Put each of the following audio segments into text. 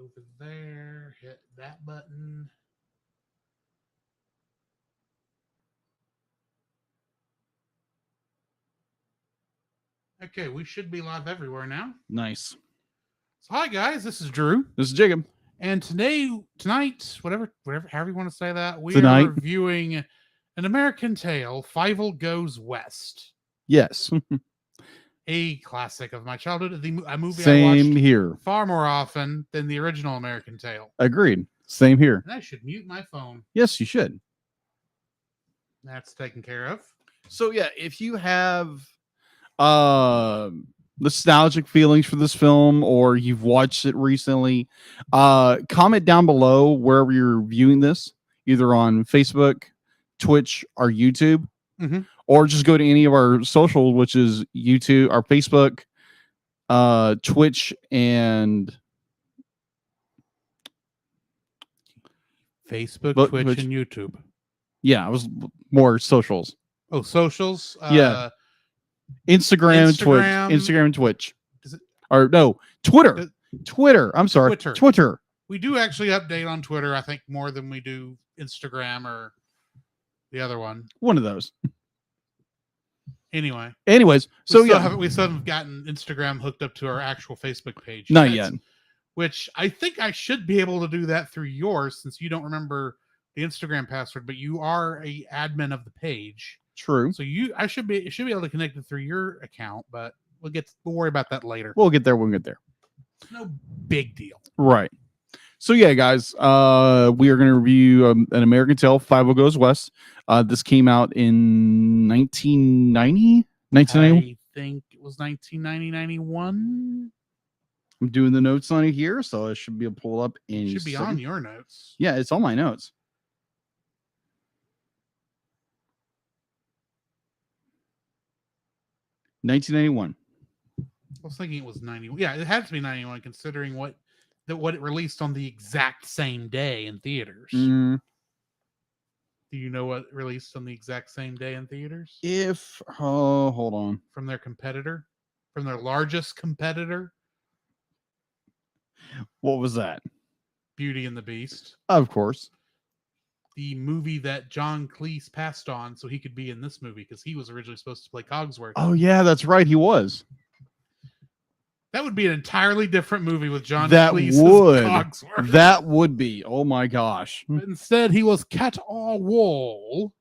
over there. Hit that button. Okay, we should be live everywhere now. Nice. So, hi guys, this is Drew, This is Jacob. and tonight, whatever, however you want to say that, we Tonight. are reviewing An American Tale: Fievel Goes West. Yes. A classic of my childhood. A movie I Same watched here. far more often than the original American Tale. Agreed. Same here. And I should mute my phone. Yes, you should. That's taken care of. So yeah, if you have nostalgic feelings for this film or you've watched it recently, comment down below wherever you're viewing this, either on Facebook, Twitch, or YouTube. Mhm. Or just go to any of our social, which is YouTube, our Facebook, Twitch, and Facebook, Twitch, and YouTube. Yeah, it was more socials. Oh, socials. Yeah. Instagram, and Twitch. Does it- Or no, Twitter. Does- Twitter. I'm sorry. Twitter. We do actually update on Twitter, I think, more than we do Instagram or the other one. One of those. we Anyways, still haven't gotten Instagram hooked up to our actual Facebook page. Not yet. Which I think I should be able to do that through yours, since you don't remember the Instagram password, but you are a admin of the page. True. So I should be able to connect it through your account, but we'll worry about that later. We'll get there when we get there. It's no big deal. Right. So yeah, guys, we are going to review An American Tale: Fievel Goes West. This came out in 1990. I think it was 1991. I'm doing the notes on it here, so it should be able to pull up in. It should be on your notes. Yeah, it's on my notes. $1991. I was thinking it was 91. Yeah, it had to be 91, considering what it released on the exact same day in theaters. Mm. Do you know what released on the exact same day in theaters? Hold on. From their competitor, from their largest competitor. What was that? Beauty and the Beast. Of course. The movie that John Cleese passed on so he could be in this movie, because he was originally supposed to play Cogsworth. Oh yeah, that's right. He was. That would be an entirely different movie with John Cleese as Cogsworth. That would be. Oh my gosh. But instead, he was Cat Wall.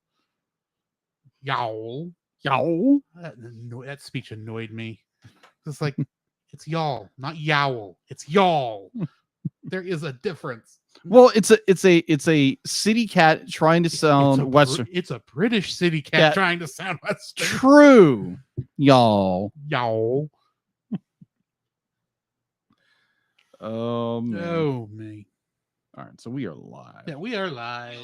Yowl. Yowl. That speech annoyed me. It's like, it's y'all, not yowl. It's y'all. There is a difference. Well, it's a city cat trying to sound Western. It's a British city cat trying to sound Western. True. Y'all. Yowl. Oh, man. Oh, me. All right, so we are live. Yeah, we are live.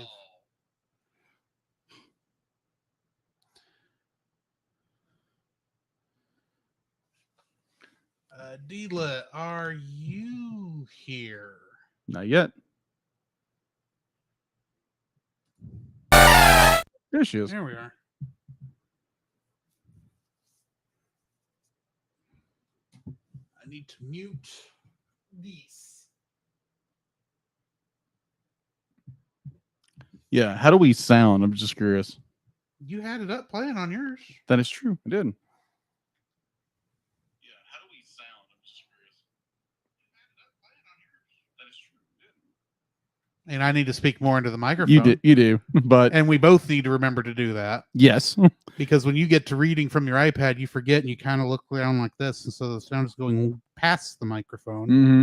Adila, are you here? Not yet. There she is. There we are. I need to mute these. Yeah, how do we sound? I'm just curious. You had it up playing on yours. That is true. I did. Yeah, how do we sound? I'm just curious. You had it up playing on yours. That is true. And I need to speak more into the microphone. You do. But and we both need to remember to do that. Yes. Because when you get to reading from your iPad, you forget and you kind of look down like this, and so the sound is going past the microphone. Mm-hmm.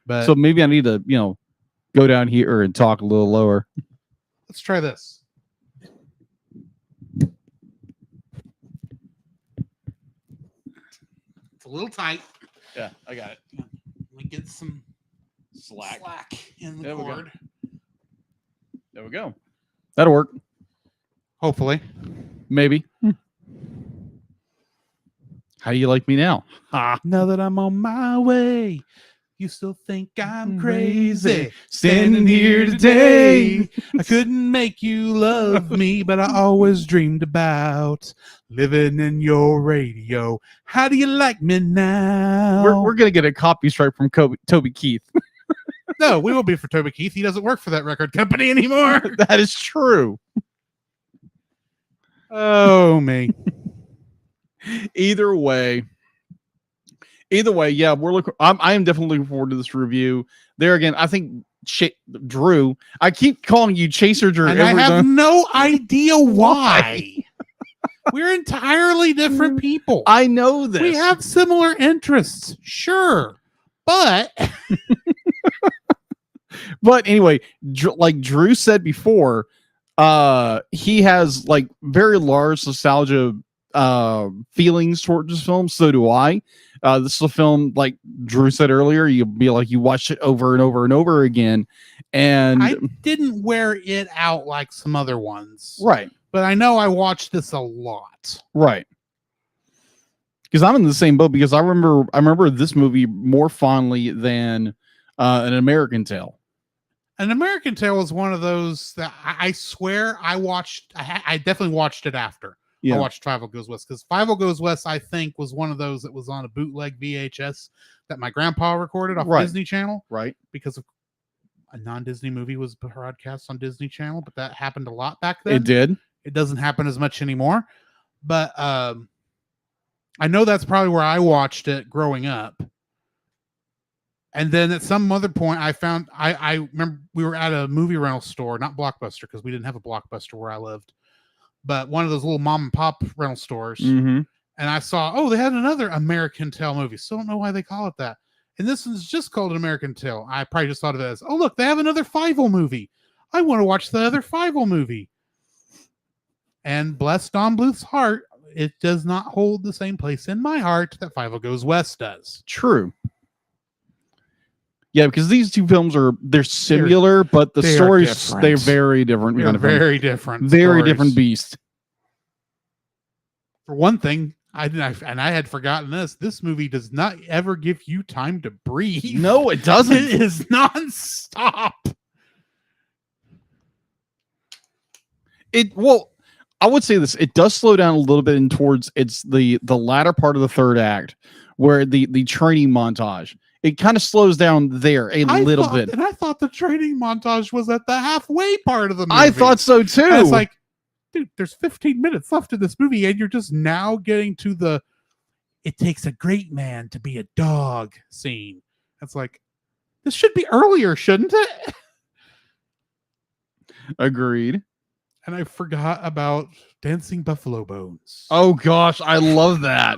But so maybe I need to, go down here and talk a little lower. Let's try this. It's a little tight. Yeah, I got it. Let me get some slack in the cord. There we go. That'll work. Hopefully. Maybe. How do you like me now? Now that I'm on my way, you still think I'm crazy. Standing here today. I couldn't make you love me, but I always dreamed about living in your radio. How do you like me now? We're going to get a copy strike from Toby Keith. No, we will be for Toby Keith. He doesn't work for that record company anymore. That is true. Oh, me. Either way, yeah, I am definitely looking forward to this review. There again, I think Drew. I keep calling you Chaser Drew, and I have no idea why. We're entirely different people. I know this. We have similar interests, sure, but anyway, like Drew said before, he has like very large nostalgia feelings towards this film. So do I. This is a film, like Drew said earlier, you'll be like you watched it over and over and over again, and I didn't wear it out like some other ones, right? But I know I watched this a lot, right? Because I'm in the same boat. Because I remember this movie more fondly than An American Tail. An American Tail was one of those that I swear I watched. I definitely watched it after. Yeah. I watched Five Goes West, because Five Goes West, I think, was one of those that was on a bootleg VHS that my grandpa recorded off Disney Channel. Right. Because of a non-Disney movie was broadcast on Disney Channel, but that happened a lot back then. It did. It doesn't happen as much anymore. But I know that's probably where I watched it growing up. And then at some other point, I remember we were at a movie rental store, not Blockbuster, because we didn't have a Blockbuster where I lived, but one of those little mom and pop rental stores. Mm-hmm. And I saw, they had another American Tail movie. Still don't know why they call it that. And this one's just called An American Tail. I probably just thought of it as, look, they have another Fievel movie. I want to watch the other Fievel movie. And bless Don Bluth's heart, it does not hold the same place in my heart that Five Goes West does. True. Yeah, because these two films they're similar, but the stories, they're very different. They're very different. Very different beast. For one thing, I had forgotten this movie does not ever give you time to breathe. No, it doesn't. It is nonstop. I would say this. It does slow down a little bit in towards the latter part of the third act, where the training montage. It kind of slows down there a little bit. And I thought the training montage was at the halfway part of the movie. I thought so too. And it's like, dude, there's 15 minutes left in this movie, and you're just now getting to the "it takes a great man to be a dog" scene. It's like, this should be earlier, shouldn't it? Agreed. And I forgot about Dancing Buffalo Bones. Oh gosh, I love that.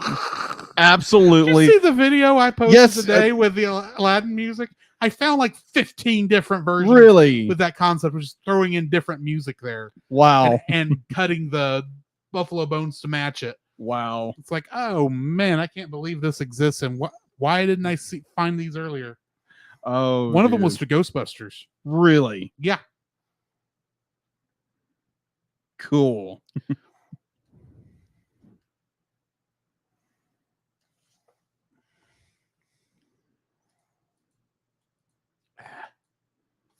Absolutely. Did you see the video I posted today with the Aladdin music? I found like 15 different versions. Really? With that concept, which is throwing in different music there. Wow. And cutting the Buffalo Bones to match it. Wow. It's like, oh man, I can't believe this exists. And why didn't I find these earlier? Oh, one of them was to Ghostbusters. Really? Yeah. Cool.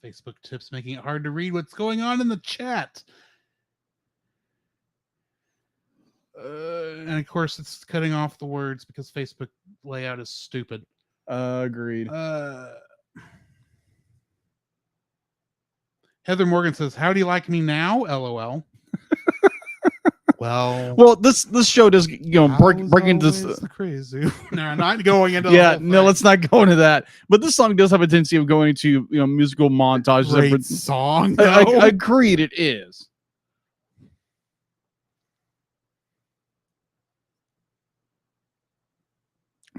Facebook tips making it hard to read what's going on in the chat. And of course, it's cutting off the words because Facebook layout is stupid. Agreed. Heather Morgan says, "How do you like me now?" LOL. Well, this show does break into this crazy. No, I'm not going into. Yeah, no, let's not go into that. But this song does have a tendency of going to musical montages. Great song. Agreed, it is.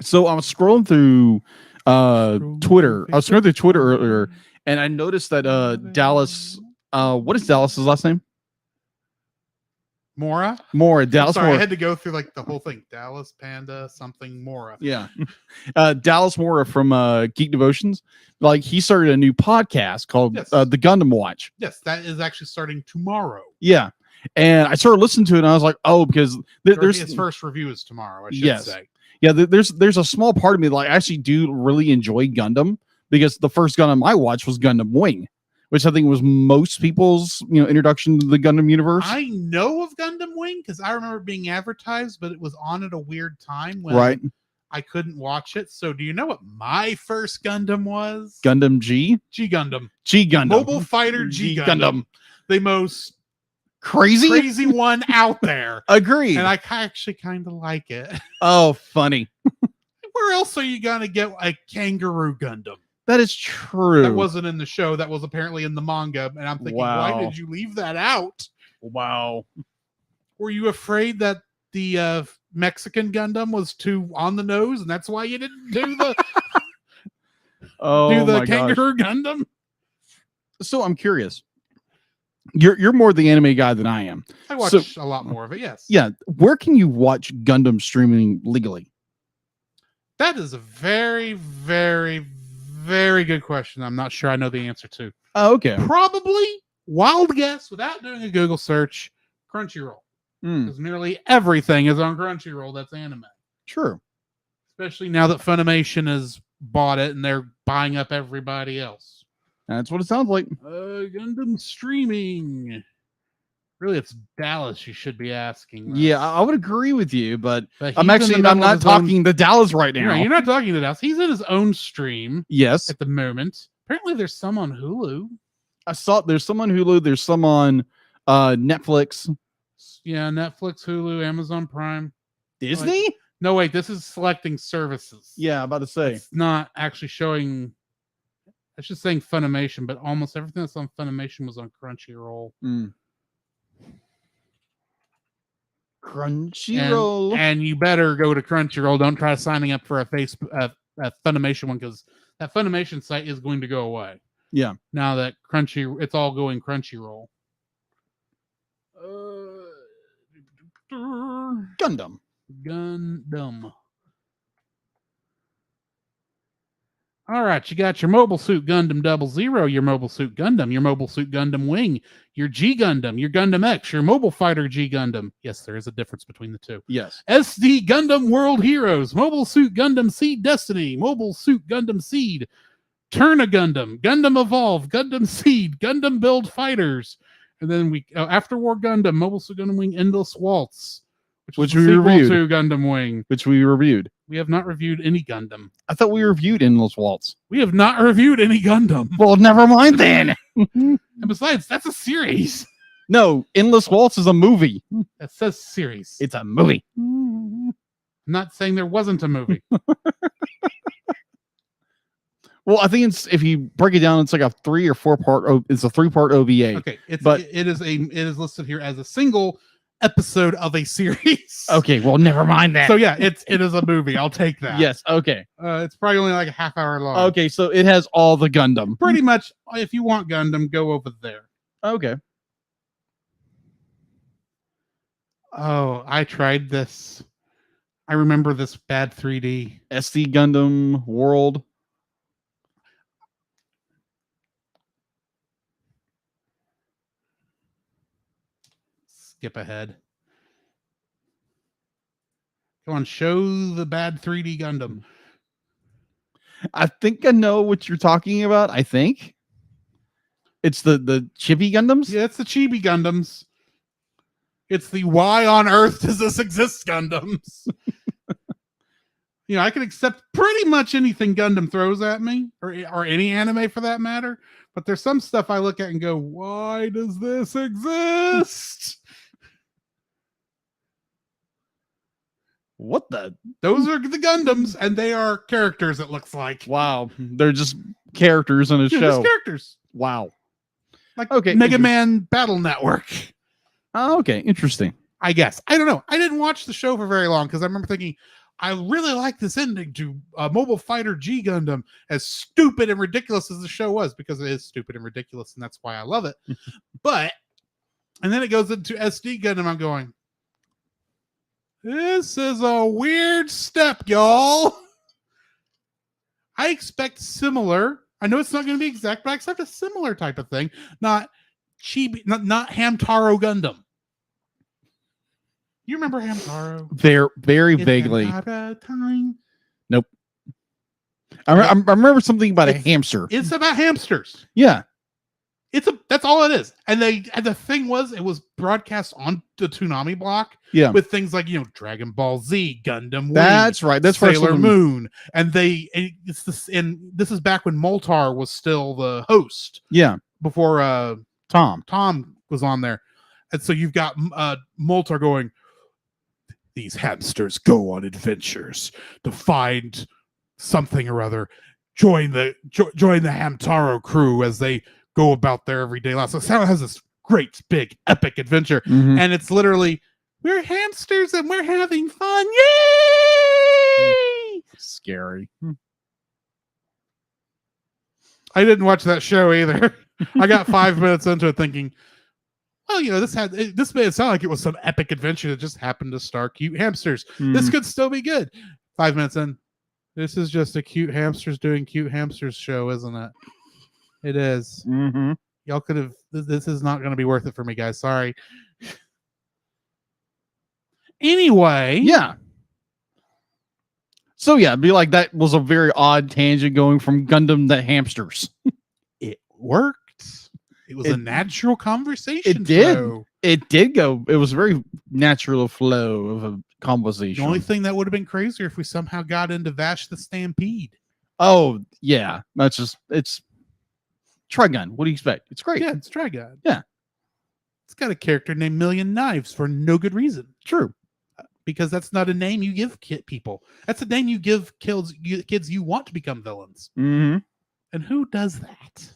So I was scrolling through Twitter. I was scrolling through Twitter earlier, and I noticed that Dallas. What is Dallas's last name? Mora. Dallas. Sorry, Mora. I had to go through like the whole thing. Dallas Panda something Mora. Yeah. Dallas Mora from Geek Devotions. Like, he started a new podcast called The Gundam Watch. Yes, that is actually starting tomorrow. Yeah. And I started listening to it, and I was like, oh, because there's his first review is tomorrow, I should say. Yeah, there's a small part of me that I actually do really enjoy Gundam, because the first Gundam I watched was Gundam Wing, which I think was most people's introduction to the Gundam universe. I know of Gundam Wing because I remember being advertised, but it was on at a weird time when I couldn't watch it. So do you know what my first Gundam was? Gundam G? G Gundam. G Gundam. Mobile Fighter G Gundam. The most crazy one out there. Agreed. And I actually kind of like it. Oh, funny. Where else are you going to get a Kangaroo Gundam? That is true. That wasn't in the show. That was apparently in the manga. And I'm thinking, why did you leave that out? Wow. Were you afraid that the Mexican Gundam was too on the nose, and that's why you didn't do the Kangaroo Gundam? So I'm curious. You're more the anime guy than I am. I watch a lot more of it. Yes. Yeah. Where can you watch Gundam streaming legally? That is a very, very, very good question. I'm not sure I know the answer to. Oh, okay. Probably, wild guess, without doing a Google search, Crunchyroll. Because nearly everything is on Crunchyroll that's anime. True. Especially now that Funimation has bought it and they're buying up everybody else. That's what it sounds like. Gundam streaming. Really, it's Dallas you should be asking. This. Yeah, I would agree with you, but I'm not talking to Dallas right now. You're not talking to Dallas. He's in his own stream. Yes. At the moment. Apparently, there's some on Hulu. I saw there's some on Hulu. There's some on Netflix. Yeah, Netflix, Hulu, Amazon Prime. Disney? No, wait. This is selecting services. Yeah, I'm about to say. It's not actually showing. It's just saying Funimation, but almost everything that's on Funimation was on Crunchyroll. Crunchyroll. And you better go to Crunchyroll. Don't try signing up for a Funimation one, because that Funimation site is going to go away. Yeah. Now that it's all going Crunchyroll. Gundam. All right, you got your Mobile Suit Gundam 00, your Mobile Suit Gundam, your Mobile Suit Gundam Wing, your G Gundam, your Gundam X, your Mobile Fighter G Gundam. Yes, there is a difference between the two. Yes. SD Gundam World Heroes, Mobile Suit Gundam Seed Destiny, Mobile Suit Gundam Seed, Turna Gundam, Gundam Evolve, Gundam Seed, Gundam Build Fighters, and then After War Gundam, Mobile Suit Gundam Wing Endless Waltz, which we reviewed. To Gundam Wing, which we reviewed. We have not reviewed any Gundam. I thought we reviewed Endless Waltz. We have not reviewed any Gundam. Well, never mind then. And besides, that's a series. No, Endless Waltz is a movie. That says series. It's a movie. I'm not saying there wasn't a movie. Well, I think it's, if you break it down, it's like a 3 or 4 part. It's a 3-part OVA. Okay, it is listed here as a single episode of a series. Okay, well, never mind that. So yeah, it is a movie. I'll take that. Yes. Okay. It's probably only like a half hour long. Okay, so it has all the Gundam. Pretty much. If you want Gundam, go over there. Okay. Oh, I tried this. I remember this bad 3D. SD Gundam World. Skip ahead. Come on, show the bad 3D Gundam. I think I know what you're talking about. I think it's the Chibi Gundams. Yeah, it's the Chibi Gundams. It's the why on earth does this exist Gundams. You know, I can accept pretty much anything Gundam throws at me, or any anime for that matter. But there's some stuff I look at and go, why does this exist? What the? Those are the Gundams, and they are characters, it looks like. Wow. They're just characters in a show. Just characters. Wow. Like Mega Man Battle Network. Oh, okay. Interesting. I guess. I don't know. I didn't watch the show for very long because I remember thinking, I really like this ending to Mobile Fighter G Gundam, as stupid and ridiculous as the show was, because it is stupid and ridiculous, and that's why I love it. And then it goes into SD Gundam. I'm going, this is a weird step, y'all. I expect similar. I know it's not going to be exact, but I expect a similar type of thing. Not Chibi, not Hamtaro Gundam. You remember Hamtaro? Very vaguely. Nope. I remember something about a hamster. It's about hamsters. Yeah. That's all it is. And the thing was, it was broadcast on the Toonami block. Yeah. With things like, Dragon Ball Z, Gundam Wing, That's right. That's Sailor Moon. And this is back when Moltar was still the host. Yeah. Before Tom was on there. And so you've got Moltar going, these hamsters go on adventures to find something or other. Join the Hamtaro crew as they go about their everyday lives. So Sal has this great, big, epic adventure. Mhm. And it's literally, we're hamsters and we're having fun. Yay! Scary. I didn't watch that show either. I got 5 minutes into it thinking, well, this made it sound like it was some epic adventure that just happened to star cute hamsters. This could still be good. 5 minutes in, this is just a cute hamsters doing cute hamsters show, isn't it? It is. Mm-hmm. Y'all could have. This is not going to be worth it for me, guys. Sorry. Anyway. Yeah. So yeah, it'd be like that was a very odd tangent going from Gundam to hamsters. It worked. It was a natural conversation. It did. Flow. It did go. It was a very natural flow of a conversation. The only thing that would have been crazier if we somehow got into Vash the Stampede. Oh yeah, it's Trigon. What do you expect? It's great. Yeah, it's Trigon. Yeah, it's got a character named Million Knives for no good reason. True, because that's not a name you give people. That's a name you give kids you want to become villains. Mm-hmm. And who does that?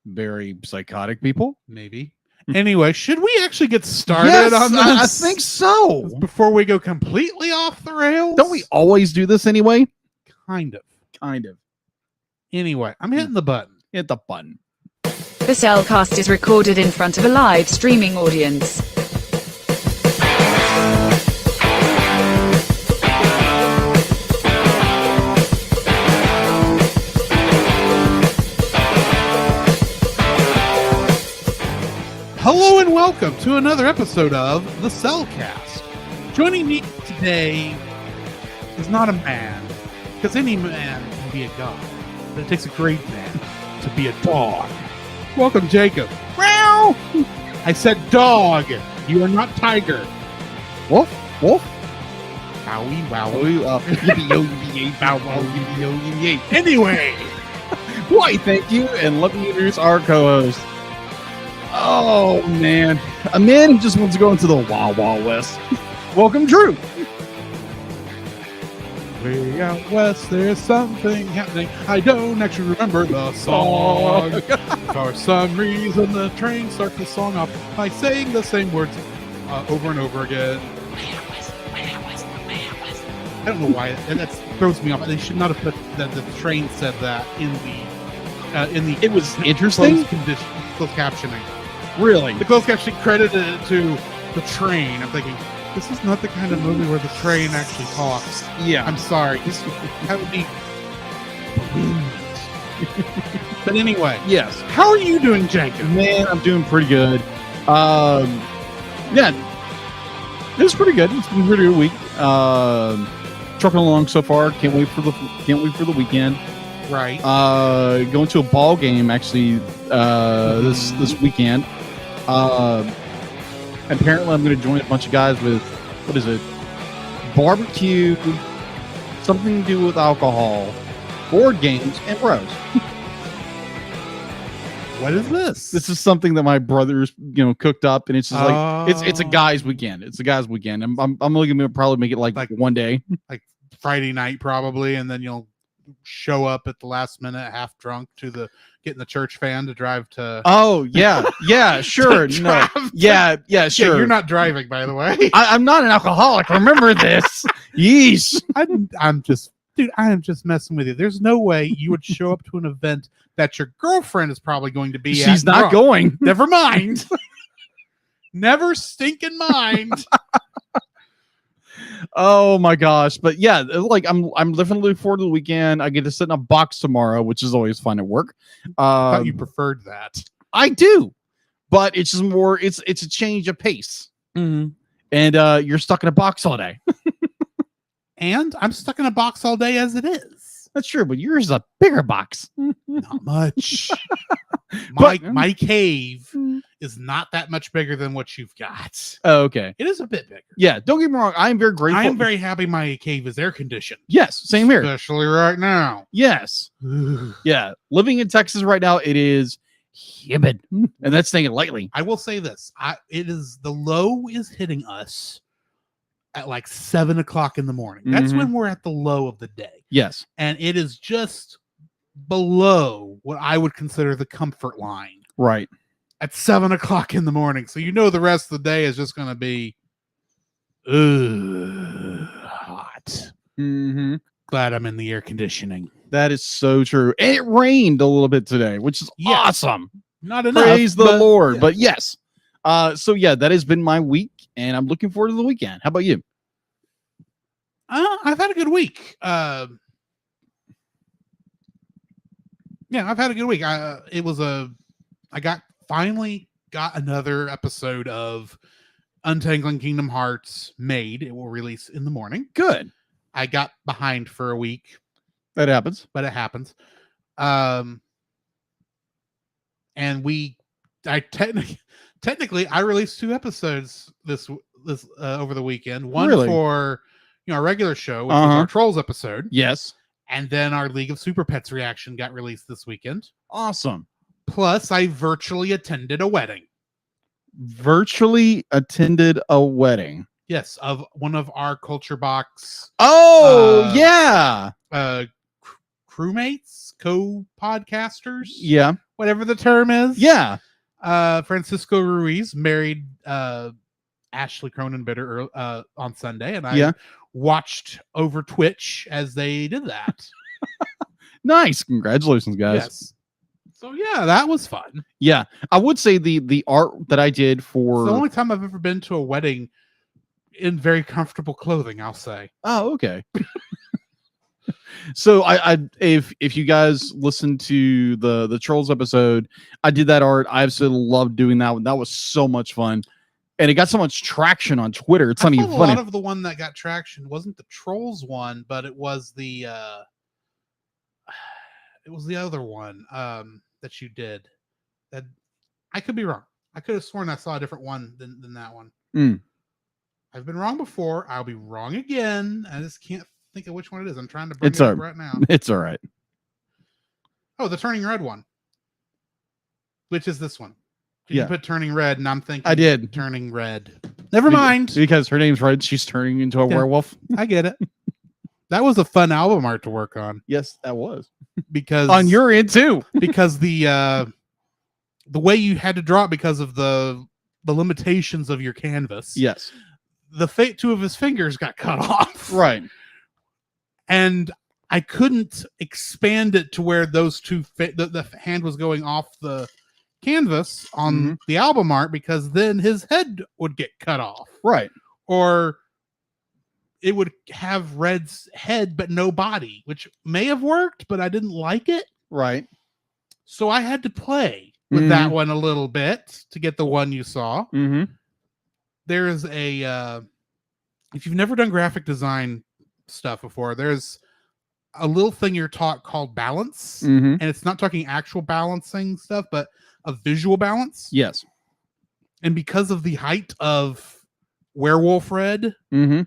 Very psychotic people, maybe. Anyway, should we actually get started on this? I think so. Before we go completely off the rails? Don't we always do this anyway? Kind of. Anyway, I'm hitting the button. Hit the button. The Cellcast is recorded in front of a live streaming audience. Hello and welcome to another episode of The Cellcast. Joining me today is not a man, because any man can be a god, but it takes a great man to be a dog. Welcome, Jacob. Meow. I said dog. You are not tiger. Woof, woof. Wowie, Yippee, yo, yippee, bow, wow, yippee, yo, yippee. Anyway. Why, thank you, and let me introduce our co-host. Oh, man. A man who just wants to go into the Wild Wild West. Welcome, Drew. Way out west, there's something happening. I don't actually remember the song. For some reason, the train starts the song off by saying the same words over and over again. Way out west, way out west, way out west. I don't know why that throws me off. They should not have put that the train said that in the. It was interesting. Closed captioning. Really? The closed captioning credited it to the train. I'm thinking, this is not the kind of movie where the train actually talks. Yeah. I'm sorry. That would be. But anyway. Yes. How are you doing, Jacob? Man, I'm doing pretty good. Yeah. It was pretty good. It's been a pretty good week. Trucking along so far. Can't wait for the weekend. Right. Going to a ball game actually this weekend. Apparently I'm going to join a bunch of guys with, what is it? Barbecue, something to do with alcohol, board games, and bros. What is this? This is something that my brothers, cooked up, and it's just like it's a guys' weekend. It's a guys' weekend. I'm only going to probably make it like one day, like Friday night probably, and then you'll show up at the last minute half drunk to getting the church van to drive to. Oh yeah, sure. No, yeah, sure. Yeah, you're not driving, by the way. I'm not an alcoholic. Remember this. Yeesh. I am just messing with you. There's no way you would show up to an event that your girlfriend is probably going to be at. She's not going. Never mind. Never stinking mind. Oh my gosh. But yeah, like I'm definitely looking forward to the weekend. I get to sit in a box tomorrow, which is always fun at work. I thought you preferred that. I do, but it's just more, it's a change of pace. Mm-hmm. And you're stuck in a box all day. And I'm stuck in a box all day as it is. That's true, but yours is a bigger box. Not much. But- My cave is not that much bigger than what you've got. Oh, okay. It is a bit bigger. Yeah, don't get me wrong. I am very grateful. I am very happy my cave is air conditioned. Yes, same here. Especially right now. Yes. Yeah. Living in Texas right now, it is humid. And that's saying it lightly. I will say this. The low is hitting us at like 7 o'clock in the morning. That's Mhm. when we're at the low of the day. Yes. And it is just below what I would consider the comfort line Right. at 7 o'clock in the morning. So the rest of the day is just going to be hot. Mm-hmm. Glad I'm in the air conditioning. That is so true. And it rained a little bit today, which is Yes. awesome. Not enough. Praise the but- Lord. yeah. But yes. So yeah, that has been my week, and I'm looking forward to the weekend. How about you? I've had a good week. Yeah, I've had a good week. I finally got another episode of Untangling Kingdom Hearts made. It will release in the morning. Good. I got behind for a week, That happens. but it happens. And I technically I released 2 episodes this over the weekend. One Really? for our regular show, which was Uh-huh. our Trolls episode, Yes. and then our League of Super Pets reaction got released this weekend. Awesome. Plus, I virtually attended a wedding. Virtually attended a wedding. Yes, of one of our Culture Box Oh, Uh, yeah. crewmates, co-podcasters, Yeah. whatever the term is. Yeah. Francisco Ruiz married Ashley Cronenbitter on Sunday, and I Yeah. watched over Twitch as they did that. Nice. Congratulations, guys. Yes. So yeah, that was fun. Yeah. I would say the art that I did for It's the only time I've ever been to a wedding in very comfortable clothing, I'll say. Oh, okay. So I if you guys listen to the Trolls episode, I did that art. I absolutely loved doing that one. That was so much fun. And it got so much traction on Twitter. It's I not thought even a funny. lot of the one that got traction wasn't the Trolls one, but it was the other one that you did. That I could be wrong. I could have sworn I saw a different one than that one. Mm. I've been wrong before. I'll be wrong again. I just can't think of which one it is. I'm trying to bring It's it up a- right now. It's all right. Oh, the Turning Red one. Which is this one? Yeah. You put Turning Red, and I'm thinking I did. Turning Red. Never mind. Because her name's Red. She's turning into a Yeah. werewolf. I get it. That was a fun album art to work on Yes, that was. because On your end too. because the way you had to draw it because of the limitations of your canvas. Yes. The two of his fingers got cut off. Right. And I couldn't expand it to where those two the hand was going off the canvas on Mhm. the album art, because then his head would get cut off, Right. or it would have Red's head but no body, which may have worked, but I didn't like it. Right. So I had to play with that one a little bit to get the one you saw. Mm-hmm. There is a if you've never done graphic design stuff before, there's a little thing you're taught called balance. Mm-hmm. And it's not talking actual balancing stuff, but a visual balance. Yes. And because of the height of Werewolf Red, Mm-hmm.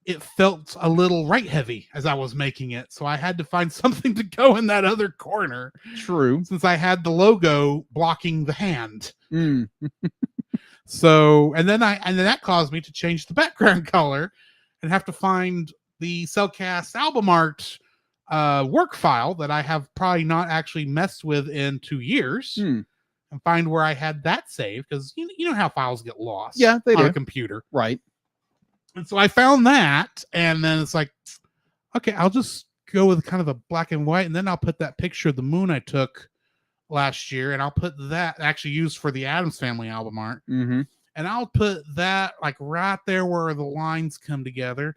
it felt a little right heavy as I was making it. So I had to find something to go in that other corner, True. since I had the logo blocking the hand. Mm. So, and then that caused me to change the background color and have to find the Cellcast album art work file that I have probably not actually messed with in 2 years, Hmm. and find where I had that saved, because you know how files get lost. Yeah, they on do. a computer. Right. And so I found that, and then it's like, okay, I'll just go with kind of a black and white, and then I'll put that picture of the moon I took last year, and I'll put that actually used for the Addams Family album art, Mm-hmm. and I'll put that like right there where the lines come together.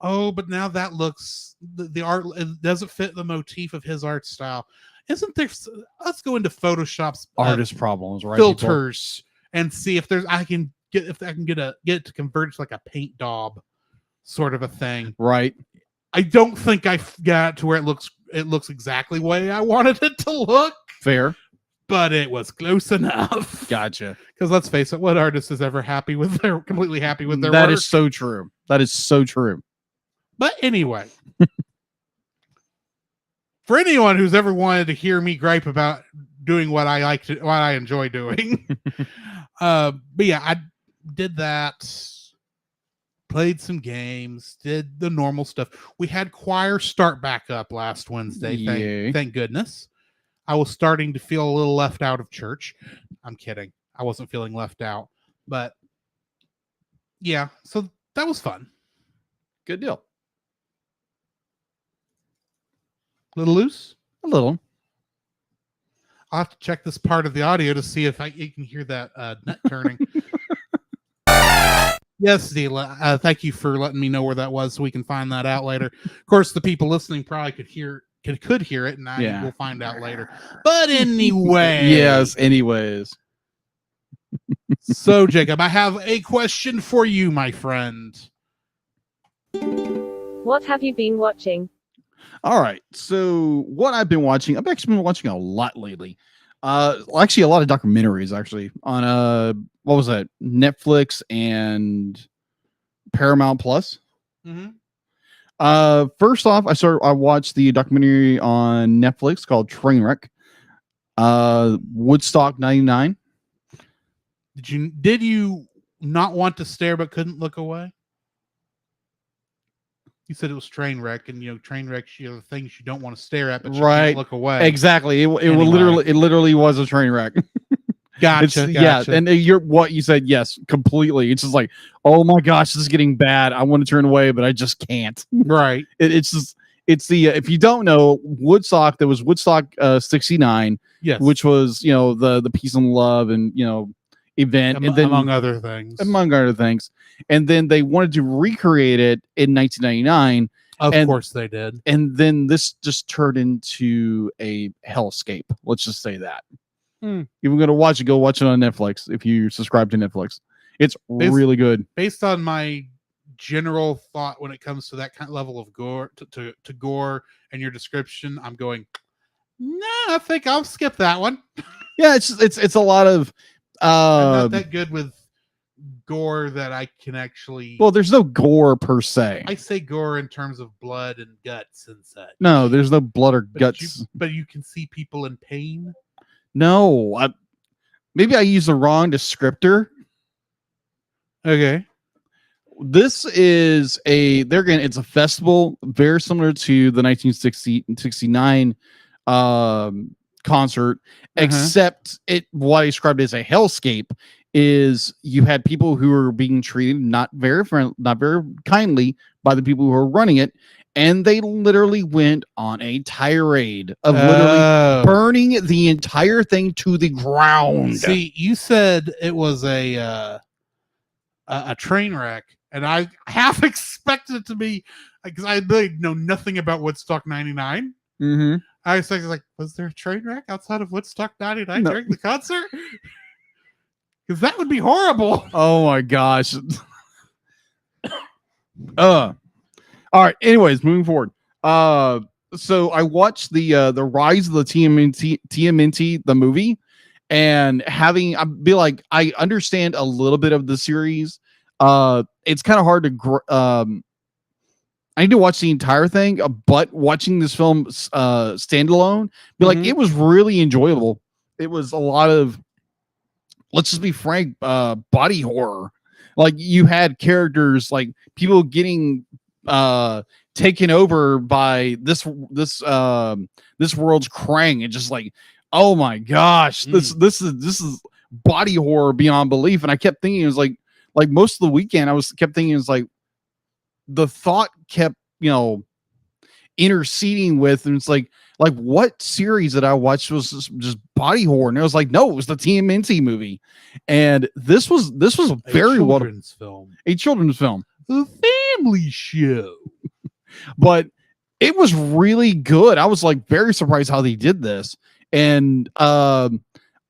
Oh, but now that looks the art, it doesn't fit the motif of his art style. Isn't there? Let's go into Photoshop's Artist problems, right? people? filters and see if I can get it to convert it to like a paint daub sort of a thing. Right. I don't think I got to where it looks exactly the way I wanted it to look, Fair. but it was close enough. Gotcha. Because let's face it, what artist is ever completely happy with their That work? is so true. That is so true. But anyway, for anyone who's ever wanted to hear me gripe about doing what I enjoy doing, but yeah, I did that. Played some games, did the normal stuff. We had choir start back up last Wednesday. Thank goodness. I was starting to feel a little left out of church. I'm kidding. I wasn't feeling left out. But yeah, so that was fun. Good deal. A little loose? A little. I'll have to check this part of the audio to see if you can hear that nut turning. Yes, Adila. Thank you for letting me know where that was so we can find that out later. Of course, the people listening probably could hear it, and we'll find out later. But anyway. Yes, anyways. So, Jacob, I have a question for you, my friend. What have you been watching? All right. So what I've been watching, I've actually been watching a lot lately. Actually a lot of documentaries actually on what was that? Netflix and Paramount Plus. Mm-hmm. First off, I watched the documentary on Netflix called Trainwreck. Woodstock 99. Did you not want to stare but couldn't look away? You said it was train wreck, and train wrecks, the things you don't want to stare at, but you can't look away. Exactly. It Anyway. literally was a train wreck. Gotcha. Yeah, and what you said, yes, completely. It's just like, oh my gosh, this is getting bad. I want to turn away, but I just can't. Right. It's the if you don't know, Woodstock, there was Woodstock 69, yes, which was the peace and love and event, and then among other things. And then they wanted to recreate it in 1999. Of course they did. And then this just turned into a hellscape. Let's just say that. If you're going to watch it, go watch it on Netflix. If you subscribe to Netflix, it's really good. Based on my general thought when it comes to that kind of level of gore, to gore and your description, I'm going, no, I think I'll skip that one. Yeah, it's a lot of I'm not that good with gore that I can actually. Well, there's no gore per se. I say gore in terms of blood and guts and such. No, there's no blood or guts. But you can see people in pain. No, maybe I use the wrong descriptor. Okay. This is it's a festival very similar to the 1969 concert, except what I described as a hellscape is you had people who were being treated not very kindly by the people who were running it, and they literally went on a tirade of literally burning the entire thing to the ground. See, you said it was a train wreck, and I half expected it to be, because I really know nothing about Woodstock 99. Mm-hmm. I was like, was there a train wreck outside of Woodstock 99 during the concert? Because that would be horrible. Oh my gosh. All right. Anyways, moving forward. So I watched the Rise of the TMNT, the movie, and I understand a little bit of the series. It's kind of hard to I need to watch the entire thing, but watching this film standalone, it was really enjoyable. It was a lot of, let's just be frank, body horror. Like, you had characters like people getting taken over by this world's Krang, and just like, oh my gosh, this is body horror beyond belief. And I kept thinking, it was like most of the weekend, kept thinking, it was like, the thought kept interceding with, and it's like what series that I watched was just body horror? And I was like, no, it was the TMNT movie, and this was a very children's film, a family show, but it was really good. I was like very surprised how they did this, and I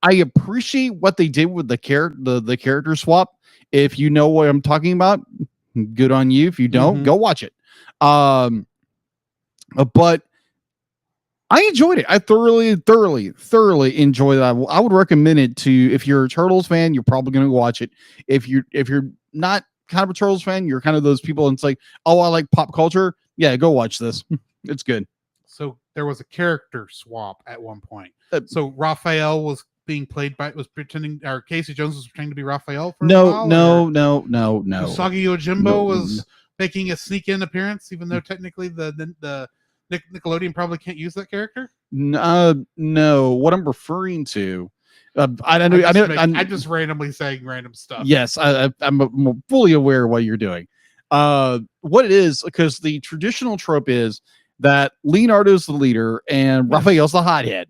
appreciate what they did with the character swap. If you know what I'm talking about, good on you. If you don't, go watch it. But I enjoyed it. I thoroughly enjoyed that. I would recommend it to, if you're a Turtles fan, you're probably going to watch it. If you're not kind of a Turtles fan, you're kind of those people and it's like, oh, I like pop culture. Yeah, go watch this. It's good. So there was a character swap at one point. So Raphael was being played by, was pretending, or Casey Jones was pretending to be Raphael for a while? No. Usagi Yojimbo No. was making a sneak-in appearance, even though technically the Nickelodeon probably can't use that character. No. What I'm referring to, I'm just randomly saying random stuff. Yes, I'm fully aware of what you're doing. What it is, because the traditional trope is that Leonardo's the leader and Raphael's the hothead.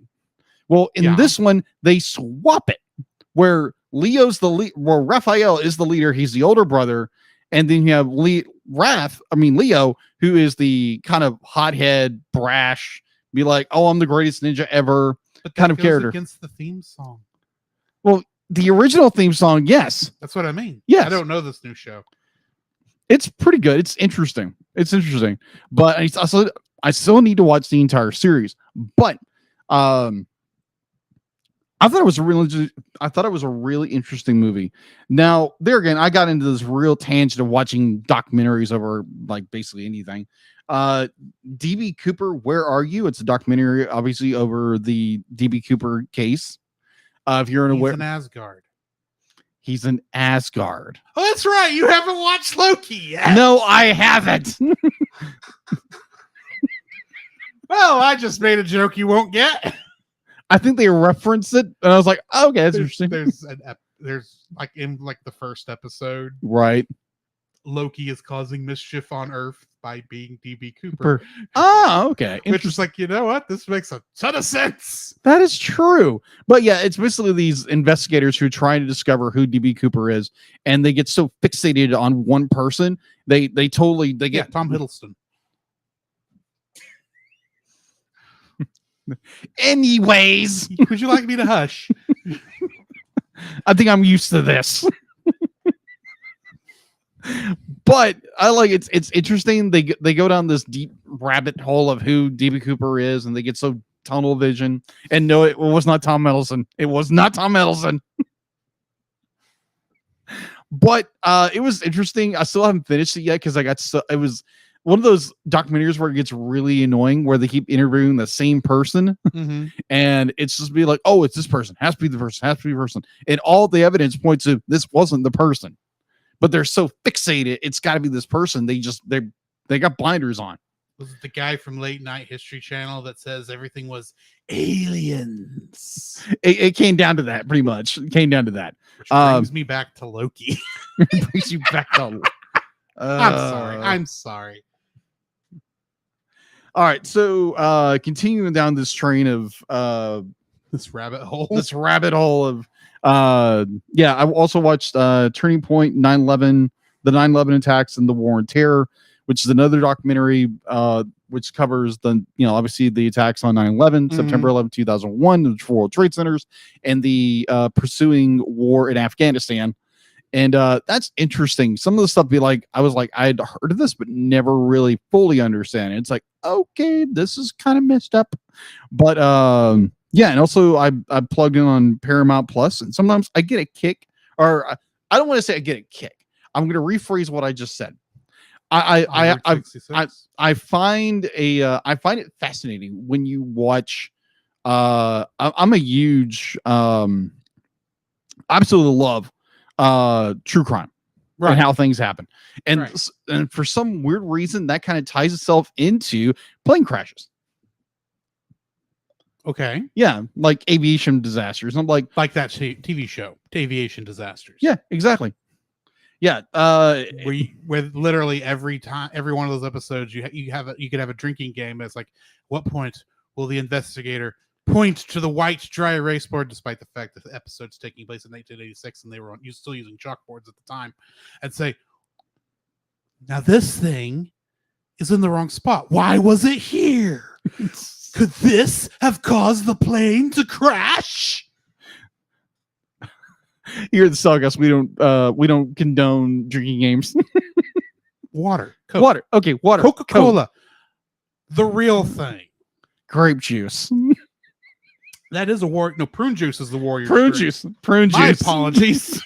Well, in this one, they swap it, where where Raphael is the leader, he's the older brother, and then you have Leo, who is the kind of hothead, brash, be like, oh, I'm the greatest ninja ever, but kind of character. Against the theme song. Well, the original theme song, yes. That's what I mean. Yes. I don't know this new show. It's pretty good. It's interesting. But I still need to watch the entire series. But I thought it was a really interesting movie. Now, there again, I got into this real tangent of watching documentaries over like basically anything. DB Cooper, Where Are You? It's a documentary, obviously, over the DB Cooper case. If you're unaware, he's an Asgard. He's an Asgard. Oh, that's right. You haven't watched Loki yet. No, I haven't. Well, I just made a joke you won't get. I think they referenced it, and I was like, oh, okay, that's interesting. There's like in like the first episode, right? Loki is causing mischief on Earth by being DB Cooper. Oh, okay. Which is like, you know what? This makes a ton of sense. That is true. But yeah, it's basically these investigators who are trying to discover who DB Cooper is, and they get so fixated on one person, they get Tom Hiddleston. Anyways, would you like me to hush? I think I'm used to this. But I like it's interesting. They go down this deep rabbit hole of who DB Cooper is, and they get so tunnel vision. And no, it was not Tom Hiddleston. It was not Tom Hiddleston. But it was interesting. I still haven't finished it yet because it was one of those documentaries where it gets really annoying, where they keep interviewing the same person, and it's just be like, oh, it's this person, has to be the person, and all the evidence points to this wasn't the person, but they're so fixated, it's got to be this person. They got blinders on. Was it the guy from Late Night History Channel that says everything was aliens? It came down to that, pretty much. It came down to that. Which brings me back to Loki. Brings you back to. I'm sorry. All right, so continuing down this train of this rabbit hole of I also watched Turning Point, 9/11, the 9/11 attacks and the War on Terror, which is another documentary which covers obviously the attacks on 9/11, September 11, 2001, the World Trade Centers, and the pursuing war in Afghanistan. And that's interesting. Some of the stuff I was like, I had heard of this, but never really fully understand it. It's like, okay, this is kind of messed up. But yeah, and also I plugged in on Paramount Plus, and sometimes I get a kick, or I don't want to say I get a kick. I'm going to rephrase what I just said. I find it fascinating when you watch. I'm a huge absolutely love true crime, right, and how things happen, and and for some weird reason that kind of ties itself into plane crashes. Okay, yeah, like aviation disasters. I'm like that TV show, Aviation Disasters. Yeah, exactly. Yeah, where literally every one of those episodes you could have a drinking game. It's like, what point will the investigator point to the white dry erase board, despite the fact that the episode's taking place in 1986 and they were still using chalkboards at the time, and say, now this thing is in the wrong spot. Why was it here? Could this have caused the plane to crash? Here at the Sawgrass, we don't condone drinking games. Water. Coke. Water. Okay, water. Coca-Cola. The real thing. Grape juice. That is a warrior. No, prune juice is the warrior. Prune drink. juice. Prune My juice. apologies.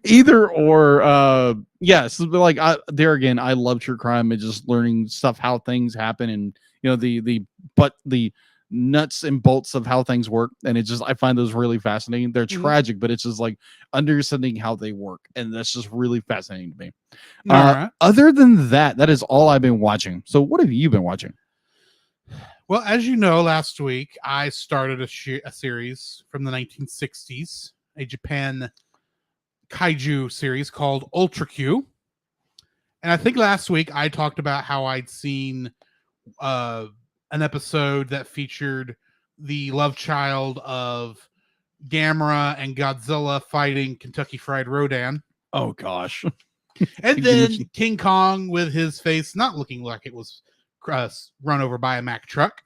Either or. Yes. Like there again, I love true crime and just learning stuff, how things happen, and the nuts and bolts of how things work. And I find those really fascinating. They're tragic, but it's just like understanding how they work, and that's just really fascinating to me. All right. Other than that, that is all I've been watching. So what have you been watching? Well, as you know, last week I started a series from the 1960s, a Japan kaiju series called Ultra Q. And I think last week I talked about how I'd seen an episode that featured the love child of Gamera and Godzilla fighting Kentucky Fried Rodan. Oh, gosh. And then King Kong with his face not looking like it was run over by a Mack truck.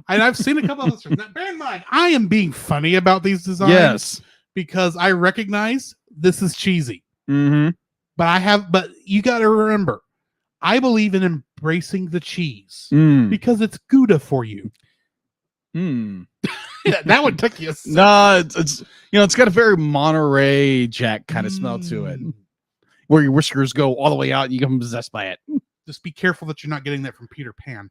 And I've seen a couple of them. Now, bear in mind, I am being funny about these designs because I recognize this is cheesy. Mm-hmm. But you got to remember, I believe in embracing the cheese because it's Gouda for you. Yeah, that one took you. No, it's got a very Monterey Jack kind of smell to it, where your whiskers go all the way out and you become possessed by it. Just be careful that you're not getting that from Peter Pan.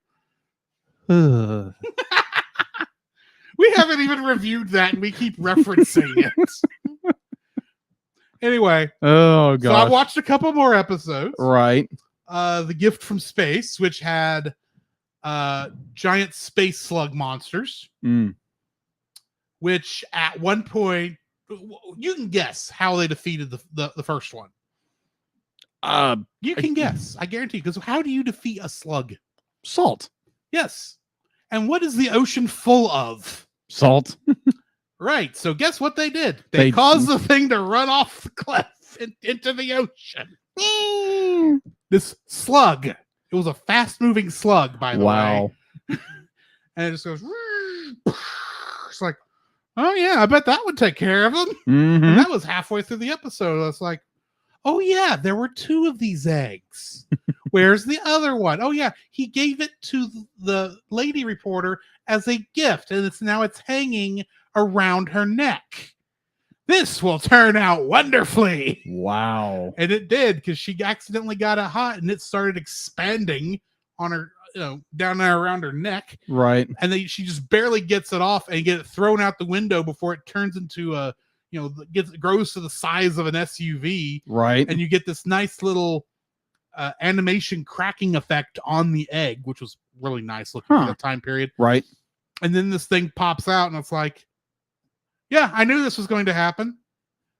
We haven't even reviewed that, and we keep referencing it. Anyway, oh god! So I watched a couple more episodes. Right. The Gift from Space, which had giant space slug monsters, which at one point you can guess how they defeated the first one. You can guess. I guarantee. Because how do you defeat a slug? Salt. Yes. And what is the ocean full of? Salt. Right. So guess what they did? They caused the thing to run off the cliff into the ocean. This slug. It was a fast-moving slug, by the way. And it just goes. It's like, oh yeah, I bet that would take care of him. And that was halfway through the episode. I was like, oh yeah, there were 2 of these eggs. Where's the other one? Oh yeah, he gave it to the lady reporter as a gift, and it's hanging around her neck. This will turn out wonderfully. Wow. And it did, because she accidentally got it hot and it started expanding on her, down there around her neck. Right. And then she just barely gets it off and get it thrown out the window before it turns into grows to the size of an SUV. Right. And you get this nice little animation cracking effect on the egg, which was really nice looking for that time period. Right. And then this thing pops out and it's like, yeah, I knew this was going to happen.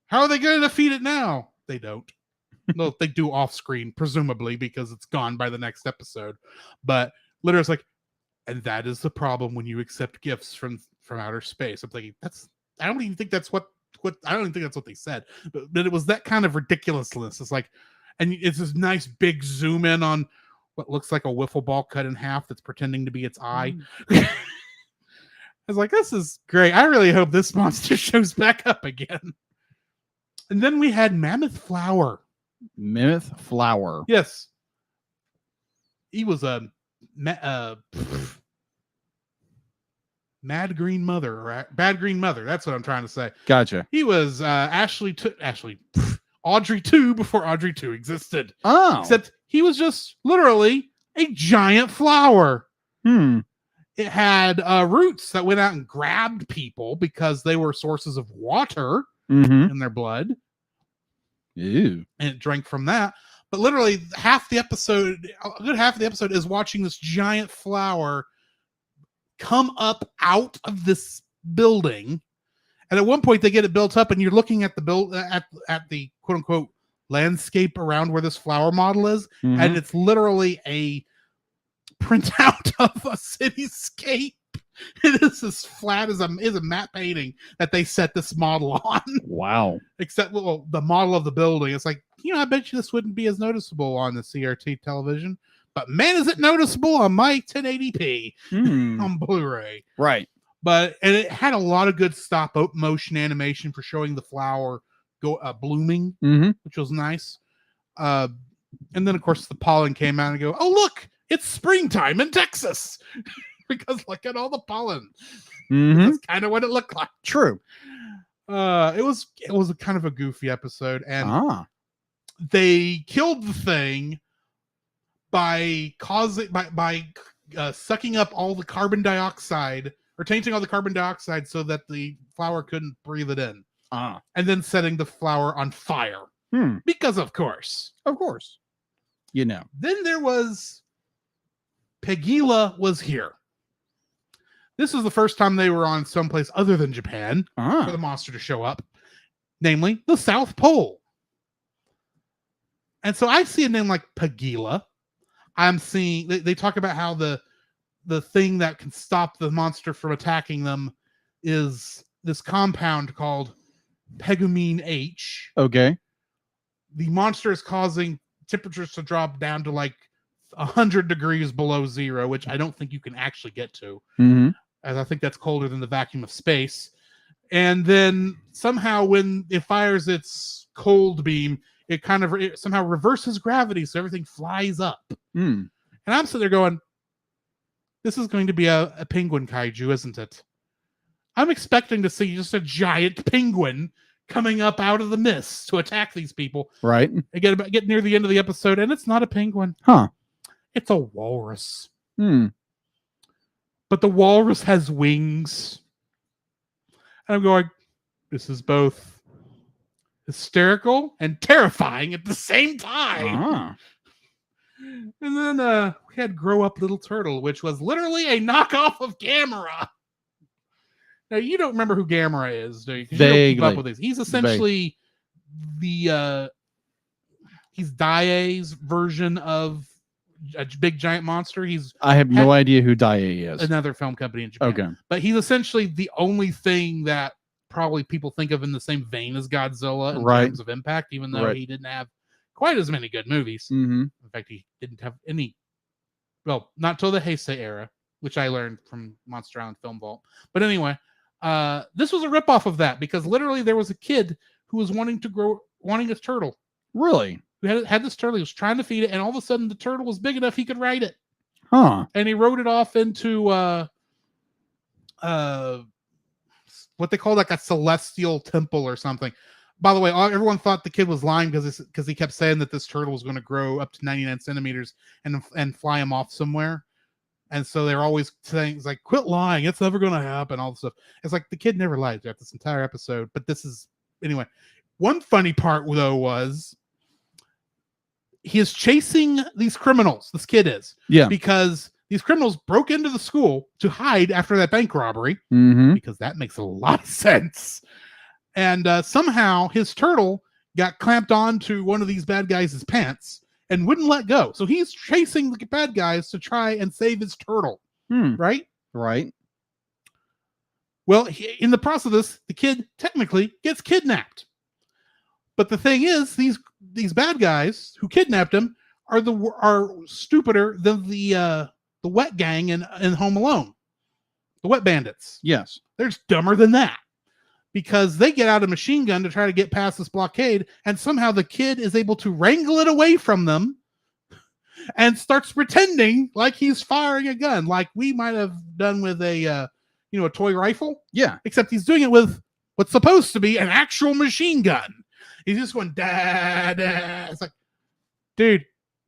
How are they going to defeat it now? They don't. No, they do off screen, presumably, because it's gone by the next episode. But literally, it's like, and that is the problem when you accept gifts from outer space. I'm thinking I don't even think that's what I don't even think that's what they said. But it was that kind of ridiculousness. It's like, and it's this nice big zoom in on what looks like a wiffle ball cut in half that's pretending to be its eye. I was like, this is great. I really hope this monster shows back up again. And then we had Mammoth Flower. Mammoth Flower. Yes. He was a Mad Green Mother, right? Bad Green Mother. That's what I'm trying to say. Gotcha. He was Audrey 2 before Audrey 2 existed. Oh. Except he was just literally a giant flower. It had roots that went out and grabbed people because they were sources of water in their blood. Ew. And it drank from that. But literally a good half of the episode is watching this giant flower come up out of this building. And at one point they get it built up and you're looking at the at the quote unquote landscape around where this flower model is. And it's literally a printout of a cityscape. It is as flat as a matte painting that they set this model on. Wow. Except the model of the building. It's like, I bet you this wouldn't be as noticeable on the CRT television. But man, is it noticeable on my 1080p on Blu-ray. Right. And it had a lot of good stop motion animation for showing the flower blooming, which was nice. And then, of course, the pollen came out and go, oh, look, it's springtime in Texas. Because look at all the pollen. Mhm. That's kind of what it looked like. True. It was a kind of a goofy episode. And they killed the thing by sucking up all the carbon dioxide or tainting all the carbon dioxide so that the flower couldn't breathe it in. And then setting the flower on fire. Because of course. You know. Then there was Pegila was here. This was the first time they were on someplace other than Japan for the monster to show up, namely the South Pole. And so I see a name like Pegila. I'm seeing they talk about how the thing that can stop the monster from attacking them is this compound called Pegumine H. Okay. The monster is causing temperatures to drop down to like 100 degrees below zero, which I don't think you can actually get to. As I think that's colder than the vacuum of space. And then somehow when it fires its cold beam, it somehow reverses gravity, so everything flies up. And I'm sitting there going, this is going to be a penguin kaiju, isn't it? I'm expecting to see just a giant penguin coming up out of the mist to attack these people. Right. I get near the end of the episode, and it's not a penguin. It's a walrus. But the walrus has wings. And I'm going, this is both hysterical and terrifying at the same time. And then we had Grow Up Little Turtle, which was literally a knockoff of Gamera. Now, you don't remember who Gamera is, do you? 'Cause you don't keep up with these. He's essentially he's Daiei's version of a big giant monster. I have no idea who Daiei is. Another film company in Japan. Okay. But he's essentially the only thing that probably people think of in the same vein as Godzilla in terms of impact, even though he didn't have quite as many good movies. In fact, he didn't have any. Well, not till the Heisei era, which I learned from Monster Island Film Vault. But anyway, this was a ripoff of that because literally there was a kid who was wanting a turtle. Really? Who had this turtle. He was trying to feed it, and all of a sudden the turtle was big enough he could ride it. And he rode it off into what they call like a celestial temple or something. By the way, everyone thought the kid was lying because he kept saying that this turtle was going to grow up to 99 centimeters and fly him off somewhere. And so they're always saying, it's like, quit lying. It's never going to happen. All this stuff. It's like the kid never lied throughout this entire episode. But this is, anyway. One funny part, though, was he is chasing these criminals. This kid is. Yeah. Because these criminals broke into the school to hide after that bank robbery. Because that makes a lot of sense. And somehow his turtle got clamped onto one of these bad guys' pants and wouldn't let go. So he's chasing the bad guys to try and save his turtle. Right? Right. Well, in the process of this, the kid technically gets kidnapped. But the thing is, these bad guys who kidnapped him are stupider than the wet gang in Home Alone. The wet bandits. Yes. They're just dumber than that. Because they get out a machine gun to try to get past this blockade, and somehow the kid is able to wrangle it away from them and starts pretending like he's firing a gun, like we might have done with a toy rifle. Yeah. Except he's doing it with what's supposed to be an actual machine gun. He's just going, da, da. It's like, dude,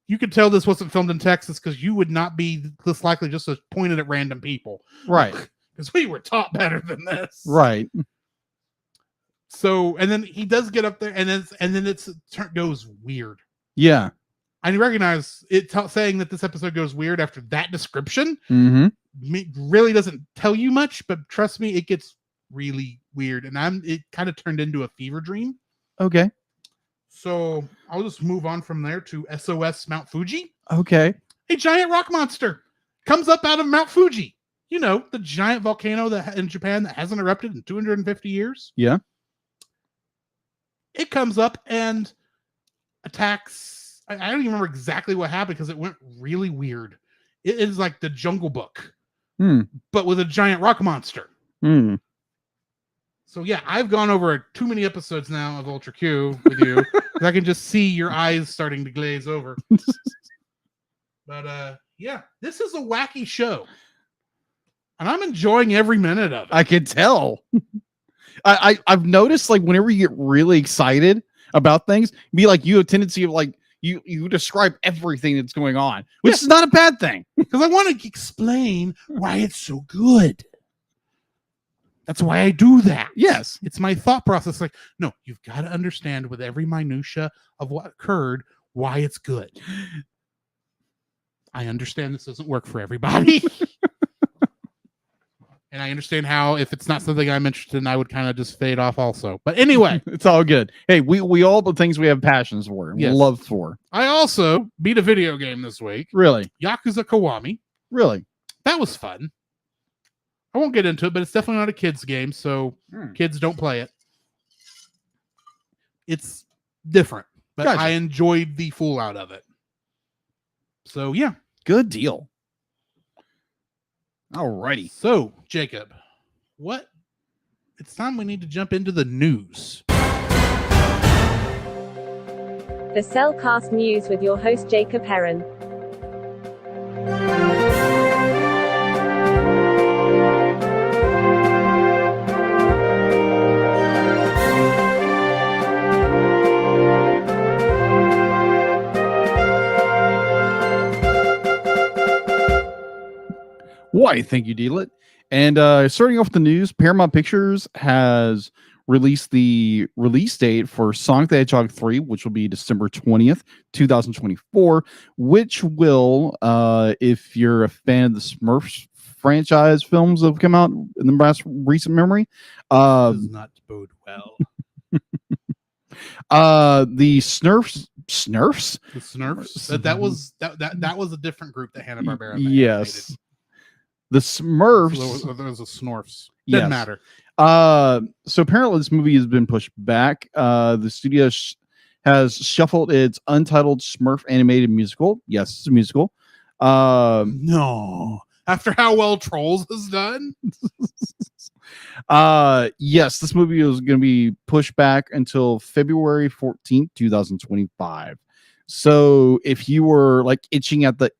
you could tell this wasn't filmed in Texas because you would not be this likely just to point it at random people. Right. Because we were taught better than this. Right. So, and then he does get up there, and then it goes weird. Yeah. I recognize it saying that this episode goes weird after that description. Really doesn't tell you much, but trust me, it gets really weird. And it kind of turned into a fever dream. Okay. So I'll just move on from there to SOS Mount Fuji. Okay. A giant rock monster comes up out of Mount Fuji. You know, the giant volcano in Japan that hasn't erupted in 250 years. Yeah. It comes up and attacks. I don't even remember exactly what happened because it went really weird. It is like the Jungle Book, but with a giant rock monster. So yeah, I've gone over too many episodes now of Ultra Q with you. 'Cause I can just see your eyes starting to glaze over. But yeah, this is a wacky show. And I'm enjoying every minute of it. I can tell. I've noticed, like, whenever you get really excited about things, be like, you have a tendency of, like, you describe everything that's going on, which is not a bad thing. Because I want to explain why it's so good. That's why I do that. Yes. It's my thought process. Like, no, you've got to understand with every minutia of what occurred, why it's good. I understand this doesn't work for everybody. And I understand how, if it's not something I'm interested in, I would kind of just fade off also. But anyway. It's all good. Hey, we all the things we have passions for and Yes. love for. I also beat a video game this week. Really? Yakuza Kiwami. Really? That was fun. I won't get into it, but it's definitely not a kid's game, so kids don't play it. It's different, but Gotcha. I enjoyed the fool out of it. So, yeah. Good deal. Alrighty. So, Jacob, it's time we need to jump into the news. The Cellcast News with your host Jacob Heron. Why, thank you, Adila. And starting off with the news, Paramount Pictures has released the release date for Sonic the Hedgehog 3, which will be December 20th, 2024, which will, if you're a fan of the Smurfs franchise films that have come out in the last recent memory, Does not bode well. the Snurfs. The Snurfs? That was a different group that Hanna-Barbera made. Yes. The Smurfs. There was a Snorfs. Doesn't Yes. matter. So apparently this movie has been pushed back. The studio has shuffled its untitled Smurf animated musical. Yes, it's a musical. No. After how well Trolls has done? Yes, this movie is going to be pushed back until February 14th, 2025. So if you were like itching at the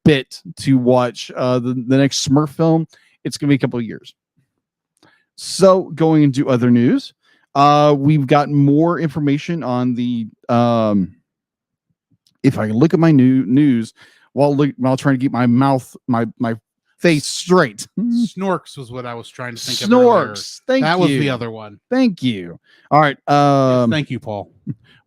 bit to watch the next Smurf film, it's gonna be a couple of years. So going into other news, we've got more information on the if I can look at my news while trying to keep my face straight. Snorks was what I was trying to think of earlier. Snorks. Thank you. That was the other one. Thank you. All right. Yes, thank you, Paul.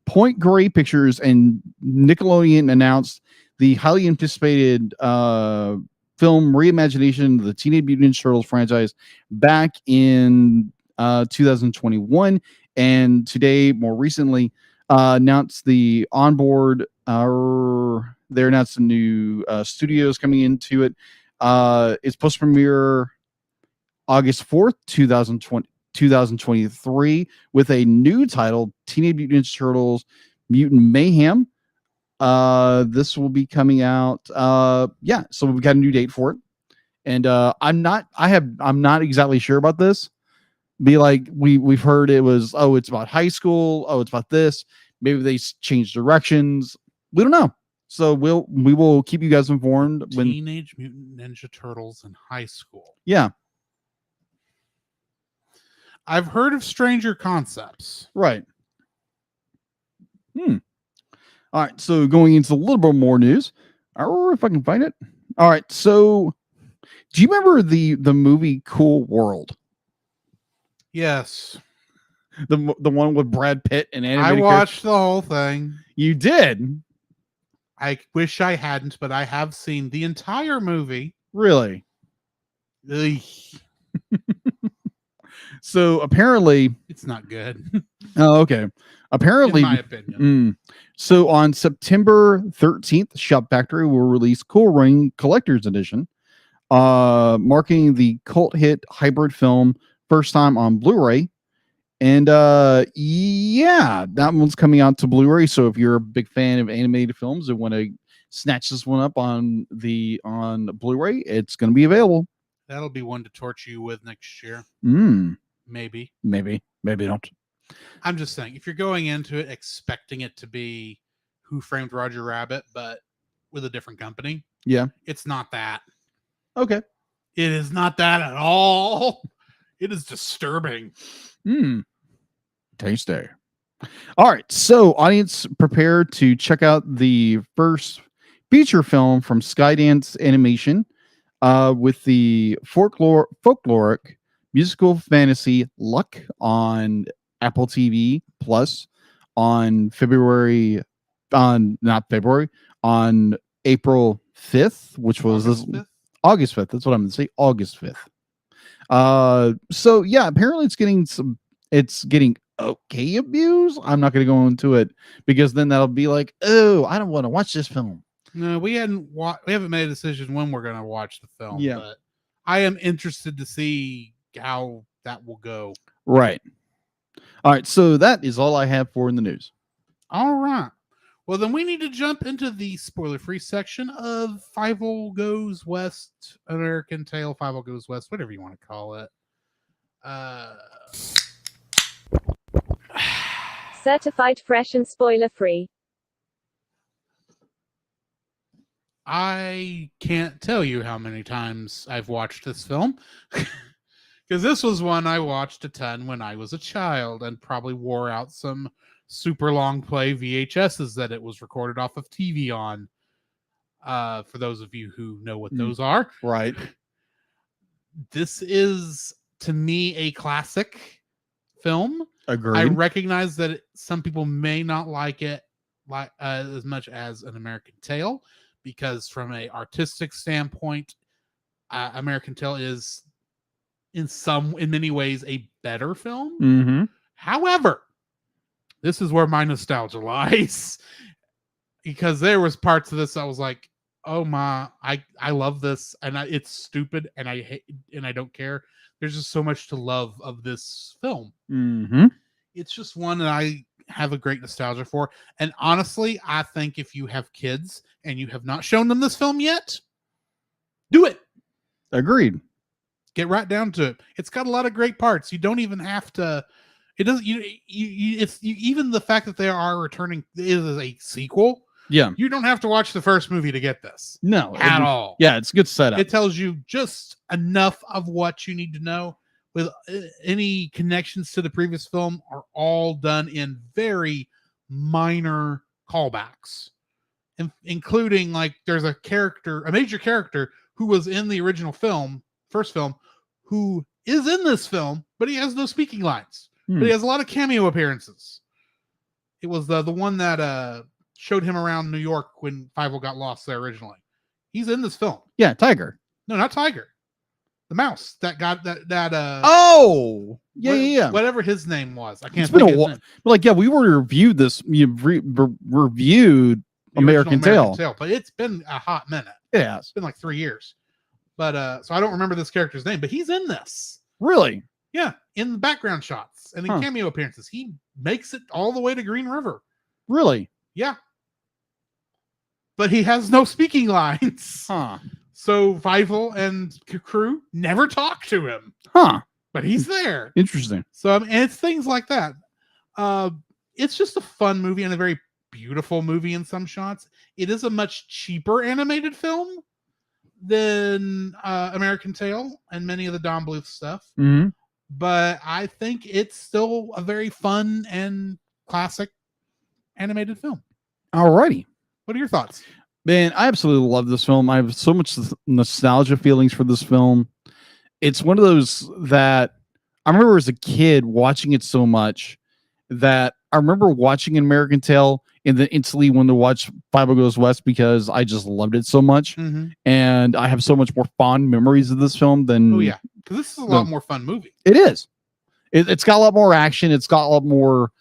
Point Grey Pictures and Nickelodeon announced the highly anticipated film reimagination of the Teenage Mutant Ninja Turtles franchise back in 2021, and today, more recently, announced the onboard. They announced some new studios coming into it. It's post premiere August 4th, 2023, with a new title, Teenage Mutant Ninja Turtles Mutant Mayhem. This will be coming out. So we've got a new date for it. And I'm not exactly sure about this. Be like, we've heard it was, it's about high school, it's about this. Maybe they changed directions. We don't know. So we will keep you guys informed when Teenage Mutant Ninja Turtles in high school. Yeah. I've heard of Stranger Concepts. Right. All right, so going into a little bit more news, or if I can find it. All right, so do you remember the movie Cool World? Yes. The one with Brad Pitt and I animated watched the whole thing. You did? I wish I hadn't, but I have seen the entire movie. Really? Ugh, So apparently, it's not good, oh, okay. Apparently, in my opinion. So on September 13th, Shop Factory will release Cool Ring Collector's Edition, marking the cult hit hybrid film first time on Blu-ray. And that one's coming out to Blu-ray. So if you're a big fan of animated films and want to snatch this one up on Blu-ray, it's going to be available. That'll be one to torture you with next year. Maybe. Maybe not. I'm just saying, if you're going into it expecting it to be Who Framed Roger Rabbit, but with a different company, Yeah. it's not that. Okay. It is not that at all. It is disturbing. Tasty. All right. So, audience, prepare to check out the first feature film from Skydance Animation with the folkloric musical fantasy Luck on Apple TV Plus on on April 5th, which was August 5th. That's what I'm going to say. August 5th. So yeah, apparently it's getting okay abuse. I'm not going to go into it because then that'll be like, oh, I don't want to watch this film. No, we haven't made a decision when we're going to watch the film. Yeah. But I am interested to see how that will go. Right. All right. So that is all I have for in the news. All right. Well, then we need to jump into the spoiler-free section of Fievel Goes West, American Tail, Fievel Goes West, whatever you want to call it. Certified fresh and spoiler-free. I can't tell you how many times I've watched this film. Because this was one I watched a ton when I was a child and probably wore out some super long play VHSs that it was recorded off of TV on. For those of you who know what those are. Right. This is, to me, a classic film. Agreed. I recognize that some people may not like it as much as An American Tail, because from an artistic standpoint, American Tail is in many ways a better film. Mm-hmm. However, this is where my nostalgia lies, because there was parts of this I was like, oh my, I love this, and it's stupid, and I hate, and I don't care. There's just so much to love of this film. Mm-hmm. It's just one that I have a great nostalgia for. And honestly, I think if you have kids and you have not shown them this film yet, do it. Agreed. Get right down to it. It's got a lot of great parts. You don't even have to. It doesn't. Even the fact that they are returning is a sequel. Yeah. You don't have to watch the first movie to get this. No. At all. Yeah, it's a good setup. It tells you just enough of what you need to know. With any connections to the previous film are all done in very minor callbacks, including like there's a major character who was in the original first film, who is in this film, but he has no speaking lines. But he has a lot of cameo appearances. It was the one that showed him around New York when Fievel got lost there originally. He's in this film. Yeah, Tiger. No, not Tiger. The mouse that got that oh yeah. Whatever his name was. I can't it's been think a of while. his name. Like, yeah, we reviewed this. Reviewed The American original Tail. But it's been a hot minute. Yeah. It's been like 3 years. But so I don't remember this character's name, but he's in this. Really? Yeah, in the background shots and in cameo appearances. He makes it all the way to Green River. Really? Yeah. But he has no speaking lines. Huh. So Fievel and crew never talk to him. Huh. But he's there. Interesting. So and it's things like that. It's just a fun movie and a very beautiful movie in some shots. It is a much cheaper animated film than American Tail and many of the Don Bluth stuff. Mm-hmm. But I think it's still a very fun and classic animated film. Alrighty. What are your thoughts? Man, I absolutely love this film. I have so much nostalgia feelings for this film. It's one of those that I remember as a kid watching it so much that I remember watching an American Tail and then instantly wanted to watch Fievel Goes West because I just loved it so much. Mm-hmm. And I have so much more fond memories of this film than... Oh, yeah. Because this is a lot more fun movie. It is. It's got a lot more action. It's got a lot more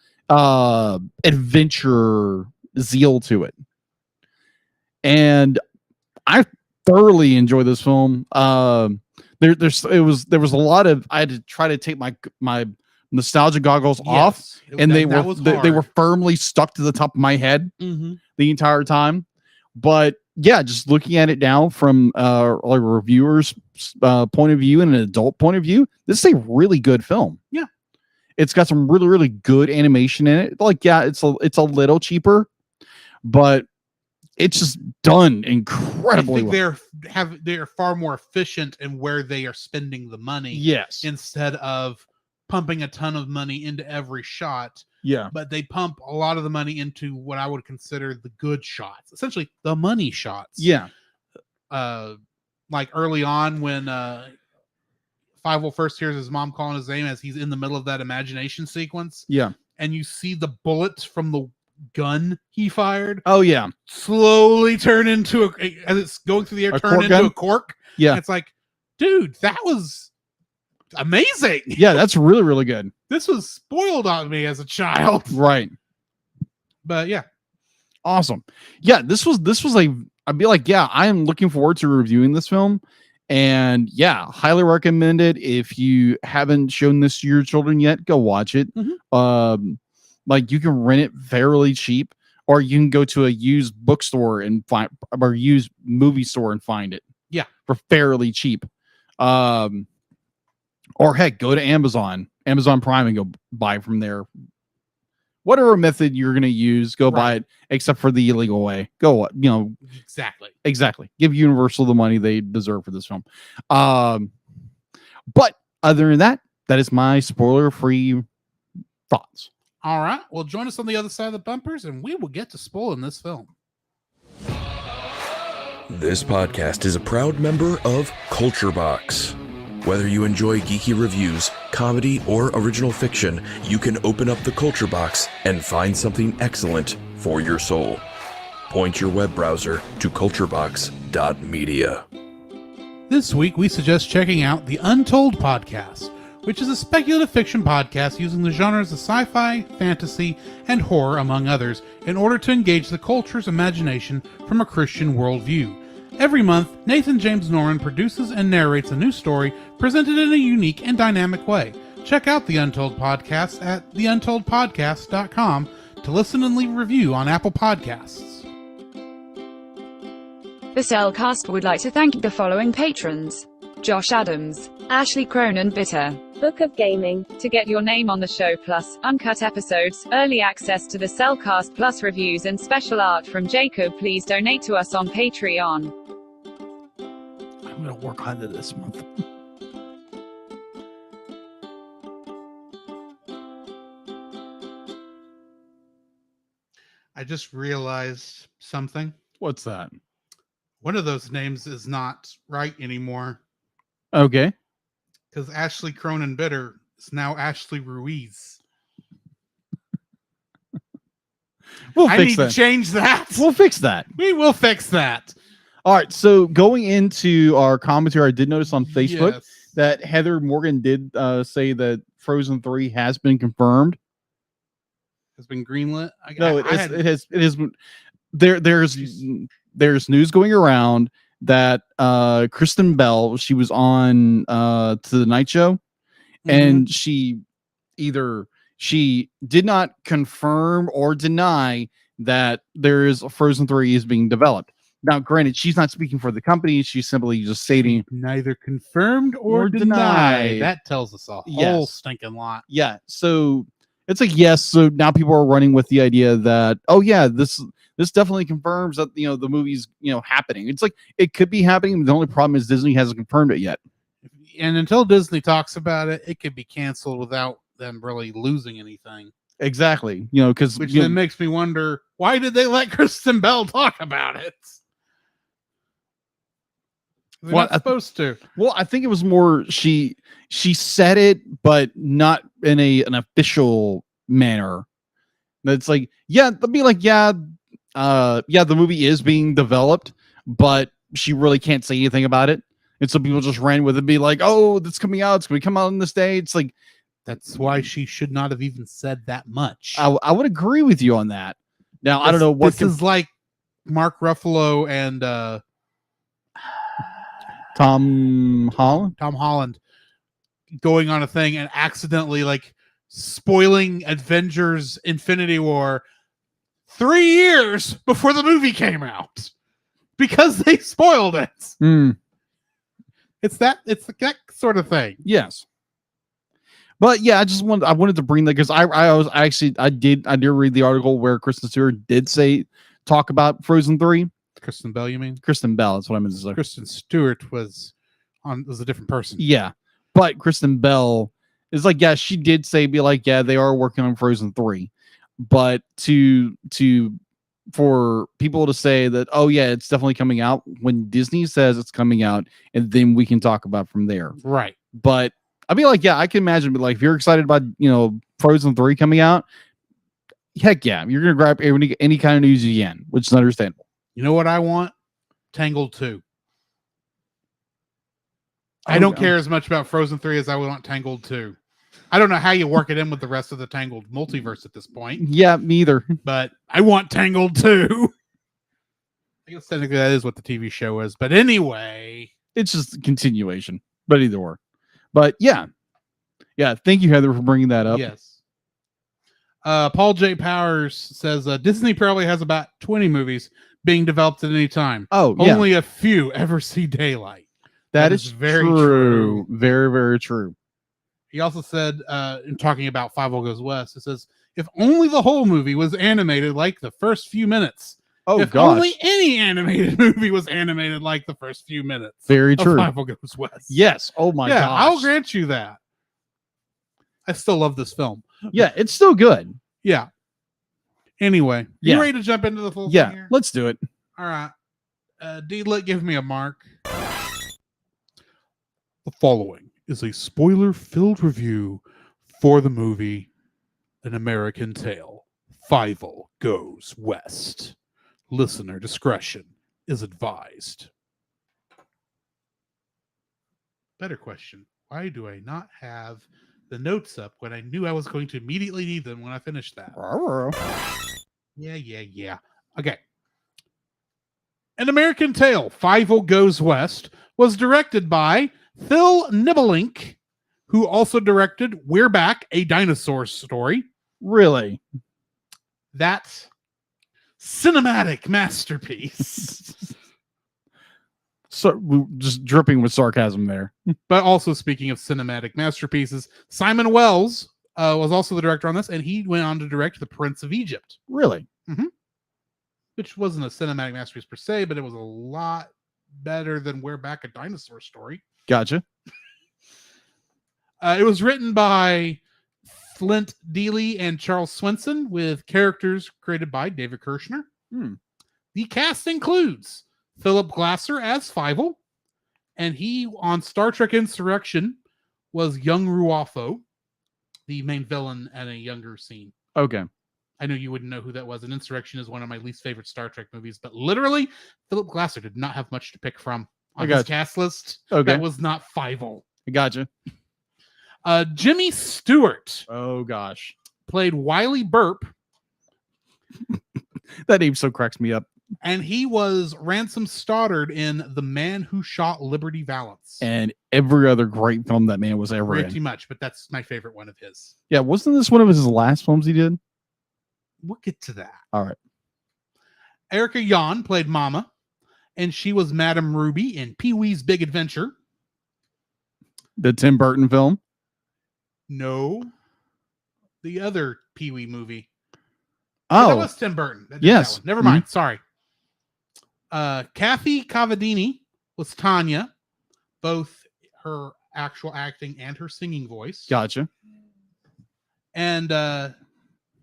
adventure zeal to it. And I thoroughly enjoy this film. There was a lot of, I had to try to take my nostalgia goggles off, and they were firmly stuck to the top of my head the entire time. But yeah, just looking at it now from a reviewer's point of view and an adult point of view, this is a really good film. Yeah. It's got some really, really good animation in it. Like, yeah, it's a little cheaper, but it's just done incredibly I think well. they're far more efficient in where they are spending the money. Yes. Instead of pumping a ton of money into every shot. Yeah. But they pump a lot of the money into what I would consider the good shots, essentially the money shots. Yeah. Like early on when Five first hears his mom calling his name as he's in the middle of that imagination sequence. Yeah. And you see the bullets from the gun he fired. Oh yeah. Slowly turn into as it's going through the air, turn into a cork. Yeah. And it's like, dude, that was amazing. Yeah, that's really, really good. This was spoiled on me as a child. Right. But yeah. Awesome. Yeah, this was I'd be like, yeah, I am looking forward to reviewing this film. And yeah, highly recommend it. If you haven't shown this to your children yet, go watch it. Like you can rent it fairly cheap, or you can go to a used bookstore and find, or used movie store and find it. Yeah, for fairly cheap. Or heck, go to Amazon Prime and go buy from there. Whatever method you're going to use, go buy it, except for the illegal way. Go, exactly. Give Universal the money they deserve for this film. But other than that, that is my spoiler-free thoughts. All right. Well, join us on the other side of the bumpers, and we will get to spoiling this film. This podcast is a proud member of Culture Box. Whether you enjoy geeky reviews, comedy, or original fiction, you can open up the Culture Box and find something excellent for your soul. Point your web browser to culturebox.media. This week, we suggest checking out the Untold Podcast, which is a speculative fiction podcast using the genres of sci-fi, fantasy, and horror, among others, in order to engage the culture's imagination from a Christian worldview. Every month, Nathan James Norman produces and narrates a new story presented in a unique and dynamic way. Check out the Untold Podcast at theuntoldpodcast.com to listen and leave a review on Apple Podcasts. The Cellcast would like to thank the following patrons: Josh Adams, Ashley Cronin Bitter, Book of Gaming. To get your name on the show, plus uncut episodes, early access to the Cellcast, plus reviews and special art from Jacob, please donate to us on Patreon. I'm going to work harder this month. I just realized something. What's that? One of those names is not right anymore. Okay. Because Ashley Cronin Bitter is now Ashley Ruiz. I need to change that. We'll fix that. We will fix that. All right. So going into our commentary, I did notice on Facebook that Heather Morgan did say that Frozen 3 has been confirmed. Has been greenlit. It has. There's news going around that Kristen Bell, she was on to the Night Show, and she did not confirm or deny that there is a Frozen 3 is being developed. Now, granted, she's not speaking for the company. She's simply just stating neither confirmed or denied. That tells us a whole stinking lot. Yeah. So it's like, yes. So now people are running with the idea that, oh yeah, this definitely confirms that, the movie's, happening. It's like, it could be happening. The only problem is Disney hasn't confirmed it yet. And until Disney talks about it, it could be canceled without them really losing anything. Exactly. Because which then makes me wonder, why did they let Kristen Bell talk about it? They're not supposed to. Well, I think it was more she said it, but not in an official manner. It's like, the movie is being developed, but she really can't say anything about it. And so people just ran with it and be like, oh, that's coming out. It's going to come out on this day. It's like, that's why she should not have even said that much. I would agree with you on that. Now, I don't know what this is like Mark Ruffalo and Tom Holland going on a thing and accidentally spoiling Avengers Infinity War 3 years before the movie came out. because they spoiled it. Mm, It's that sort of thing. yes. But yeah, I wanted to bring that because I did read the article where Kristen Stewart did talk about Frozen 3. Kristen Bell, you mean? Kristen Bell, that's what I meant to say. Kristen Stewart was a different person. Yeah. But Kristen Bell is like, yeah, she did be like, yeah, they are working on Frozen 3. But for people to say that, oh yeah, it's definitely coming out when Disney says it's coming out, and then we can talk about from there. Right. But I'd be like, yeah, I can imagine, but like, if you're excited about, Frozen 3 coming out, heck yeah, you're going to grab any kind of news you can, which is understandable. You know what I want? Tangled 2. I don't care as much about Frozen 3 as I want Tangled 2. I don't know how you work it in with the rest of the Tangled multiverse at this point. Yeah, me either. But I want Tangled 2. I guess technically that is what the TV show is. But anyway. It's just a continuation, but either or. But yeah. Yeah, thank you, Heather, for bringing that up. Yes. Paul J. Powers says Disney probably has about 20 movies being developed at any time. Oh, yeah. Only a few ever see daylight. That is very true. Very, very true. He also said, in talking about Five Will Goes West, it says, if only the whole movie was animated like the first few minutes. Oh, if gosh. only any animated movie was animated like the first few minutes. Very true. Five Will Goes West. Yes. Oh, my gosh. I'll grant you that. I still love this film. Yeah, it's still good. Yeah. Anyway, Yeah. you ready to jump into the full thing Yeah, here? let's do it. All right. Adila, give me a mark. The following is a spoiler-filled review for the movie An American Tale. Fievel Goes West. Listener discretion is advised. Better question. Why do I not have the notes up when I knew I was going to immediately need them when I finished that? Yeah. Okay. An American Tale, Fievel Goes West, was directed by Phil Nibelink, who also directed We're Back, a Dinosaur Story. Really? That cinematic masterpiece. So just dripping with sarcasm there. But also, speaking of cinematic masterpieces, Simon Wells was also the director on this, and he went on to direct The Prince of Egypt. Really? Which wasn't a cinematic masterpiece per se, but it was a lot better than We're Back, a Dinosaur Story. Gotcha. It was written by Flint Deely and Charles Swenson, with characters created by David Kirshner. The cast includes Philip Glasser as Fievel, and he on Star Trek Insurrection was young Ruafo, the main villain at a younger scene. Okay. I know you wouldn't know who that was, and Insurrection is one of my least favorite Star Trek movies, but literally, Philip Glasser did not have much to pick from on his cast list. Okay. That was not Fievel. I gotcha. Jimmy Stewart Oh, gosh. played Wiley Burp, That name so cracks me up. and he was Ransom Stoddard in The Man Who Shot Liberty Valance. And every other great film that man was ever Pretty in. much, but that's my favorite one of his. Yeah, wasn't this one of his last films he did? We'll get to that. All right. Erica Yon played Mama, and she was Madame Ruby in Pee-wee's Big Adventure. The Tim Burton film? No. The other Pee-wee movie. Oh. That was Tim Burton. That did Yes. that one. Never mind. Sorry. Kathy Cavadini was Tanya, both her actual acting and her singing voice. Gotcha. And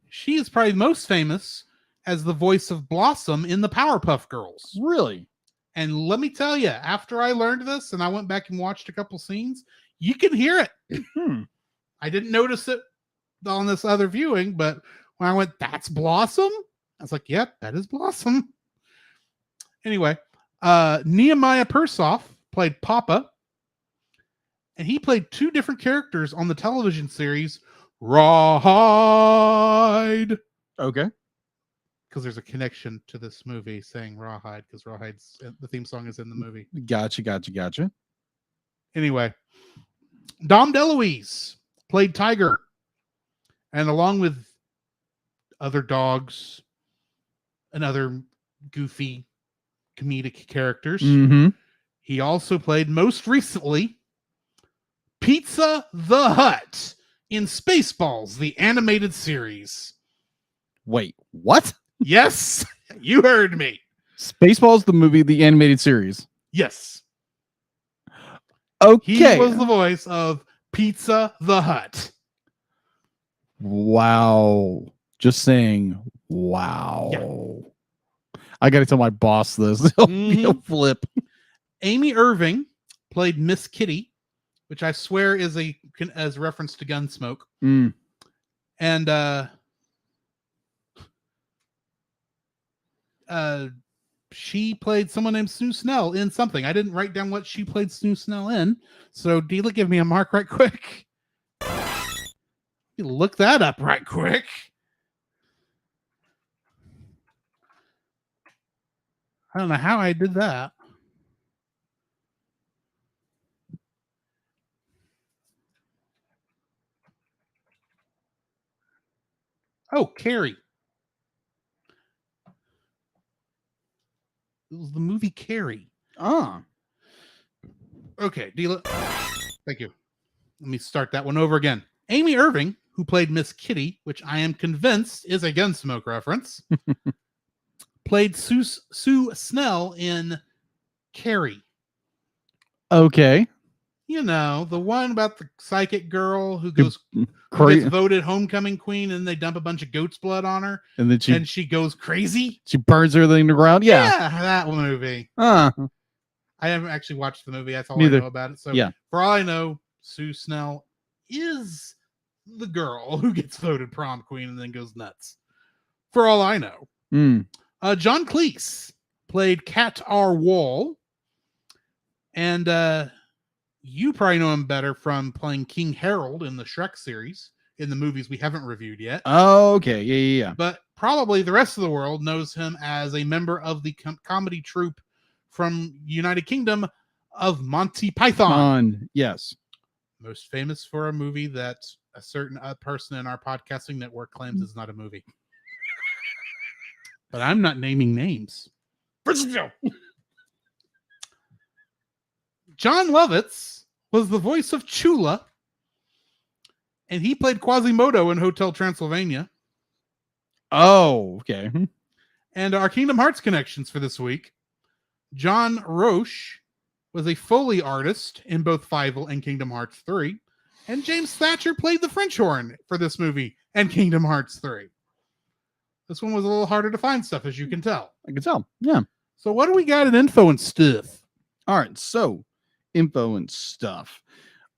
she is probably most famous as the voice of Blossom in the Powerpuff Girls. Really? And let me tell you, after I learned this and I went back and watched a couple scenes, you can hear it. I didn't notice it on this other viewing, but when I went, that's Blossom? I was like, yep, that is Blossom. Anyway, Nehemiah Persoff played Papa, and he played two different characters on the television series Rawhide. Okay. Because there's a connection to this movie saying Rawhide, because Rawhide's the theme song is in the movie. Gotcha. Anyway, Dom DeLuise played Tiger, and along with other dogs and other goofy comedic characters. Mm-hmm. He also played most recently Pizza the Hut in Spaceballs, the animated series. Wait, what? Yes, you heard me. Spaceballs, the movie, the animated series. Yes. Okay. He was the voice of Pizza the Hut. Wow. Just saying, wow. Yeah. I got to tell my boss this. He'll flip. Amy Irving played Miss Kitty, which I swear is as reference to Gunsmoke. Mm. And she played someone named Sue Snell in something. I didn't write down what she played Sue Snell in. So Adila, give me a mark right quick. You look that up right quick. I don't know how I did that. Oh, Carrie. It was the movie Carrie. Okay, Adila. Thank you. Let me start that one over again. Amy Irving, who played Miss Kitty, which I am convinced is a Gunsmoke reference, played Sue Snell in Carrie. Okay. You know, the one about the psychic girl who gets voted homecoming queen and they dump a bunch of goat's blood on her. And then she goes crazy. She burns everything to the ground. Yeah. That movie. I haven't actually watched the movie. That's all I know about it. So for all I know, Sue Snell is the girl who gets voted prom queen and then goes nuts. For all I know. John Cleese played Cat R. Wall. And you probably know him better from playing King Harold in the Shrek series, in the movies we haven't reviewed yet. Oh, okay. Yeah. But probably the rest of the world knows him as a member of the comedy troupe from United Kingdom of Monty Python. Yes. Most famous for a movie that a certain person in our podcasting network claims is not a movie. But I'm not naming names. John Lovitz was the voice of Chula, and he played Quasimodo in Hotel Transylvania. Oh, okay. And our Kingdom Hearts connections for this week. John Roche was a Foley artist in both Fievel and Kingdom Hearts 3. And James Thatcher played the French horn for this movie and Kingdom Hearts 3. This one was a little harder to find stuff, as you can tell. I can tell. Yeah. So what do we got in info and stuff? All right. So info and stuff.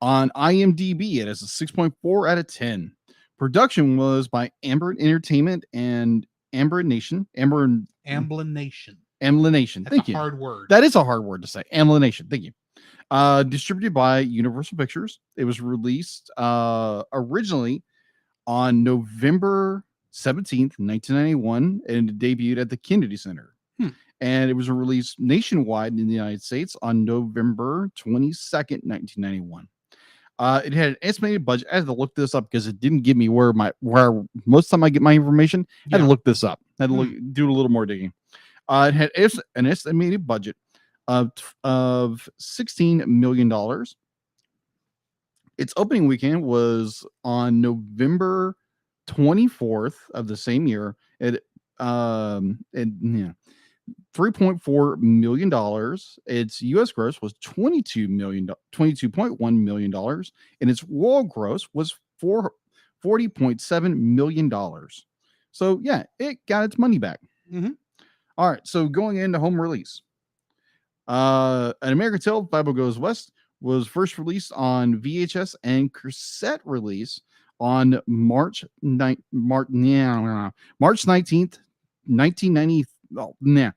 On IMDb, it has a 6.4 out of 10. Production was by Amblin Entertainment and Amblin Nation. Amblin Nation. Amblin Nation. Thank you. That's a hard word. That is a hard word to say. Amblin Nation. Thank you. Distributed by Universal Pictures. It was released originally on November 17th, 1991, and it debuted at the Kennedy Center. And it was released nationwide in the United States on November 22nd, 1991. It had an estimated budget. I had to look this up because it didn't give me where most of the time I get my information. I had to look this up. I had to do a little more digging. It had an estimated budget of $16 million. Its opening weekend was on November 24th of the same year. $3.4 million. Its U.S. gross was $22.1 million, and its world gross was $40.7 million. So yeah, it got its money back. All right, so going into home release, An American Tale: Bible Goes West was first released on VHS and cassette release on March 19th, 1990. Oh, nah.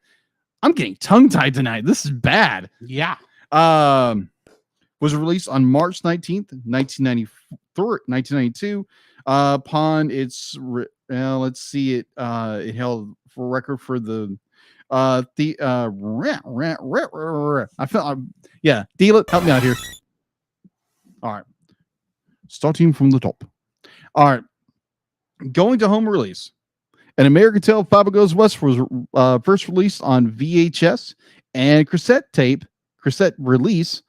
I'm getting tongue-tied tonight. This is bad. Yeah. Was released on March 19th, 1992. Upon its let's see it held for record for the I felt Adila, help me out here. All right. Starting from the top. All right. Going to home release. An American Tale: Bible Goes West was first released on VHS and cassette release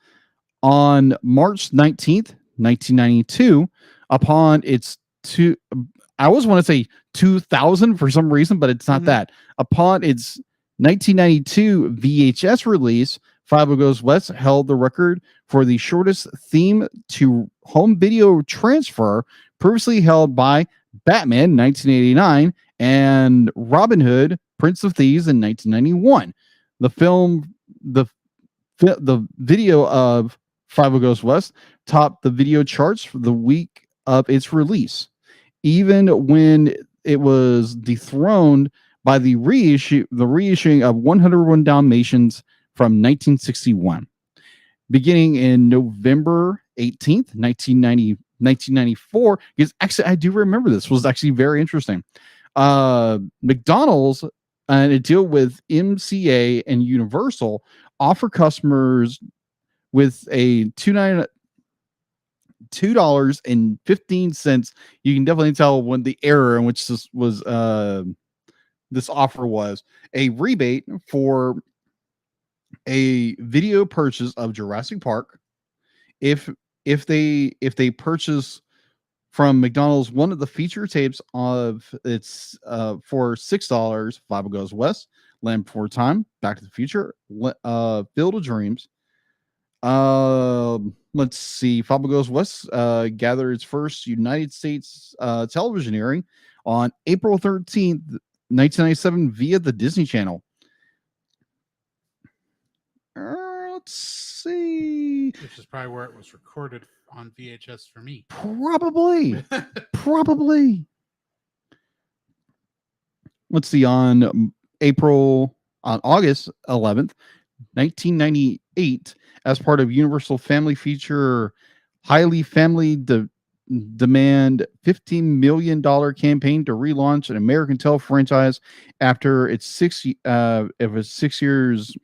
on March 19th, 1992, upon its I always want to say 2000 for some reason, but it's not that. Upon its 1992 VHS release, Five Goes West held the record for the shortest theme to home video transfer, previously held by Batman 1989 and Robin Hood, Prince of Thieves in 1991. The video of Five Goes West topped the video charts for the week of its release, even when it was dethroned by the reissuing of 101 Dalmatians from 1961. Beginning in November 18th, 1994, because actually I do remember this was actually very interesting. McDonald's and a deal with MCA and Universal offer customers with a $2.15. You can definitely tell when the error in which this was this offer was a rebate for a video purchase of Jurassic Park if they purchase from McDonald's one of the feature tapes of its for $6, Five Goes West, Land Before Time, Back to the Future, Field of Dreams. Let's see. Five Goes West gathered its first United States television airing on April 13th, 1997 via the Disney Channel. Let's see. Which is probably where it was recorded on VHS for me. Probably. Let's see. On August 11th, 1998, as part of Universal Family Feature Highly Family Demand $15 million campaign to relaunch an American Tale franchise after its 6 years.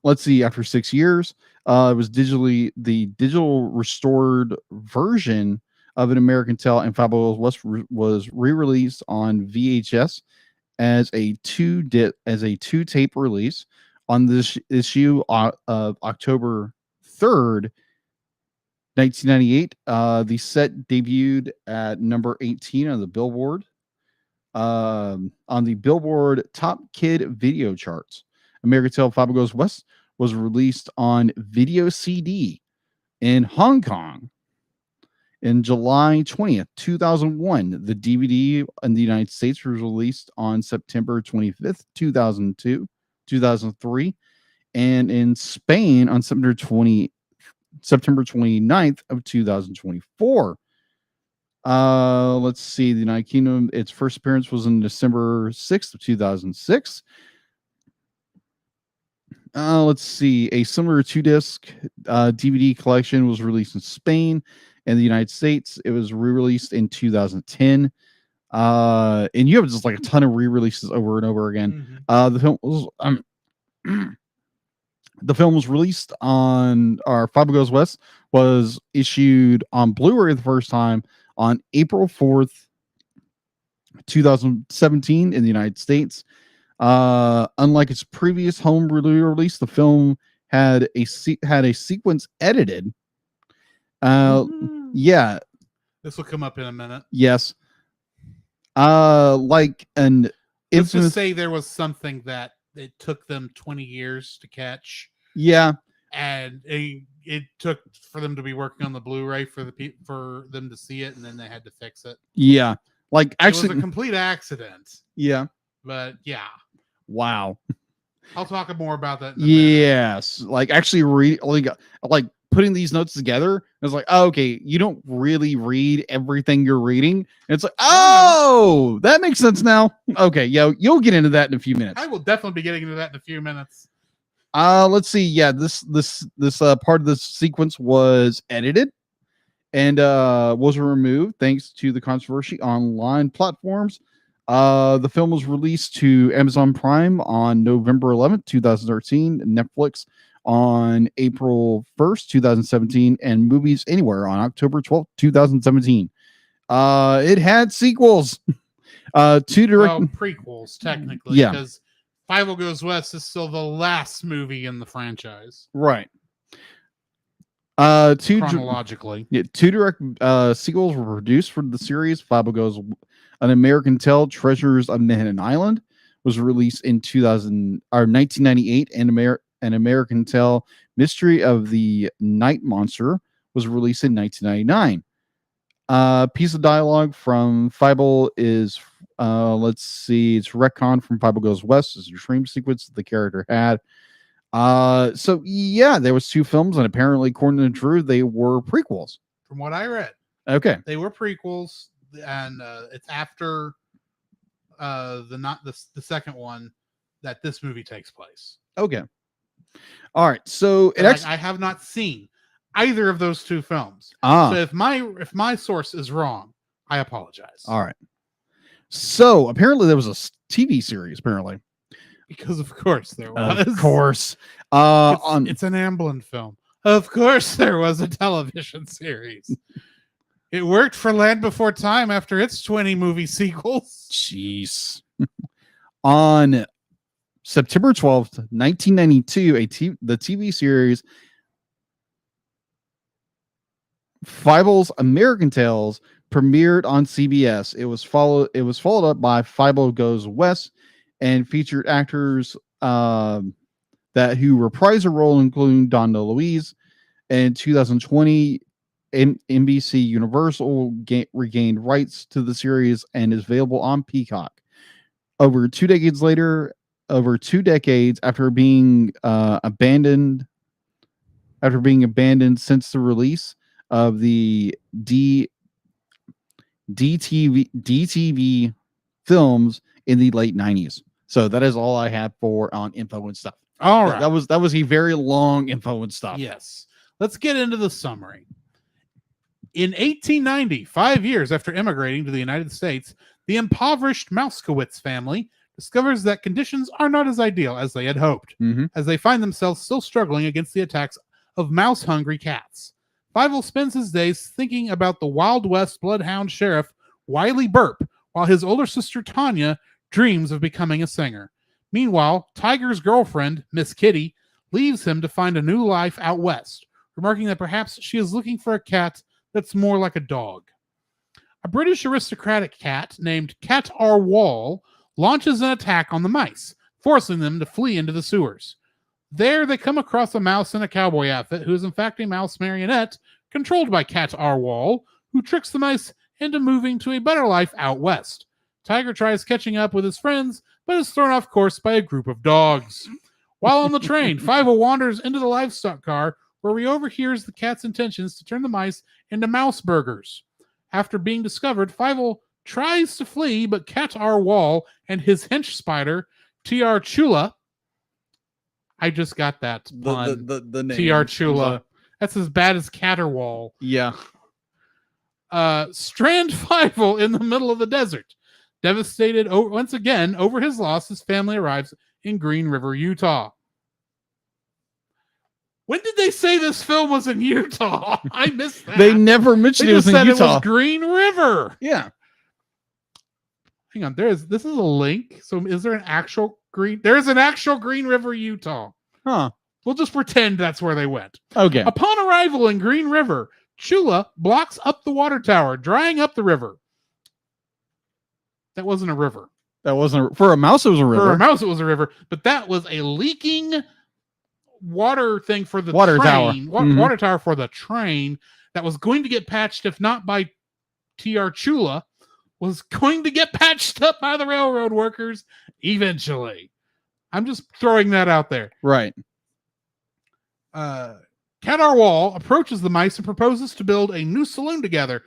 Let's see, after 6 years, it was the digital restored version of an American Tale and Five Goes West was re-released on VHS as a two tape release on this issue of October 3rd, 1998. The set debuted at number 18 on the Billboard Top Kid Video Charts. American Tale Five Goes West was released on video CD in Hong Kong in July 20th, 2001. The DVD in the United States was released on September 25th, 2003, and in Spain on September 29th of 2024. Let's see, the United Kingdom, its first appearance was in December 6th of 2006. Let's see, a similar 2-disc DVD collection was released in Spain and the United States. It was re-released in 2010. And you have just like a ton of re-releases over and over again. The film was released on, our Five Goes West was issued on Blu-ray the first time on April 4th, 2017 in the United States. Unlike its previous home release, the film had a sequence edited. Yeah, this will come up in a minute. Yes. Like an Let's just say there was something that it took them 20 years to catch. Yeah, and it took for them to be working on the Blu-ray for them to see it, and then they had to fix it. Yeah, like actually, it was a complete accident. Yeah, but yeah. Wow. I'll talk more about that. Yes, like actually like putting these notes together. It's like, oh, okay, you don't really read everything you're reading. And it's like, oh, that makes sense now. Okay, yeah, you'll get into that in a few minutes. I will definitely be getting into that in a few minutes. Let's see. Yeah, this part of the sequence was edited and was removed thanks to the controversy online platforms. The film was released to Amazon Prime on November 11th, 2013, Netflix on April 1st, 2017, and Movies Anywhere on October 12th, 2017. It had sequels. Prequels, technically, because Fievel Goes West is still the last movie in the franchise, Right. chronologically. Two direct sequels were produced for the series. Fievel Goes, An American Tale, Treasures of Manhattan Island, was released in 1998, and An American Tale, Mystery of the Night Monster, was released in 1999. Piece of dialogue from Fievel is, let's see, it's retcon from Fievel Goes West. It's a dream sequence that the character had. So yeah, there was 2 films, and apparently, according to Drew, they were prequels. From what I read, Okay. they were prequels, and it's after the second one that this movie takes place. Okay. All right. So I have not seen either of those 2 films. So if my source is wrong, I apologize. All right. So apparently there was a TV series. Apparently, because of course there was. Of course. It's an Amblin film. Of course there was a television series. It worked for Land Before Time after its 20 movie sequels. Jeez. On September 12th, 1992, the TV series Fievel's American Tales premiered on CBS. It was followed up by Fievel Goes West, and featured actors who reprised a role, including Donna Louise. In 2020, NBC Universal regained rights to the series and is available on Peacock. Over 2 decades after being abandoned since the release of the DTV films in the late 90s. So that is all I have on info and stuff. All right. That was a very long info and stuff. Yes. Let's get into the summary. In 1890, 5 years after immigrating to the United States, the impoverished Mouskowitz family discovers that conditions are not as ideal as they had hoped, as they find themselves still struggling against the attacks of mouse-hungry cats. Fievel spends his days thinking about the Wild West bloodhound sheriff, Wiley Burp, while his older sister, Tanya, dreams of becoming a singer. Meanwhile, Tiger's girlfriend, Miss Kitty, leaves him to find a new life out west, remarking that perhaps she is looking for a cat that's more like a dog. A British aristocratic cat named Cat R. Wall launches an attack on the mice, forcing them to flee into the sewers. There, they come across a mouse in a cowboy outfit who is in fact a mouse marionette controlled by Cat R. Wall, who tricks the mice into moving to a better life out west. Tiger tries catching up with his friends, but is thrown off course by a group of dogs. While on the train, Fievel wanders into the livestock car, where he overhears the cat's intentions to turn the mice into mouse burgers. After being discovered, Fievel tries to flee, but Cat R. Wall and his hench spider, T.R. Chula, I just got that pun. The name. T.R. Chula. That's as bad as Caterwall. Yeah. Strand Fievel in the middle of the desert. Devastated once again over his loss, his family arrives in Green River, Utah. When did they say this film was in Utah? I missed that. They never mentioned it was in Utah. It was Green River. Yeah. Hang on, this is a link. So is there an actual there's an actual Green River, Utah. Huh. We'll just pretend that's where they went. Okay. Upon arrival in Green River, Chula blocks up the water tower, drying up the river. That wasn't a river. That wasn't for a mouse. It was a river. For a mouse, it was a river, but that was a leaking water thing for the water train. Tower. Water tower for the train that was going to get patched, if not by T.R. Chula, was going to get patched up by the railroad workers eventually. I'm just throwing that out there. Right. Cat R. Wall approaches the mice and proposes to build a new saloon together,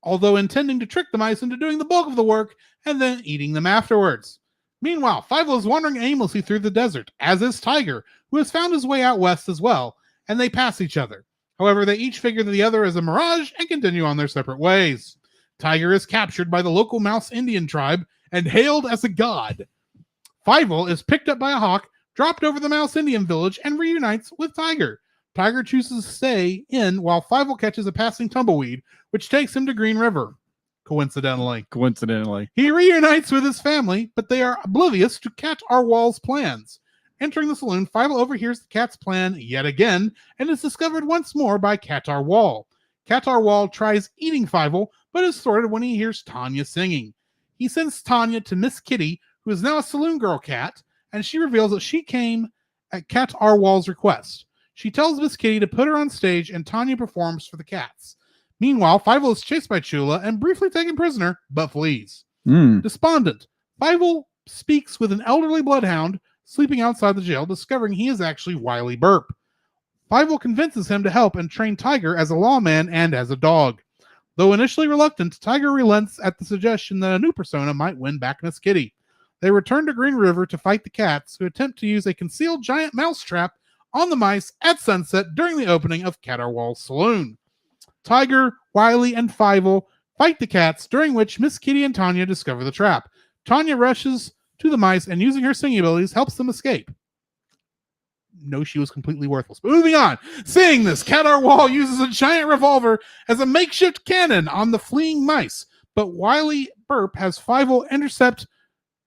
although intending to trick the mice into doing the bulk of the work and then eating them afterwards. Meanwhile, Fievel is wandering aimlessly through the desert, as is Tiger, who has found his way out west as well, and they pass each other. However, they each figure that the other is a mirage and continue on their separate ways. Tiger is captured by the local Mouse Indian tribe and hailed as a god. Fievel is picked up by a hawk, dropped over the Mouse Indian village, and reunites with Tiger. Tiger chooses to stay in while Fievel catches a passing tumbleweed, which takes him to Green River. coincidentally. He He reunites with his family, but they are oblivious to Cat Arwal's plans. Entering the saloon, Fievel overhears the cat's plan yet again and is discovered once more by Cat Arwal. Cat Arwal tries eating Fievel, but is thwarted when he hears Tanya singing. He sends Tanya to Miss Kitty, who is now a saloon girl cat, and she reveals that she came at Cat Arwal's request. She tells Miss Kitty to put her on stage, and Tanya performs for the cats. Meanwhile, Fievel is chased by Chula and briefly taken prisoner, but flees. Despondent, Fievel speaks with an elderly bloodhound sleeping outside the jail, discovering he is actually Wily Burp. Fievel convinces him to help and train Tiger as a lawman and as a dog. Though initially reluctant, Tiger relents at the suggestion that a new persona might win back Miss Kitty. They return to Green River to fight the cats, who attempt to use a concealed giant mousetrap on the mice at sunset during the opening of Cat Arwal's saloon. Tiger, Wily, and Fievel fight the cats, during which Miss Kitty and Tanya discover the trap. Tanya rushes to the mice and, using her singing abilities, helps them escape. No, she was completely worthless. But moving on. Seeing this, Cat Arwal uses a giant revolver as a makeshift cannon on the fleeing mice, but Wily Burp has Fievel intercept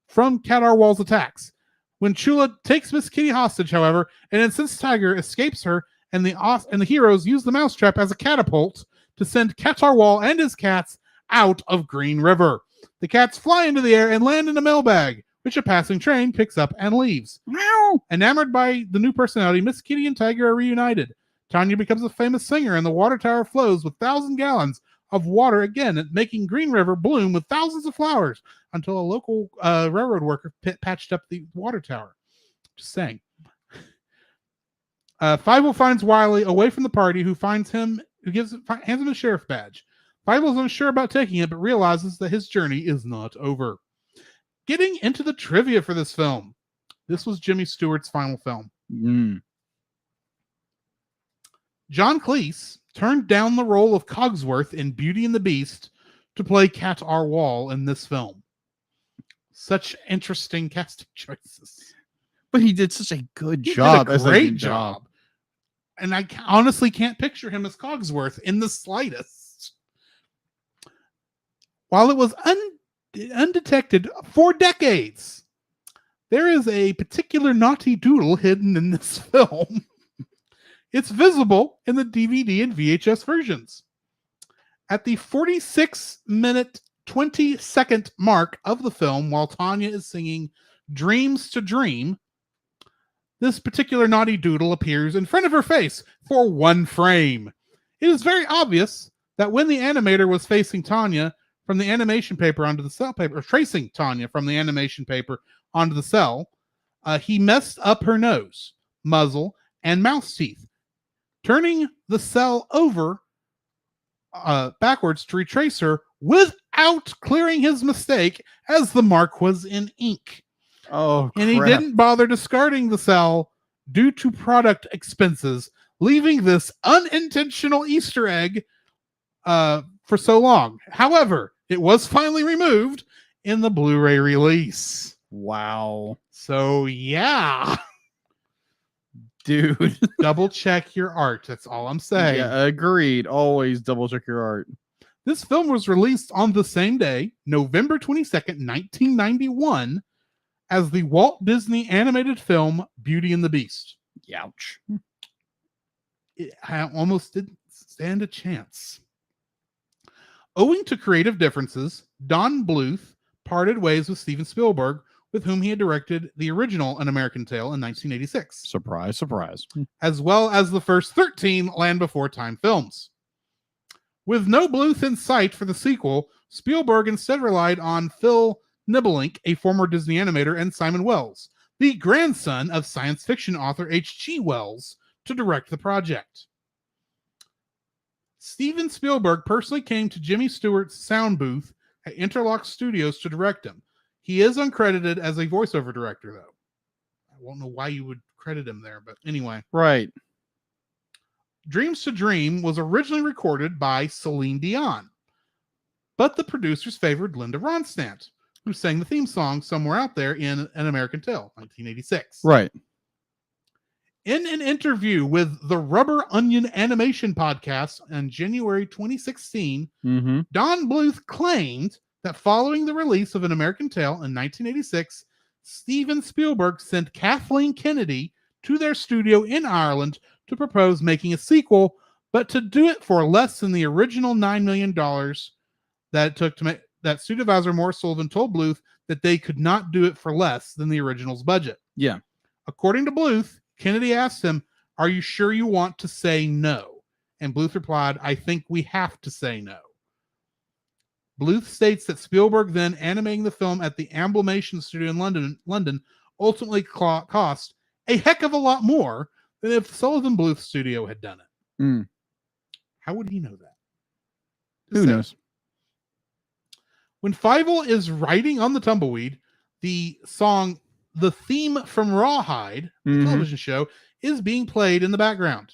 from Cat Arwal's attacks. When Chula takes Miss Kitty hostage, however, and insists Tiger escapes her, and the heroes use the mousetrap as a catapult to send Cat Arwal and his cats out of Green River. The cats fly into the air and land in a mailbag, which a passing train picks up and leaves. Meow! Enamored by the new personality, Miss Kitty and Tiger are reunited. Tanya becomes a famous singer, and the water tower flows with 1,000 gallons of water again, making Green River bloom with thousands of flowers until a local railroad worker patched up the water tower. Just saying. Fievel finds Wily away from the party, who hands him a sheriff badge. Fievel is unsure about taking it, but realizes that his journey is not over. Getting into the trivia for this film. This was Jimmy Stewart's final film. John Cleese turned down the role of Cogsworth in Beauty and the Beast to play Cat Arwal in this film. Such interesting casting choices. But he did such a good job. He did a great job. And I honestly can't picture him as Cogsworth in the slightest. While it was undetected for decades, there is a particular naughty doodle hidden in this film. It's visible in the DVD and VHS versions. At the 46-minute, 20-second mark of the film, while Tanya is singing Dreams to Dream, this particular naughty doodle appears in front of her face for one frame. It is very obvious that when the animator was facing Tanya from the animation paper onto the cell paper, or tracing Tanya from the animation paper onto the cell, he messed up her nose, muzzle, and mouth teeth, turning the cell over backwards to retrace her without clearing his mistake, as the mark was in ink. Oh, and he didn't bother discarding the cell due to product expenses, leaving this unintentional Easter egg for so long. However, it was finally removed in the Blu-ray release. Wow. So, yeah. Dude. Double check your art. That's all I'm saying. Yeah, agreed. Always double check your art. This film was released on the same day, November 22nd, 1991, as the Walt Disney animated film Beauty and the Beast. Ouch. I almost didn't stand a chance. Owing to creative differences, Don Bluth parted ways with Steven Spielberg, with whom he had directed the original An American Tail in 1986. Surprise, surprise. As well as the first 13 Land Before Time films. With no Bluth in sight for the sequel, Spielberg instead relied on Phil Nibbelink, a former Disney animator, and Simon Wells, the grandson of science fiction author H.G. Wells, to direct the project. Steven Spielberg personally came to Jimmy Stewart's sound booth at Interlock Studios to direct him. He is uncredited as a voiceover director, though. I won't know why you would credit him there, but anyway. Right. Dreams to Dream was originally recorded by Celine Dion, but the producers favored Linda Ronstadt, who sang the theme song Somewhere Out There in An American Tail, 1986. Right. In an interview with the Rubber Onion Animation Podcast in January 2016, Mm-hmm. Don Bluth claimed that following the release of An American Tail in 1986, Steven Spielberg sent Kathleen Kennedy to their studio in Ireland to propose making a sequel, but to do it for less than the original $9 million that it took to make. That studio advisor Morris Sullivan told Bluth that they could not do it for less than the original's budget. Yeah. According to Bluth, Kennedy asked him, "Are you sure you want to say no?" And Bluth replied, "I think we have to say no." Bluth states that Spielberg then animating the film at the Amblimation studio in London ultimately cost a heck of a lot more than if Sullivan Bluth studio had done it. Mm. How would he know that? Who knows? When Fievel is riding on the tumbleweed, the song "The Theme from Rawhide," the television show, is being played in the background.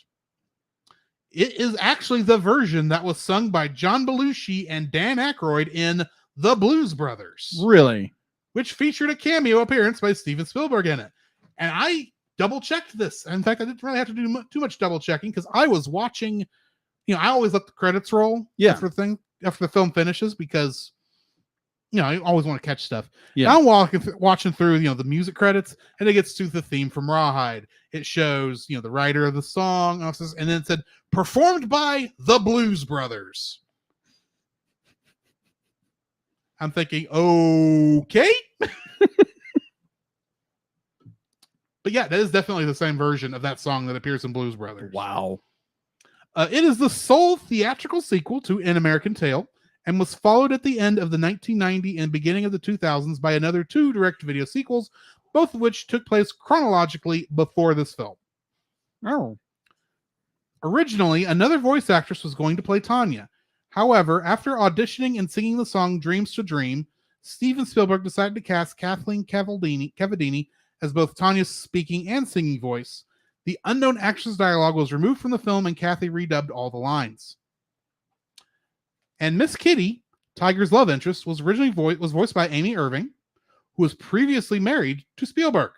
It is actually the version that was sung by John Belushi and Dan Aykroyd in The Blues Brothers, Really? which featured a cameo appearance by Steven Spielberg in it. And I double-checked this. In fact, I didn't really have to do too much double-checking because I was watching, I always let the credits roll after the film finishes because, I always want to catch stuff. Yeah. And I'm watching through, the music credits, and it gets to the theme from Rawhide. It shows, the writer of the song, and then it said, performed by the Blues Brothers. I'm thinking, okay. But yeah, that is definitely the same version of that song that appears in Blues Brothers. Wow. It is the sole theatrical sequel to An American Tail, and was followed at the end of the 1990 and beginning of the 2000s by another 2 direct-to-video sequels, both of which took place chronologically before this film. Oh. Originally, another voice actress was going to play Tanya. However, after auditioning and singing the song Dreams to Dream, Steven Spielberg decided to cast Kathleen Cavadini as both Tanya's speaking and singing voice. The unknown actress' dialogue was removed from the film, and Kathy redubbed all the lines. And Miss Kitty, Tiger's love interest, was originally voiced by Amy Irving, who was previously married to Spielberg.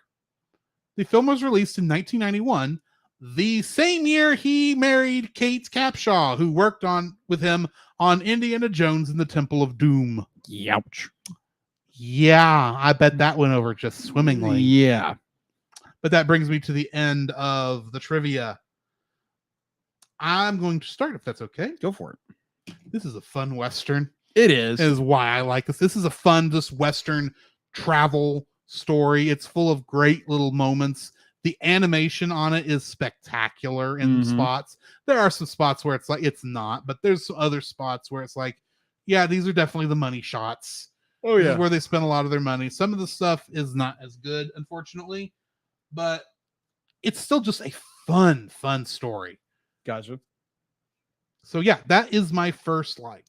The film was released in 1991, the same year he married Kate Capshaw, who worked with him on Indiana Jones and the Temple of Doom. Youch. Yeah, I bet that went over just swimmingly. Yeah. But that brings me to the end of the trivia. I'm going to start, if that's okay. Go for it. This is a fun Western. It is. Is why I like this. This is a fun, just Western travel story. It's full of great little moments. The animation on it is spectacular in spots. There are some spots where it's like, it's not, but there's some other spots where it's like, yeah, these are definitely the money shots. Oh, This is where they spend a lot of their money. Some of the stuff is not as good, unfortunately, but it's still just a fun story. Gotcha. So yeah, that is my first like.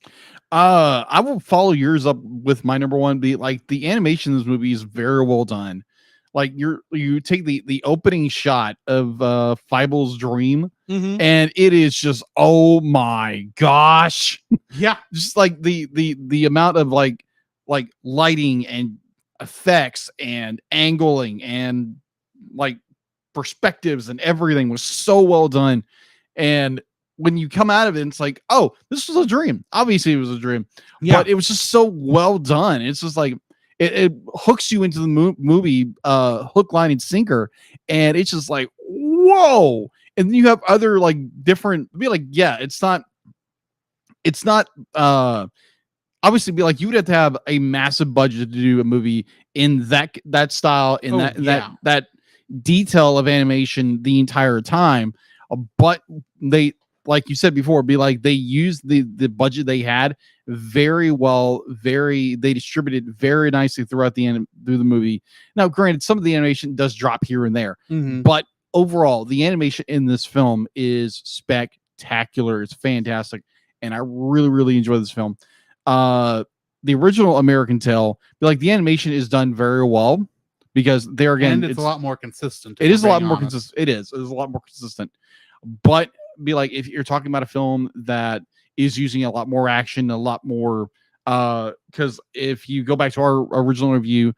I will follow yours up with my number one. Be like, the animation in this movie is very well done. Like, you take the opening shot of Fievel's dream, and it is just, oh my gosh. Yeah. Just like the amount of like lighting and effects and angling and like perspectives and everything was so well done. And when you come out of it, it's like, oh, this was a dream. Obviously it was a dream, but it was just so well done. It's just like, it hooks you into the movie, hook, line, and sinker. And it's just like, whoa. And then you have other like different, be like, yeah, it's not, obviously be like, you would have to have a massive budget to do a movie in that style, in that detail of animation the entire time. But they, like you said before, be like, they used the budget they had very well, they distributed very nicely throughout through the movie. Now, granted, some of the animation does drop here and there, but overall, the animation in this film is spectacular. It's fantastic, and I really, really enjoy this film. The original American Tail, like, the animation is done very well because there again, and it's a lot more consistent. It is a lot more consistent. It is a lot more consistent, but be like, if you're talking about a film that is using a lot more action, a lot more, because if you go back to our original review,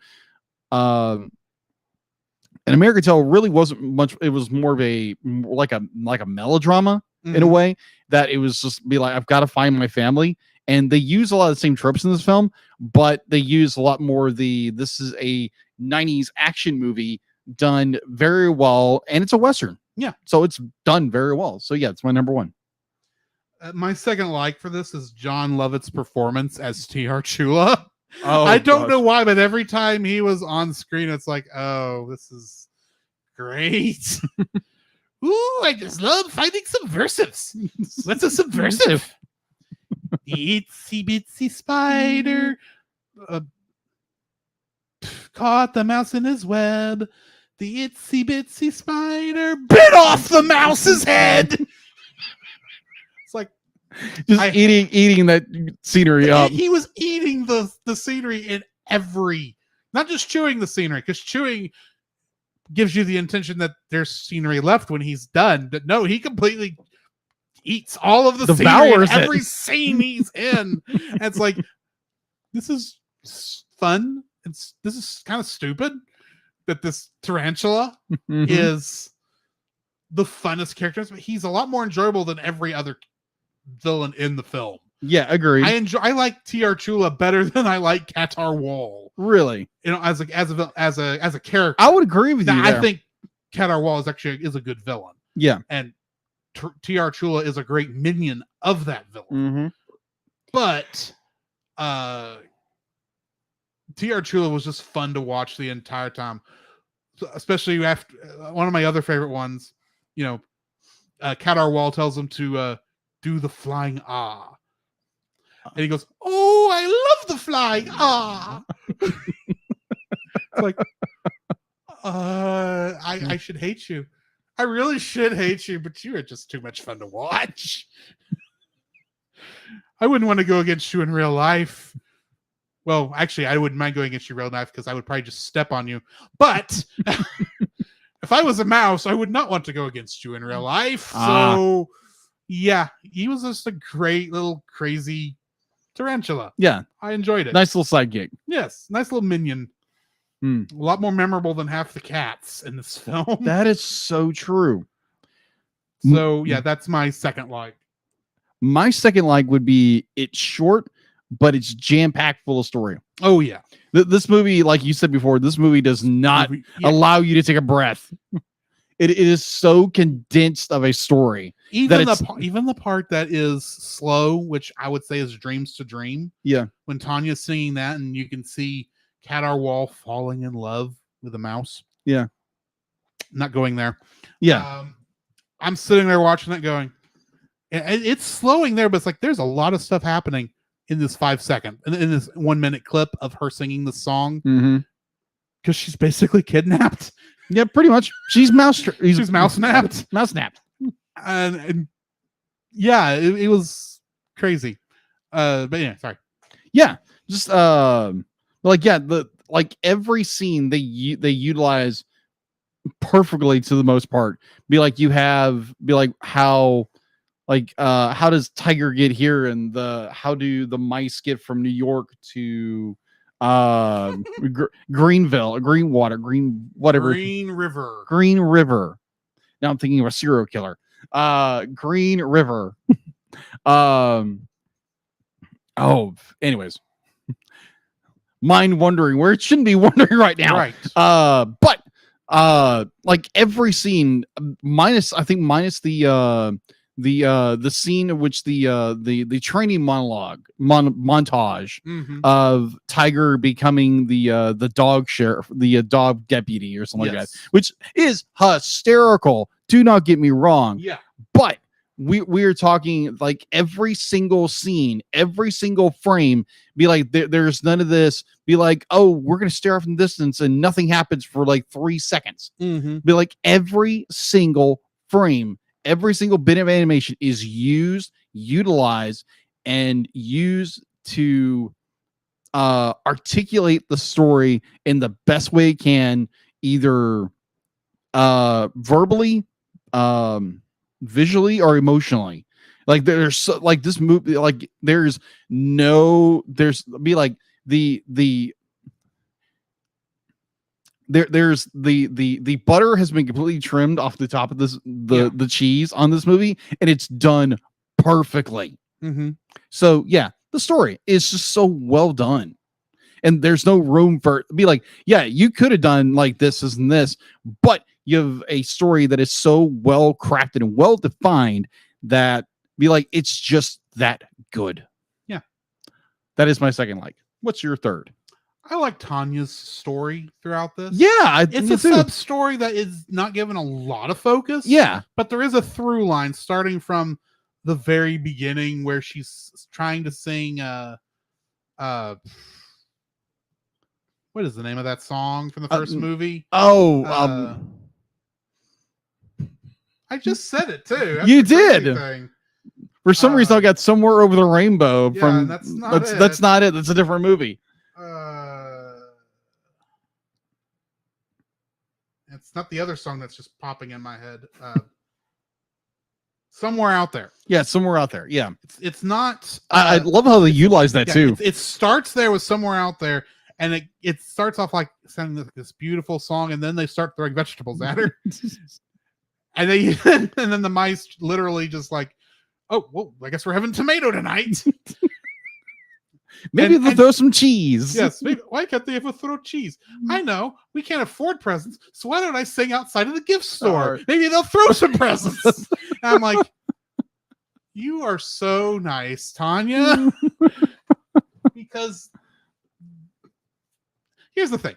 And American Tail really wasn't much. It was more of like a melodrama in a way, that it was just be like, I've got to find my family. And they use a lot of the same tropes in this film, but they use a lot more of this is a 90s action movie done very well, and it's a Western. Yeah. So it's done very well. So yeah, it's my number one. My second like for this is John Lovett's performance as T.R. Chula. Oh, I don't know why, but every time he was on screen, it's like, oh, this is great. Ooh, I just love fighting subversives. What's a subversive? The itsy bitsy spider caught the mouse in his web. The itsy bitsy spider bit off the mouse's head. It's like just eating that scenery up. He was eating the scenery in every, not just chewing the scenery, because chewing gives you the intention that there's scenery left when he's done. But no, he completely eats all of the scenery in every scene he's in. And it's like, this is fun. This is kind of stupid that this tarantula is the funnest character, but he's a lot more enjoyable than every other villain in the film. Yeah, agreed. I like T.R. Chula better than I like Qatar Wall. Really? You know, as a character. I would agree with you. I think Qatar Wall is a good villain. Yeah. And T.R. Chula is a great minion of that villain. But T.R. Chula was just fun to watch the entire time. Especially after one of my other favorite ones, you know, Qatar Wall tells him to do the flying ah. And he goes, "Oh, I love the flying ah." It's like, I should hate you. I really should hate you, but you are just too much fun to watch. I wouldn't want to go against you in real life. Well, actually, I wouldn't mind going against you in real life because I would probably just step on you. But if I was a mouse, I would not want to go against you in real life. So, yeah, he was just a great little crazy tarantula. Yeah. I enjoyed it. Nice little side gig. Yes, nice little minion. A lot more memorable than half the cats in this film. That is so true. So, yeah, that's my second like. My second like would be, it's short, but it's jam-packed full of story. Oh, yeah. This movie, like you said before, this movie does not allow you to take a breath. It is so condensed of a story. Even the part that is slow, which I would say is Dreams to Dream. Yeah. When Tanya's singing that and you can see Qatar Wall falling in love with a mouse. Yeah. Not going there. Yeah. I'm sitting there watching it going, it's slowing there, but it's like there's a lot of stuff happening in this 5 second, in this 1 minute clip of her singing the song. Because she's basically kidnapped. Yeah, pretty much. She's mouse snapped. Mouse snapped. And yeah, it was crazy. But yeah, sorry. Yeah, just every scene they utilize perfectly to the most part. How does Tiger get here, and how do the mice get from New York to Greenville, Green River. Now I'm thinking of a serial killer. Green River. Anyways, mind wandering where it shouldn't be wandering right now. Right. But every scene minus the scene in which the training montage of Tiger becoming the dog sheriff, the dog deputy or something like that, which is hysterical. Do not get me wrong. Yeah. But we are talking like every single scene, every single frame, be like, there's none of this. Be like, oh, we're going to stare off in the distance and nothing happens for like 3 seconds. Be like, every single frame, every single bit of animation is utilized, and used to articulate the story in the best way it can, either verbally, visually, or emotionally. Like there's this movie, like there's the there's the butter has been completely trimmed off the top of the cheese on this movie, and it's done perfectly. Mm-hmm. So yeah, the story is just so well done, and there's no room for be like, yeah, you could have done like this and this, but you have a story that is so well crafted and well defined that be like, it's just that good. Yeah, that is my second like. What's your third? I like Tanya's story throughout this. Yeah, it's a sub story that is not given a lot of focus. Yeah, but there is a through line starting from the very beginning where she's trying to sing. What is the name of that song from the first movie? I just said it too. That's you the crazy did. thing. For some reason, I got Somewhere Over the Rainbow from. That's not it. That's not it. That's a different movie. It's not the other song that's just popping in my head. Somewhere Out There. Yeah, Somewhere Out There. Yeah, it's not. I love how they utilize that too. It starts there with Somewhere Out There, and it starts off like sounding this beautiful song, and then they start throwing vegetables at her, and then the mice literally just like, oh, well, I guess we're having tomato tonight. Maybe they'll throw some cheese. Yes. Maybe, why can't they ever throw cheese? I know. We can't afford presents. So why don't I sing outside of the gift store? Maybe they'll throw some presents. And I'm like, you are so nice, Tanya. Because here's the thing.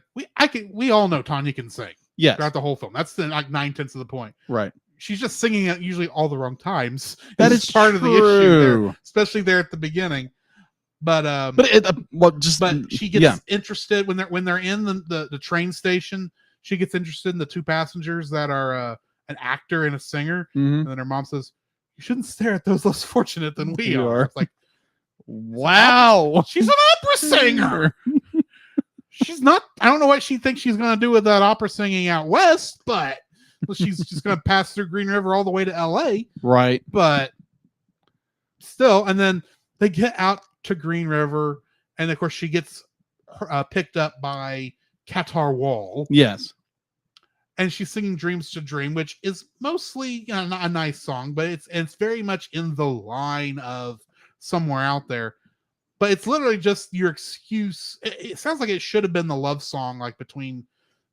We all know Tanya can sing. Yes. Throughout the whole film. That's like 9/10 of the point. Right. She's just singing at usually all the wrong times. That is part of the issue there, especially there at the beginning. But she gets interested when they're in the train station. She gets interested in the two passengers that are an actor and a singer. Mm-hmm. And then her mom says, "You shouldn't stare at those less fortunate than we are." It's like, wow, she's an opera singer. She's not. I don't know what she thinks she's going to do with that opera singing out west, but she's just going to pass through Green River all the way to L.A. Right, but still, and then they get out to Green River, and of course she gets picked up by Qatar Wall. Yes, and she's singing "Dreams to Dream," which is mostly not a nice song, but it's very much in the line of Somewhere Out There. But it's literally just your excuse. It sounds like it should have been the love song, like between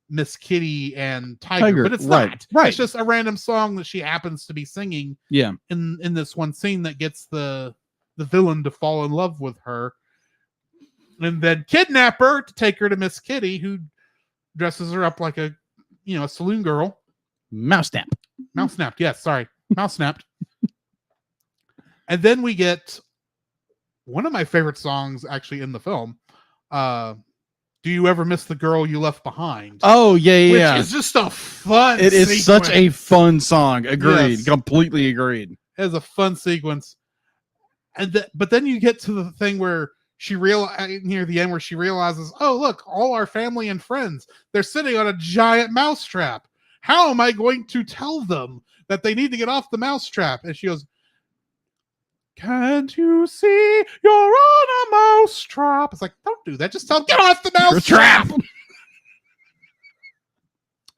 Miss Kitty and Tiger, but it's not. Right, it's just a random song that she happens to be singing. Yeah, in this one scene that gets the villain to fall in love with her and then kidnap her to take her to Miss Kitty, who dresses her up like a saloon girl. Mouse snapped. Yes, sorry. Mouse snapped. And then we get one of my favorite songs actually in the film. Do You Ever Miss the Girl You Left Behind? Oh, yeah. Which is just a fun It is such a fun song. Agreed. Yes. Completely agreed. It is a fun sequence. But then you get to the thing where near the end where she realizes, oh, look, all our family and friends, they're sitting on a giant mousetrap. How am I going to tell them that they need to get off the mousetrap? And she goes, can't you see you're on a mousetrap? It's like, don't do that. Just tell them, get off the mousetrap.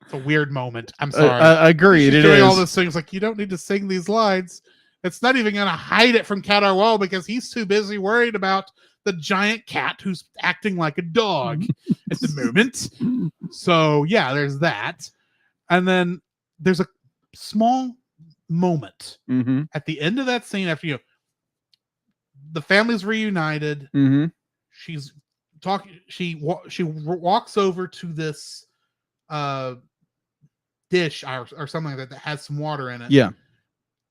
It's a weird moment. I'm sorry. I agree. She's doing all those things like, you don't need to sing these lines. It's not even going to hide it from Qatar Wall because he's too busy worried about the giant cat who's acting like a dog at the moment. So, yeah, there's that. And then there's a small moment at the end of that scene after the family's reunited. Mm-hmm. She's talking. She walks over to this dish or something like that has some water in it. Yeah.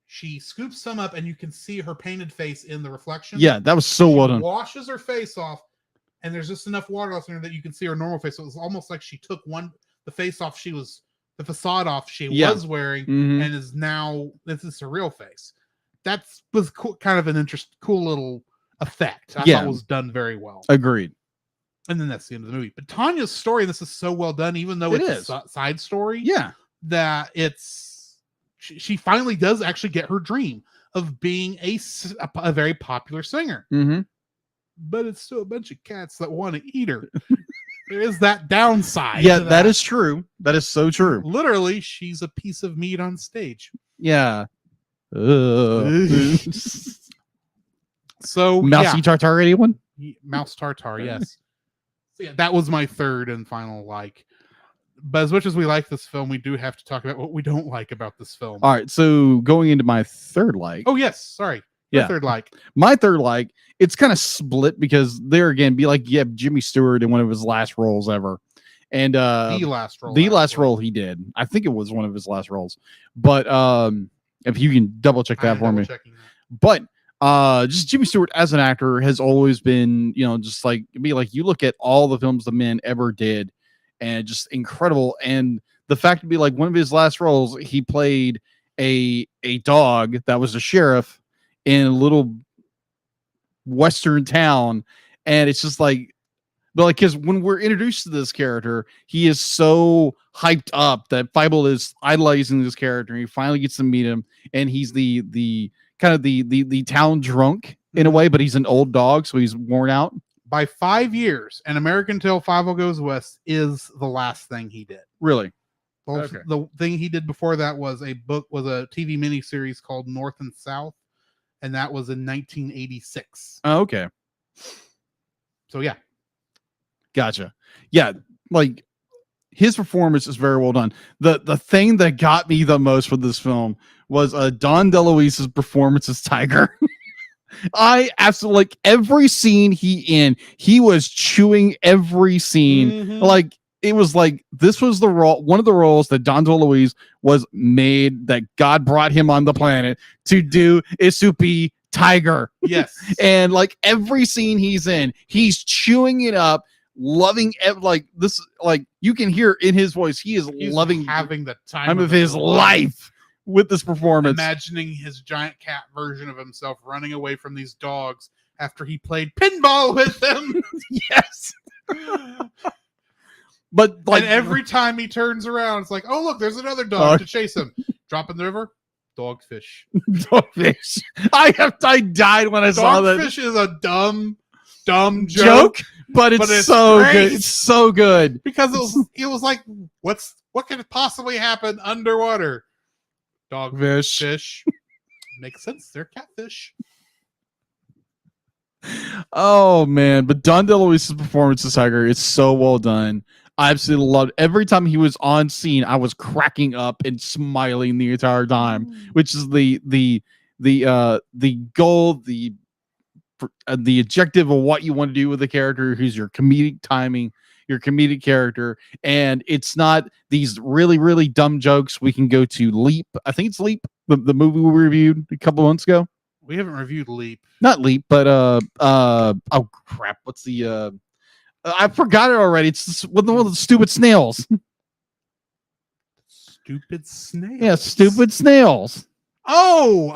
She scoops some up, and you can see her painted face in the reflection. Yeah, that was so well done. Washes her face off, and there's just enough water left in her that you can see her normal face. So it was almost like she took the face off the facade off she was wearing, and is now this is her real face. That was cool, kind of an cool little effect. I thought was done very well. Agreed. And then that's the end of the movie. But Tanya's story, this is so well done, even though it's a side story. Yeah, that she finally does actually get her dream of being a very popular singer. Mm-hmm. But it's still a bunch of cats that want to eat her. There is that downside. Yeah, to that is true. That is so true. Literally, she's a piece of meat on stage. Yeah. So Mousy Tartar, anyone? Mouse Tartar, yes. So yeah, that was my third and final like. But as much as we like this film, we do have to talk about what we don't like about this film. All right, so going into my third like. Oh yes, sorry. Your Yeah. third like. My third like, it's kind of split because there again, be like, yeah, Jimmy Stewart in one of his last roles ever. And The last role. the last actually. role he did. I think it was one of his last roles. But if you can double check that I'm for me. double-checking that. But just Jimmy Stewart as an actor has always been, just like be like you look at all the films the man ever did and just incredible. And the fact to be like one of his last roles, he played a dog that was a sheriff in a little western town. And it's just like, but like, because when we're introduced to this character, he is so hyped up that Fievel is idolizing this character. And he finally gets to meet him, and he's the kind of the town drunk in a way, but he's an old dog, so he's worn out. By 5 years, An American Tale 5 Goes West is the last thing he did. Really? Both- Okay. The thing he did before that was a TV miniseries called North and South, and that was in 1986. Oh, okay. So yeah, Gotcha. Yeah, like his performance is very well done. The thing that got me the most for this film was Don DeLuise's performance as Tiger. I absolutely like every scene he was chewing every scene. Mhm. Like it was like this was the role, one of the roles that Don DeLuise was made, that God brought him on the planet to do, is to be Tiger. yes, And like every scene he's in, he's chewing it up, loving like this. Like you can hear in his voice, he is He's loving having the time of his life with this performance. imagining his giant cat version of himself running away from these dogs after he played pinball with them. Yes. But like and every time he turns around, it's like, oh look, there's another dog Dog. to chase him. Drop in the river, dogfish. Dogfish. I died when I saw that Dogfish is a dumb joke, but it's so great. good. It's so good. because it was like, what could possibly happen underwater? Dogfish. Fish. Makes sense. They're catfish. Oh man, but Don DeLuise's performance as Tiger, it's so well done. I absolutely loved it. Every time he was on scene, I was cracking up and smiling the entire time, which is the goal, the objective of what you want to do with the character, who's your comedic timing, your comedic character. And it's not these really, really dumb jokes. We can go to Leap. I think it's Leap, the movie we reviewed a couple months ago. We haven't reviewed Leap. Not Leap, but oh crap, what's the I forgot it already. It's one of the stupid snails. Stupid snail. Yeah, stupid snails. Oh,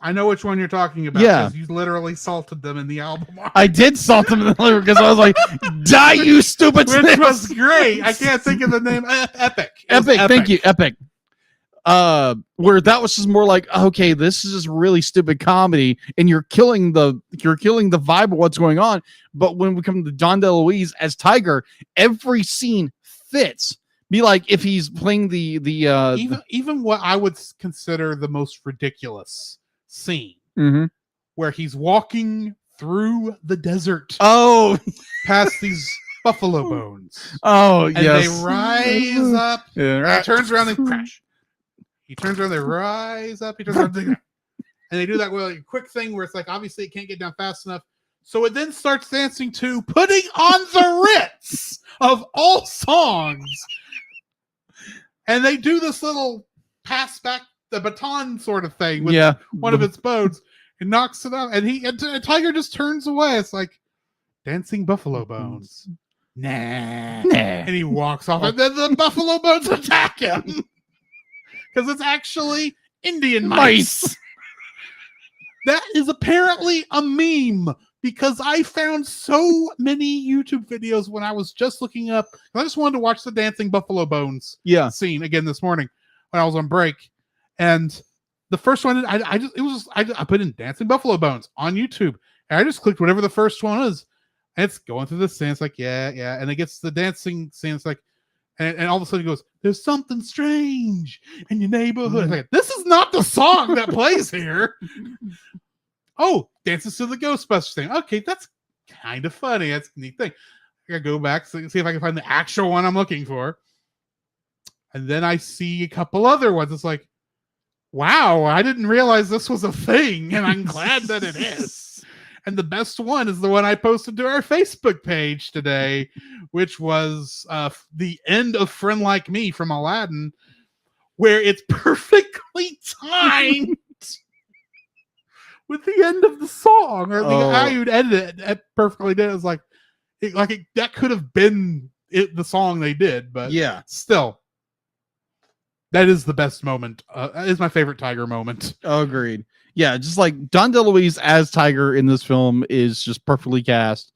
I know which one you're talking about. Yeah. 'cause you literally salted them in the album art. I did salt them in the liver because I was like, die, you stupid Which snails. was great. I can't think of the name. Epic. It was Epic, thank you, Epic. Where that was just more like, okay, this is just really stupid comedy, and you're killing the vibe of what's going on. But when we come to John DeLuise as Tiger, every scene fits. Be like if he's playing the Even what I would consider the most ridiculous scene, Mhm. where he's walking through the desert Oh, past these buffalo bones, oh, and yes. they rise up. Yeah. He turns around and crash. He turns around, they rise up. He turns around, and they do that with like a quick thing where it's like obviously it can't get down fast enough, so it then starts dancing to "Putting on the Ritz" of all songs, and they do this little pass back the baton sort of thing with Yeah. one of its bones and knocks it out, and Tiger just turns away. It's like dancing buffalo bones. Nah. And he walks off, and then the buffalo bones attack him because it's actually Indian mice. That is apparently a meme because I found so many YouTube videos when I was just looking up. I just wanted to watch the dancing buffalo bones Yeah. scene again this morning when I was on break, and the first one I put in dancing buffalo bones on YouTube, and I just clicked whatever the first one is, And it's going through the scene. It's like, yeah, yeah. And it gets the dancing scene. It's like, and all of a sudden it goes, there's something strange in your neighborhood. It's like, this is not the song that plays here. Oh, dances to the Ghostbusters thing. Okay, that's kind of funny. That's a neat thing. I gotta go back see if I can find the actual one I'm looking for. And then I see a couple other ones. It's like, wow, I didn't realize this was a thing, and I'm glad that it is. And the best one is the one I posted to our Facebook page today, which was the end of Friend Like Me from Aladdin, where it's perfectly timed with the end of the song, or the guy who'd edited it perfectly did. It was like, that could have been the song they did, but yeah, still, that is the best moment. Is my favorite Tiger moment. Agreed. Yeah, just like Don DeLuise as Tiger in this film is just perfectly cast,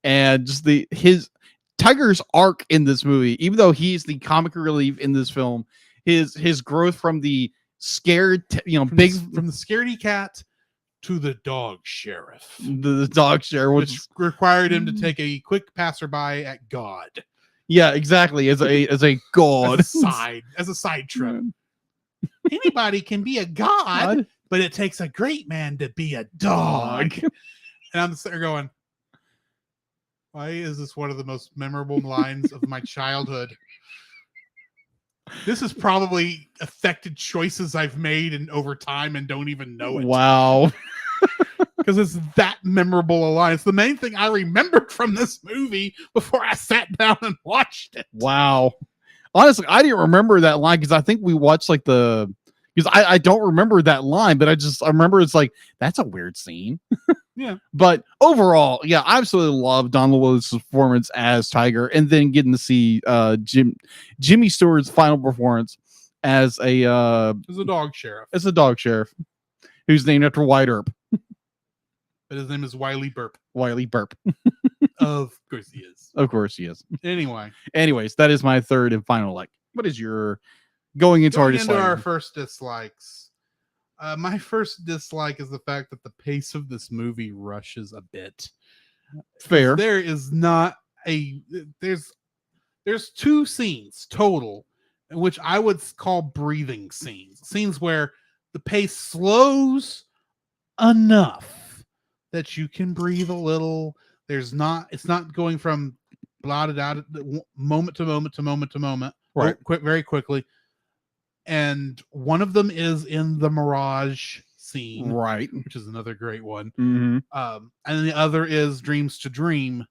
and just his Tiger's arc in this movie, even though he's the comic relief in this film, his growth from the scared, from the scaredy cat to the dog sheriff. The dog sheriff, which required him to take a quick passerby at God. Yeah, exactly. As a god, as a side trip. Anybody can be a god, but it takes a great man to be a dog. And I'm sitting there going, why is this one of the most memorable lines of my childhood? This has probably affected choices I've made over time and don't even know it. Wow. Because it's that memorable a line. It's the main thing I remembered from this movie before I sat down and watched it. Wow. Honestly, I didn't remember that line because I think we watched because I don't remember that line, but I remember it's like, that's a weird scene. Yeah. But overall, yeah, I absolutely love Don DeLuise's performance as Tiger, and then getting to see Jimmy Stewart's final performance as a dog sheriff. As a dog sheriff who's named after White Earp. But his name is Wiley Burp. Wiley Burp. Of course he is. Of course he is. Anyways, that is my third and final like. What is your going into our first dislikes? My first dislike is the fact that the pace of this movie rushes a bit. Fair. There is not there's two scenes total, which I would call breathing scenes where the pace slows enough that you can breathe a little. It's not going from blotted out moment to moment to moment to moment, right? Very quickly. And one of them is in the Mirage scene, right, which is another great one. Mm-hmm. And the other is Dreams to Dream,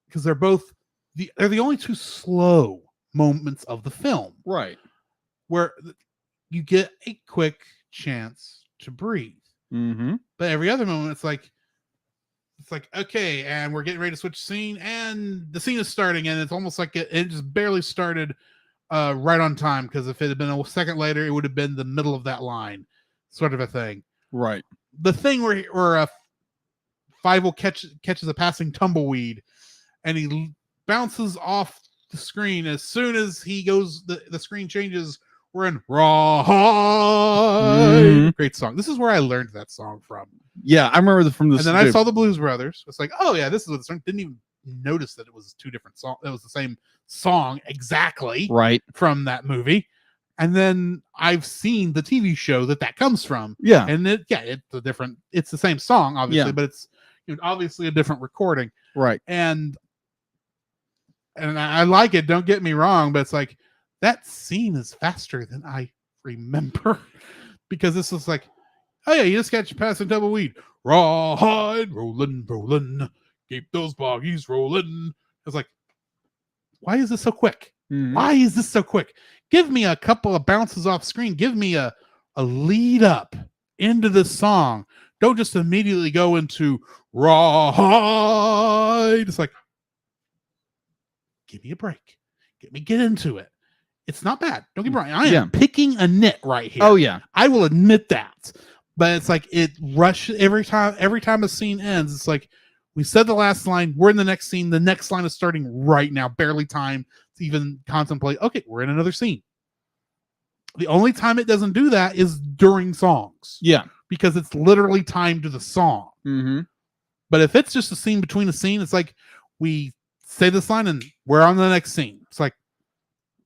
because they're the only two slow moments of the film, right, where you get a quick chance to breathe. Mm-hmm. But every other moment, it's like, okay, and we're getting ready to switch scene, and the scene is starting, and it's almost like it just barely started right on time, because if it had been a second later, it would have been the middle of that line, sort of a thing. Right. The thing where Fievel catches a passing tumbleweed, and he bounces off the screen. As soon as he goes, the screen changes. We're in Ride. Mm-hmm. Great song. This is where I learned that song from. Yeah, I remember from this. And then I saw the Blues Brothers. It's like, oh yeah, this is what the song. Didn't even notice that it was two different songs. It was the same song exactly, right, from that movie. And then I've seen the TV show that comes from. Yeah, and it's the same song, obviously, but it's obviously a different recording, right? And I like it. Don't get me wrong, but it's like, that scene is faster than I remember, because this is like, oh yeah, you just got your passing tumbleweed. Ride, rolling, keep those boggies rolling. It's like, why is this so quick? Mm-hmm. Why is this so quick? Give me a couple of bounces off screen. Give me a lead up into the song. Don't just immediately go into ride. It's like, give me a break. Get into it. It's not bad. Don't get me wrong. I am picking a nit right here. Oh yeah, I will admit that. But it's like it rushes every time a scene ends. It's like, we said the last line, we're in the next scene. The next line is starting right now. Barely time to even contemplate, okay, we're in another scene. The only time it doesn't do that is during songs. Yeah. Because it's literally timed to the song. Mm-hmm. But if it's just a scene between a scene, it's like we say this line and we're on the next scene. It's like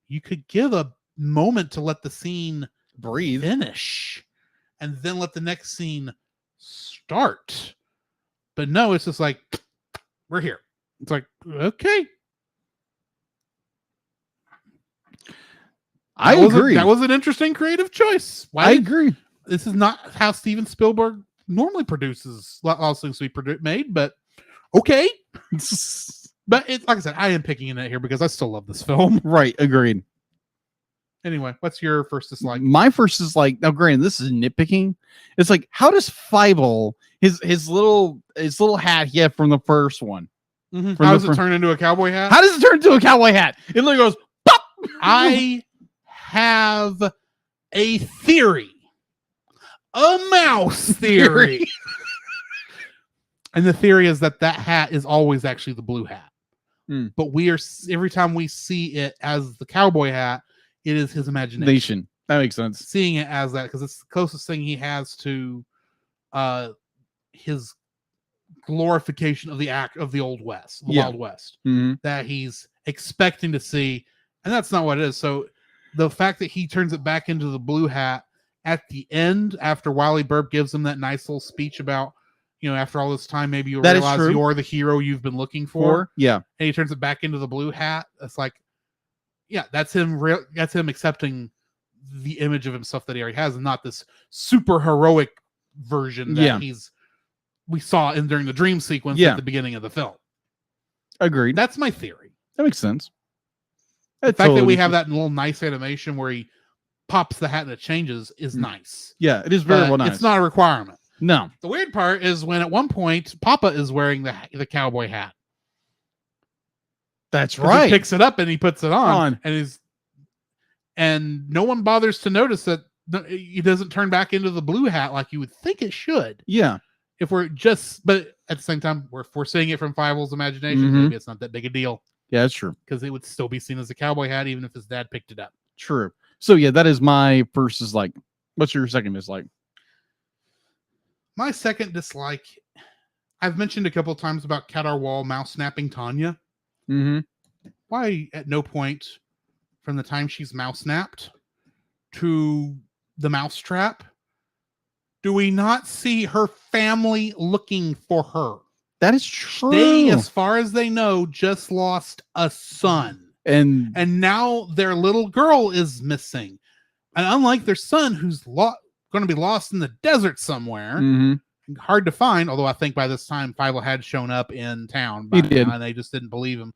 you could give a moment to let the scene Breathe. finish and then let the next scene start. But no, it's just like we're here. It's like, okay. I agree. That was an interesting creative choice. I agree. This is not how Steven Spielberg normally produces a lot of things we made, but okay. But it's like I said, I am picking it here because I still love this film. Right. Agreed. Anyway, what's your first dislike? My first is like, now granted, this is nitpicking. It's like, how does Fievel, his little hat he had from the first one, How does it turn into a cowboy hat? how does it turn into a cowboy hat? It literally goes pop. I have a theory. A mouse theory. And the theory is that hat is always actually the blue hat. But every time we see it as the cowboy hat, it is his imagination. That makes sense. Seeing it as that because it's the closest thing he has to his glorification of the Old West, the Wild West, that he's expecting to see, and that's not what it is. So the fact that he turns it back into the blue hat at the end, after Wiley Burp gives him that nice little speech about, after all this time, maybe you'll realize you're the hero you've been looking for. Yeah. And he turns it back into the blue hat. It's like, yeah, that's him. That's him accepting the image of himself that he already has, and not this super heroic version that we saw during the dream sequence at the beginning of the film. Agreed. That's my theory. That makes sense. The fact that we have that little nice animation where he pops the hat and it changes is nice. Yeah, it is very well nice. It's not a requirement. No. The weird part is when at one point Papa is wearing the cowboy hat. That's right. He picks it up and he puts it on. And no one bothers to notice that he doesn't turn back into the blue hat like you would think it should. Yeah. But at the same time, if we're seeing it from Fievel's imagination, maybe it's not that big a deal. Yeah, that's true. Because it would still be seen as a cowboy hat, even if his dad picked it up. True. So yeah, that is my first dislike. What's your second dislike? My second dislike, I've mentioned a couple of times about Kadar Wall mouse snapping Tanya. Why at no point from the time she's mouse snapped to the mouse trap do we not see her family looking for her? That is true. They, as far as they know, just lost a son. And now their little girl is missing. And unlike their son, who's going to be lost in the desert somewhere, hard to find, although I think by this time Fievel had shown up in town. He did. And they just didn't believe him.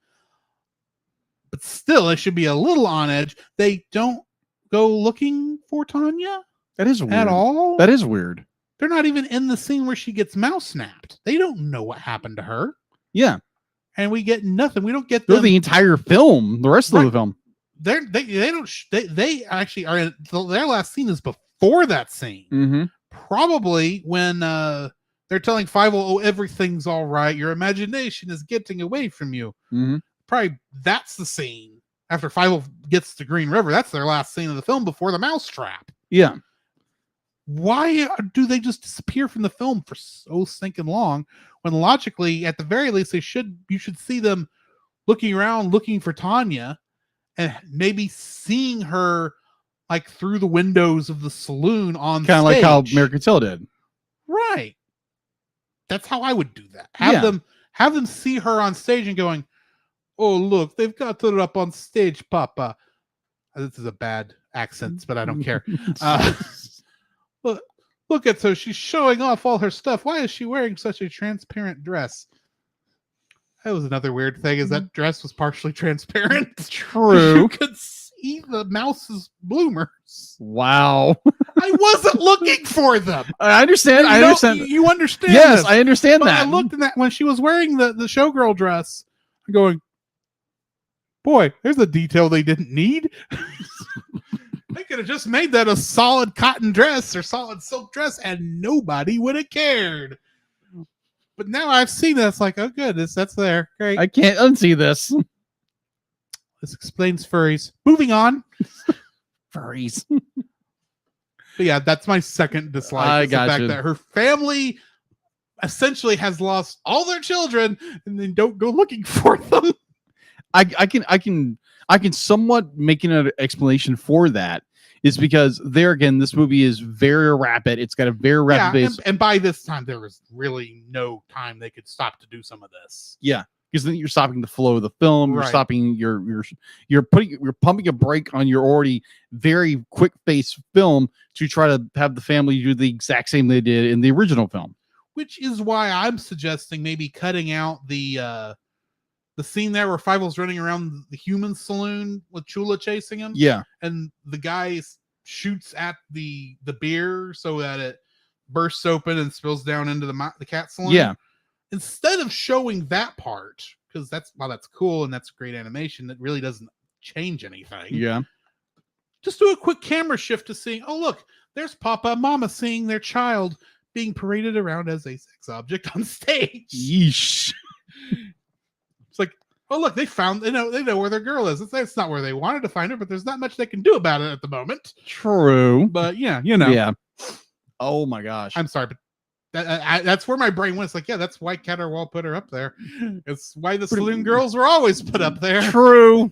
But still, it should be a little on edge. They don't go looking for Tanya. That is weird. At all? That is weird. They're not even in the scene where she gets mouse snapped. They don't know what happened to her. Yeah. And we get nothing. We don't get the entire film. The rest of the film. They actually are in their last scene is before that scene. Probably when they're telling Fievel, everything's all right. Your imagination is getting away from you. Probably that's the scene after Fievel gets to Green River. That's their last scene of the film before the mouse trap. Yeah. Why do they just disappear from the film for so stinking long when logically, at the very least, you should see them looking around, looking for Tanya and maybe seeing her like through the windows of the saloon on stage. Kind of like how Mercantile did. Right. That's how I would do that. Have them see her on stage and going, oh, look, they've got her up on stage, Papa. This is a bad accent, but I don't care. Look at her. She's showing off all her stuff. Why is she wearing such a transparent dress? That was another weird thing, is that dress was partially transparent. True. You could see the mouse's bloomers. Wow. I wasn't looking for them. I understand. I understand. You understand. Yes, this. I understand that. I looked in that when she was wearing the showgirl dress, I'm going, boy, there's a detail they didn't need. They could have just made that a solid cotton dress or solid silk dress and nobody would have cared. But now I've seen that. It's like, oh, good. That's there. Great. I can't unsee this. This explains furries. Moving on. Furries. But yeah, that's my second dislike. I the fact that her family essentially has lost all their children and then don't go looking for them. I can somewhat make an explanation for that. Is because there again, this movie is very rapid. It's got a very rapid pace. And by this time, there was really no time they could stop to do some of this. Yeah, because then you're stopping the flow of the film. You're Right. stopping you're pumping a brake on your already very quick paced film to try to have the family do the exact same they did in the original film. Which is why I'm suggesting maybe cutting out the scene there where Fievel's running around the human saloon with Chula chasing him. Yeah, And the guy shoots at the beer so that it bursts open and spills down into the cat saloon. yeah, Instead of showing that part, because that's cool and that's great animation, that really doesn't change anything. yeah. Just do a quick camera shift to seeing, oh look, there's Papa and Mama seeing their child being paraded around as a sex object on stage. Yeesh. It's like, oh look, they know where their girl is. It's not where they wanted to find her, but there's not much they can do about it at the moment. True. But yeah, Yeah. Oh my gosh. I'm sorry, but that's where my brain went. It's like, yeah, that's why Caterwall put her up there. It's why the saloon girls were always put up there. True.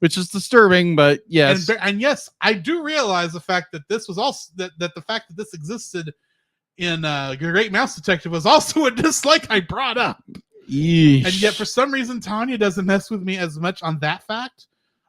Which is disturbing, but yes. And yes, I do realize the fact that this was also that the fact that this existed in Great Mouse Detective was also a dislike I brought up. Yeesh. And yet, for some reason, Tanya doesn't mess with me as much on that fact,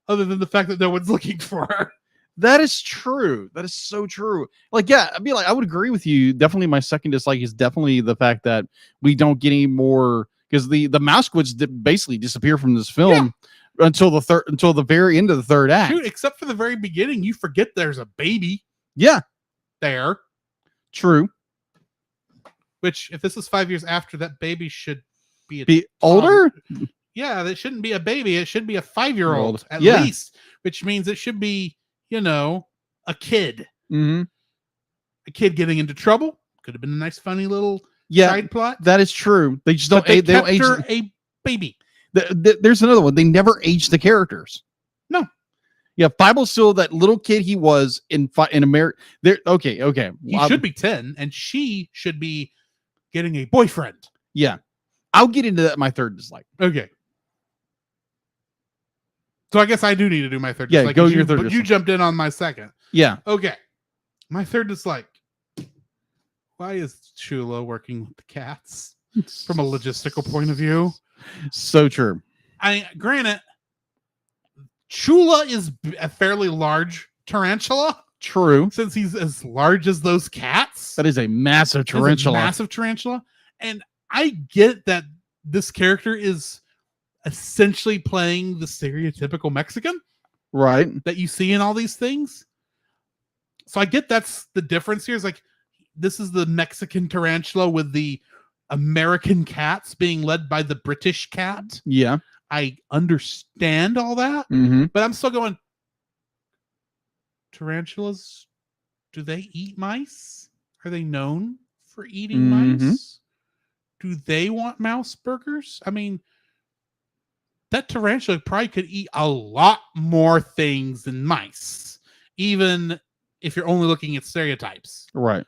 other than the fact that no one's looking for her. That is true. That is so true. Like, yeah, I would agree with you. Definitely, my second dislike is definitely the fact that we don't get any more, because the Mousewoods basically disappear from this film until the very end of the third act. Dude, except for the very beginning, you forget there's a baby. Yeah, there. True. Which, if this is 5 years after, that baby should be older. Yeah, that shouldn't be a baby. It should be a 5-year-old at Yeah. least, which means it should be, a kid. Mm-hmm. A kid getting into trouble. Could have been a nice, funny little side plot. That is true. They just don't. They They don't kept age. her a baby. There's another one. They never age the characters. No. Yeah, Fible's still that little kid he was in America. There. Okay. He should be 10, and she should be getting a boyfriend. Yeah, I'll get into that. In my third dislike. Okay. So I guess I do need to do my third Yeah, dislike. go You- your third but you dislike. jumped in on my second. Yeah. Okay. My third dislike. Why is Chula working with the cats from a logistical point of view? So true. Granted, Chula is a fairly large tarantula. True. Since he's as large as those cats. That is a massive That's a tarantula. massive tarantula. And I get that this character is essentially playing the stereotypical Mexican Right. that you see in all these things. So I get that's the difference here. Is like, this is the Mexican tarantula with the American cats being led by the British cat. Yeah. I understand all that, Mm-hmm. but I'm still going, tarantulas, do they eat mice? Are they known for eating Mhm. mice? Do they want mouse burgers? I mean, that tarantula probably could eat a lot more things than mice, even if you're only looking at stereotypes. Right.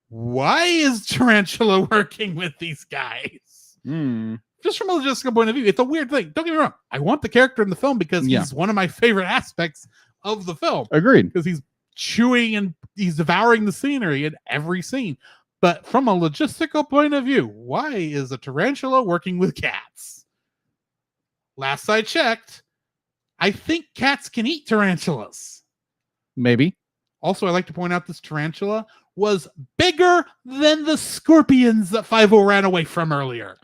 Why is tarantula working with these guys? Mm. Just from a logistical point of view, it's a weird thing. Don't get me wrong. I want the character in the film because he's one of my favorite aspects of the film. Agreed. Because he's chewing and he's devouring the scenery in every scene. But from a logistical point of view, why is a tarantula working with cats? Last I checked, I think cats can eat tarantulas. Maybe. Also, I like to point out this tarantula was bigger than the scorpions that Five-O ran away from earlier.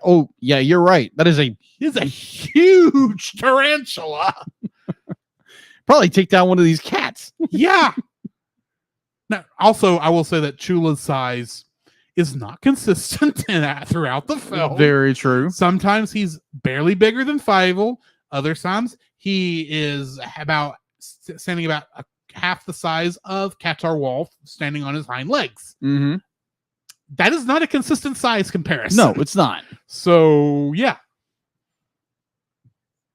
Oh, yeah, you're right. That is It's a huge tarantula. probably take down one of these cats. Yeah. Now, also, I will say that Chula's size is not consistent throughout the film. Very true. Sometimes he's barely bigger than Fievel. Other times he is standing about half the size of Qatar Wolf standing on his hind legs. Mm-hmm. That is not a consistent size comparison. No, it's not. So, yeah.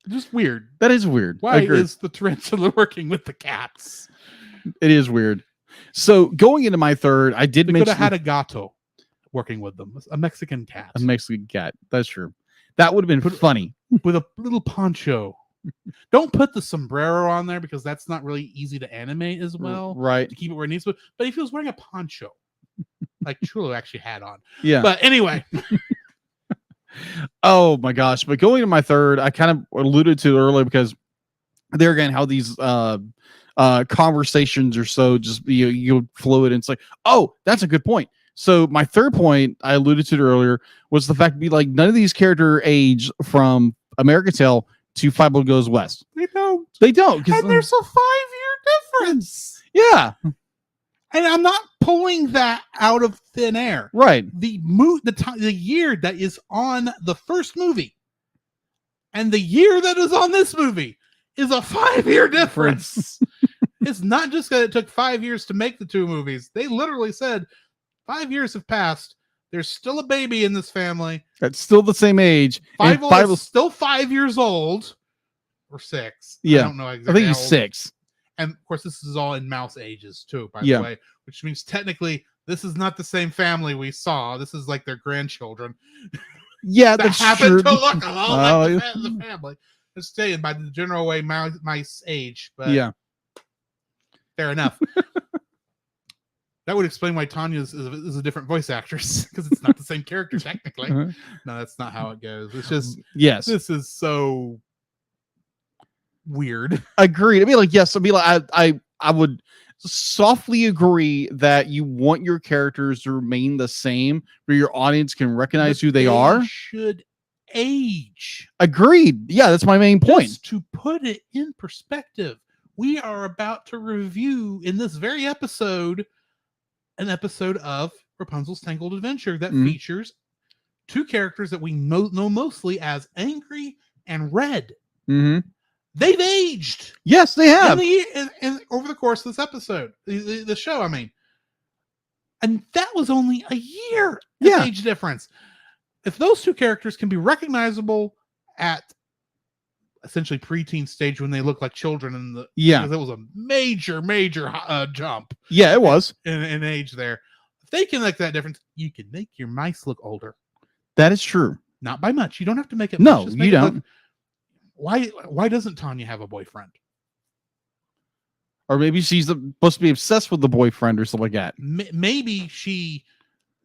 Just weird. That is weird. Why is the tarantula working with the cats? It is weird. So going into my third, I did They mention could have had a gato working with them. A Mexican cat A Mexican cat. That's true. That would have been funny. with a little poncho. Don't put the sombrero on there because that's not really easy to animate as well. Right. To keep it where it needs to be. But if he was wearing a poncho, like Chulo actually had on. Yeah. But anyway. Oh my gosh. But going to my third, I kind of alluded to earlier because there again, how these conversations are so just you fluid, and it's like, oh, that's a good point. So my third point I alluded to it earlier was the fact to be like none of these character age from American Tail to Five Below Goes West. They don't. They don't. And there's a 5-year difference. Yeah. And I'm not pulling that out of thin air. Right. The year that is on the first movie and the year that is on this movie is a 5-year difference. It's not just that it took 5 years to make the two movies. They literally said 5 years have passed. There's still a baby in this family. That's still the same age. Five is still 5 years old or 6. Yeah. I don't know exactly. I think he's 6. And of course, this is all in mouse ages too, by Yeah. the way, which means technically this is not the same family we saw. This is like their grandchildren Yeah, that that's happen true. to look a lot Oh, like yeah. the family. Just saying by the general way mice age, but Yeah. fair enough. That would explain why Tanya is a different voice actress because it's not the same character technically. Uh-huh. No, that's not how it goes. It's just Yes. this is so weird. Agreed. I mean, like, yes, I mean, like, I would softly agree that you want your characters to remain the same, where your audience can recognize But who they are. Should age. Agreed. Yeah, that's my main point. Just to put it in perspective, we are about to review in this very episode an episode of Rapunzel's Tangled Adventure that Mhm. features two characters that we know mostly as Angry and Red. Mm-hmm. They've aged Yes, they have. in over the course of this episode, the show. I mean, and that was only a year of Yeah. age difference. If those two characters can be recognizable at essentially preteen stage when they look like children, because it was a major jump Yeah, it was. in age there. If they can make that difference, you can make your mice look older. That is true. Not by much. You don't have to make it. No, much. Just you make it don't. look- Why doesn't Tanya have a boyfriend? Or maybe she's supposed to be obsessed with the boyfriend or something like that. Maybe she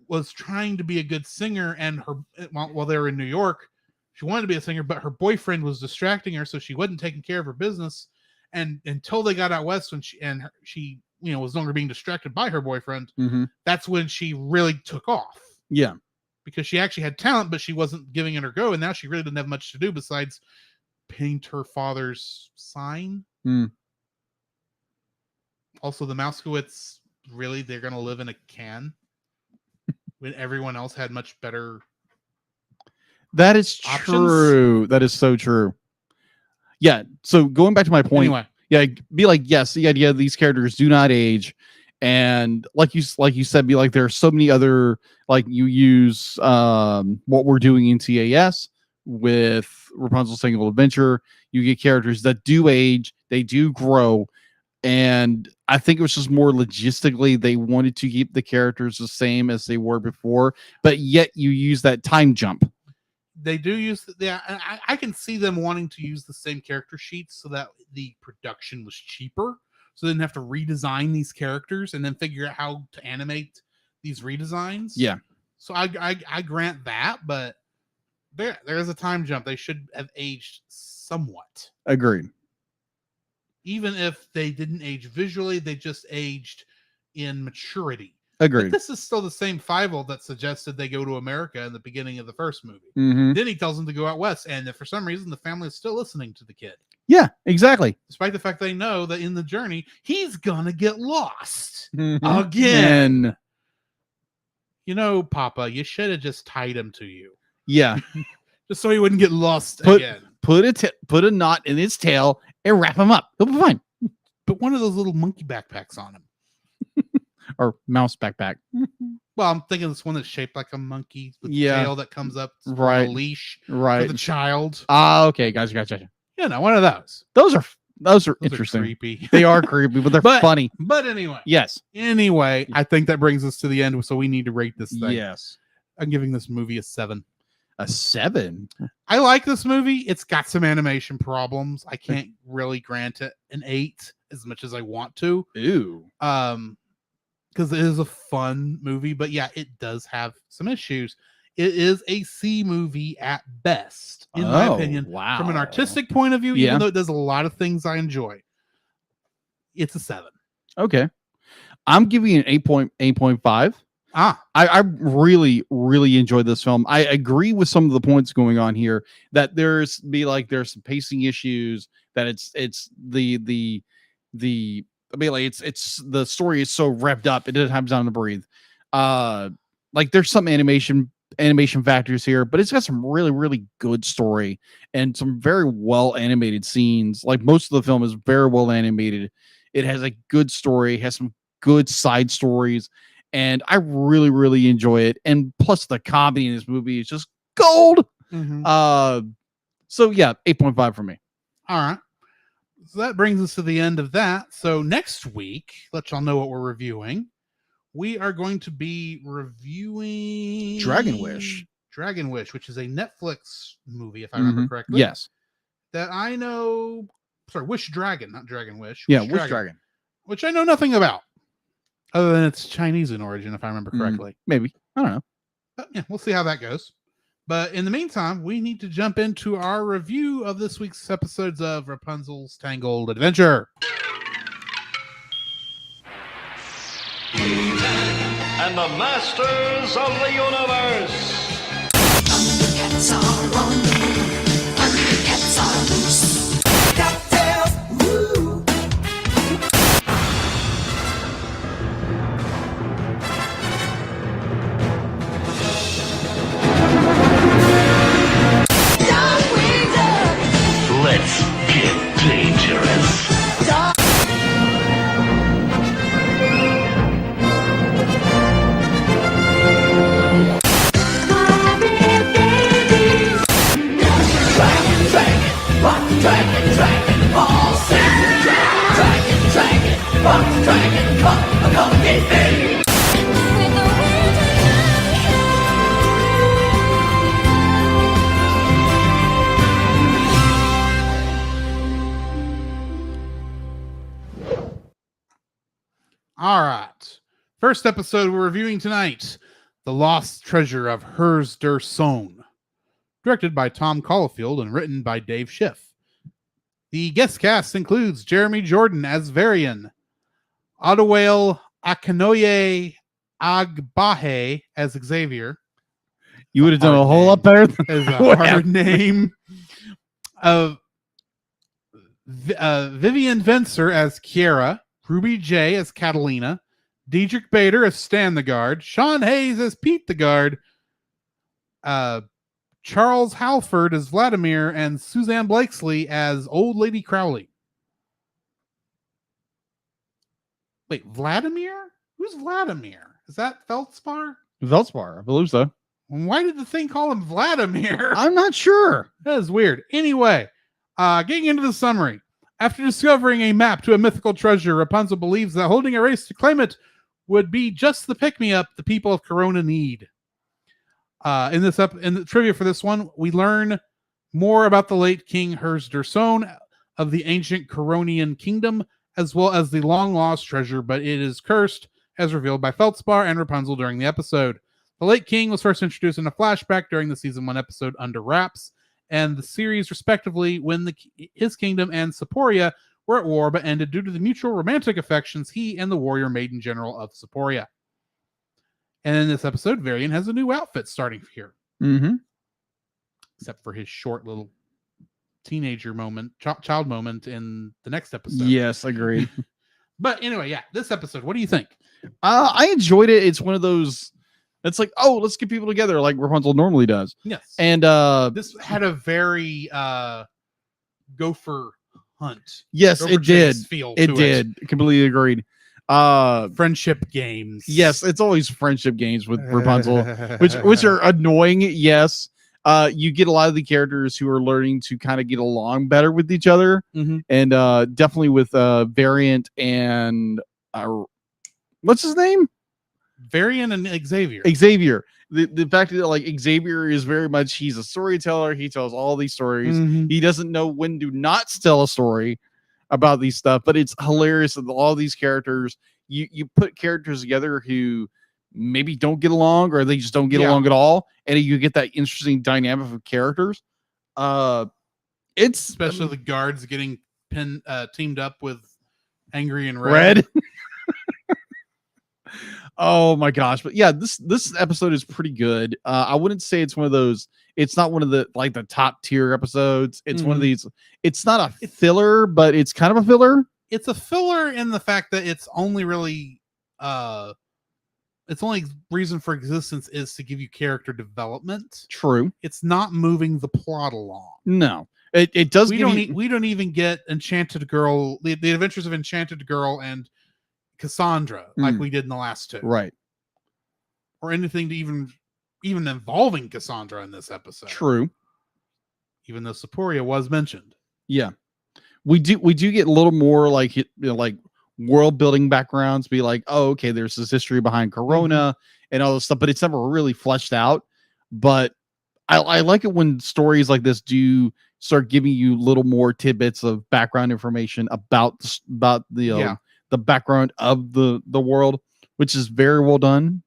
was trying to be a good singer, and while they were in New York, she wanted to be a singer, but her boyfriend was distracting her, so she wasn't taking care of her business. And until they got out west, when she was no longer being distracted by her boyfriend, Mm-hmm. that's when she really took off. Yeah. Because she actually had talent, but she wasn't giving it her go, and now she really didn't have much to do besides paint her father's sign. Mm. Also, the Mousekewitz, really, they're going to live in a can when everyone else had much better. That is Options? true. That is so true. Yeah. So going back to my point, Anyway, yeah, be like, yes, the idea of these characters do not age, and like you said, be like, there are so many other, like, you use what we're doing in TAS with Rapunzel's Tangled Adventure. You get characters that do age, they do grow, and I think it was just more logistically they wanted to keep the characters the same as they were before, but yet you use that time jump. they do use I can see them wanting to use the same character sheets so that the production was cheaper, so they didn't have to redesign these characters and then figure out how to animate these redesigns. Yeah. So I grant that, but there is a time jump. They should have aged somewhat. Agreed. Even if they didn't age visually, they just aged in maturity. Agreed. This is still the same Fievel that suggested they go to America in the beginning of the first movie. Mm-hmm. Then he tells them to go out west, and if for some reason the family is still listening to the kid, Yeah, exactly. despite the fact they know that in the journey he's gonna get lost Mhm. again. And You know, Papa, you should have just tied him to you, yeah, just so he wouldn't get lost Put- again. put a knot in his tail and wrap him up. He'll be fine. Put one of those little monkey backpacks on him. Or mouse backpack. Well, I'm thinking this one that's shaped like a monkey with Yeah. the tail that comes up on Right. a leash for Right. the child. Ah, okay, gotcha. You know, one of those. Those are Those are interesting. creepy. They are creepy, but they're But- funny. But anyway, Yes. I think that brings us to the end. So we need to rate this thing. Yes. I'm giving this movie a 7. A 7? I like this movie. It's got some animation problems. I can't really grant it an 8 as much as I want to. Ooh. Because it is a fun movie, but yeah, it does have some issues. It is a C movie at best, in my opinion. Wow. From an artistic point of view, Yeah. even though it does a lot of things I enjoy, it's a 7. Okay. I'm giving it an 8.5. I really, really enjoyed this film. I agree with some of the points going on here that there's some pacing issues, that it's the story is so revved up, it doesn't have time to breathe. Like there's some animation factors here, but it's got some really, really good story and some very well animated scenes. Like most of the film is very well animated. It has a good story, has some good side stories, and I really, really enjoy it. And plus the comedy in this movie is just gold. So yeah, 8.5 for me. All right. So that brings us to the end of that. So next week, let y'all know what we're reviewing. We are going to be reviewing Dragon Wish, which is a Netflix movie, if I remember correctly. Yes. That I know. Sorry, Wish Dragon, not Dragon Wish. Wish Dragon. Which I know nothing about, other than it's Chinese in origin, if I remember correctly. Maybe. I don't know. But yeah, we'll see how that goes. But in the meantime, we need to jump into our review of this week's episodes of Rapunzel's Tangled Adventure. And the masters of the universe. Cats are on the move. Cats are loose. Cocktails, woo. Let's get dangerous. Dragon, all sing. Dragon, box dragon, come get me. All right. First episode we're reviewing tonight, The Lost Treasure of Hers der Sohn, directed by Tom Caulfield and written by Dave Schiff. The guest cast includes Jeremy Jordan as Varian, Adewale Akinoye Agbahe as Xavier. You would have done a whole lot better than Is a hard name. Vivian Vencer as Kiera, Ruby J as Catalina, Diedrich Bader as Stan the Guard, Sean Hayes as Pete the Guard, Charles Halford as Vladimir, and Suzanne Blakesley as Old Lady Crowley. Wait, Vladimir? Who's Vladimir? Is that Feldspar? Velspar, I believe so. Why did the thing call him Vladimir? I'm not sure. That is weird. Anyway, getting into the summary. After discovering a map to a mythical treasure, Rapunzel believes that holding a race to claim it would be just the pick-me-up the people of Corona need. In the trivia for this one, we learn more about the late King Hers der Sohn of the ancient Coronian kingdom, as well as the long-lost treasure, but it is cursed, as revealed by Feldspar and Rapunzel during the episode. The late king was first introduced in a flashback during the season 1 episode Under Wraps, and the series respectively when his kingdom and Seporia were at war but ended due to the mutual romantic affections he and the warrior maiden general of Seporia. And in this episode, Varian has a new outfit starting here. Mm-hmm. Except for his short little teenager moment, child moment in the next episode. Yes, agreed. But anyway, yeah, this episode, what do you think? I enjoyed it. It's one of those, it's like, oh, let's get people together like Rapunzel normally does. Yes. And this had a very gopher hunt. Yes, Gopher it did. Chase feel It to did. Completely agreed. Friendship games. Yes, it's always friendship games with Rapunzel, which are annoying. Yes. You get a lot of the characters who are learning to kind of get along better with each other. Mm-hmm. And definitely with Variant and what's his name? Varian and Xavier. Xavier. the fact that like Xavier is very much, he's a storyteller. He tells all these stories. Mhm. He doesn't know when to not tell a story about these stuff, but it's hilarious that all these characters, you put characters together who maybe don't get along or they just don't get Yeah. along at all, and you get that interesting dynamic of characters. It's Especially the guards getting teamed up with Angry and Red. Red. Oh my gosh. But yeah, this episode is pretty good. I wouldn't say it's one of those, it's not one of the like the top tier episodes. It's one of these, it's not a filler, but it's kind of a filler. It's a filler in the fact that it's only really its only reason for existence is to give you character development. True. It's not moving the plot along. No. It does. We don't even get Enchanted Girl, the adventures of Enchanted Girl and Cassandra like we did in the last two. Right. Or anything to even involving Cassandra in this episode. True. Even though Saporia was mentioned. Yeah. We do get a little more like like world building backgrounds, be like, oh, okay, there's this history behind Corona and all this stuff, but it's never really fleshed out. But I like it when stories like this do start giving you little more tidbits of background information about the background of the world, which is very well done.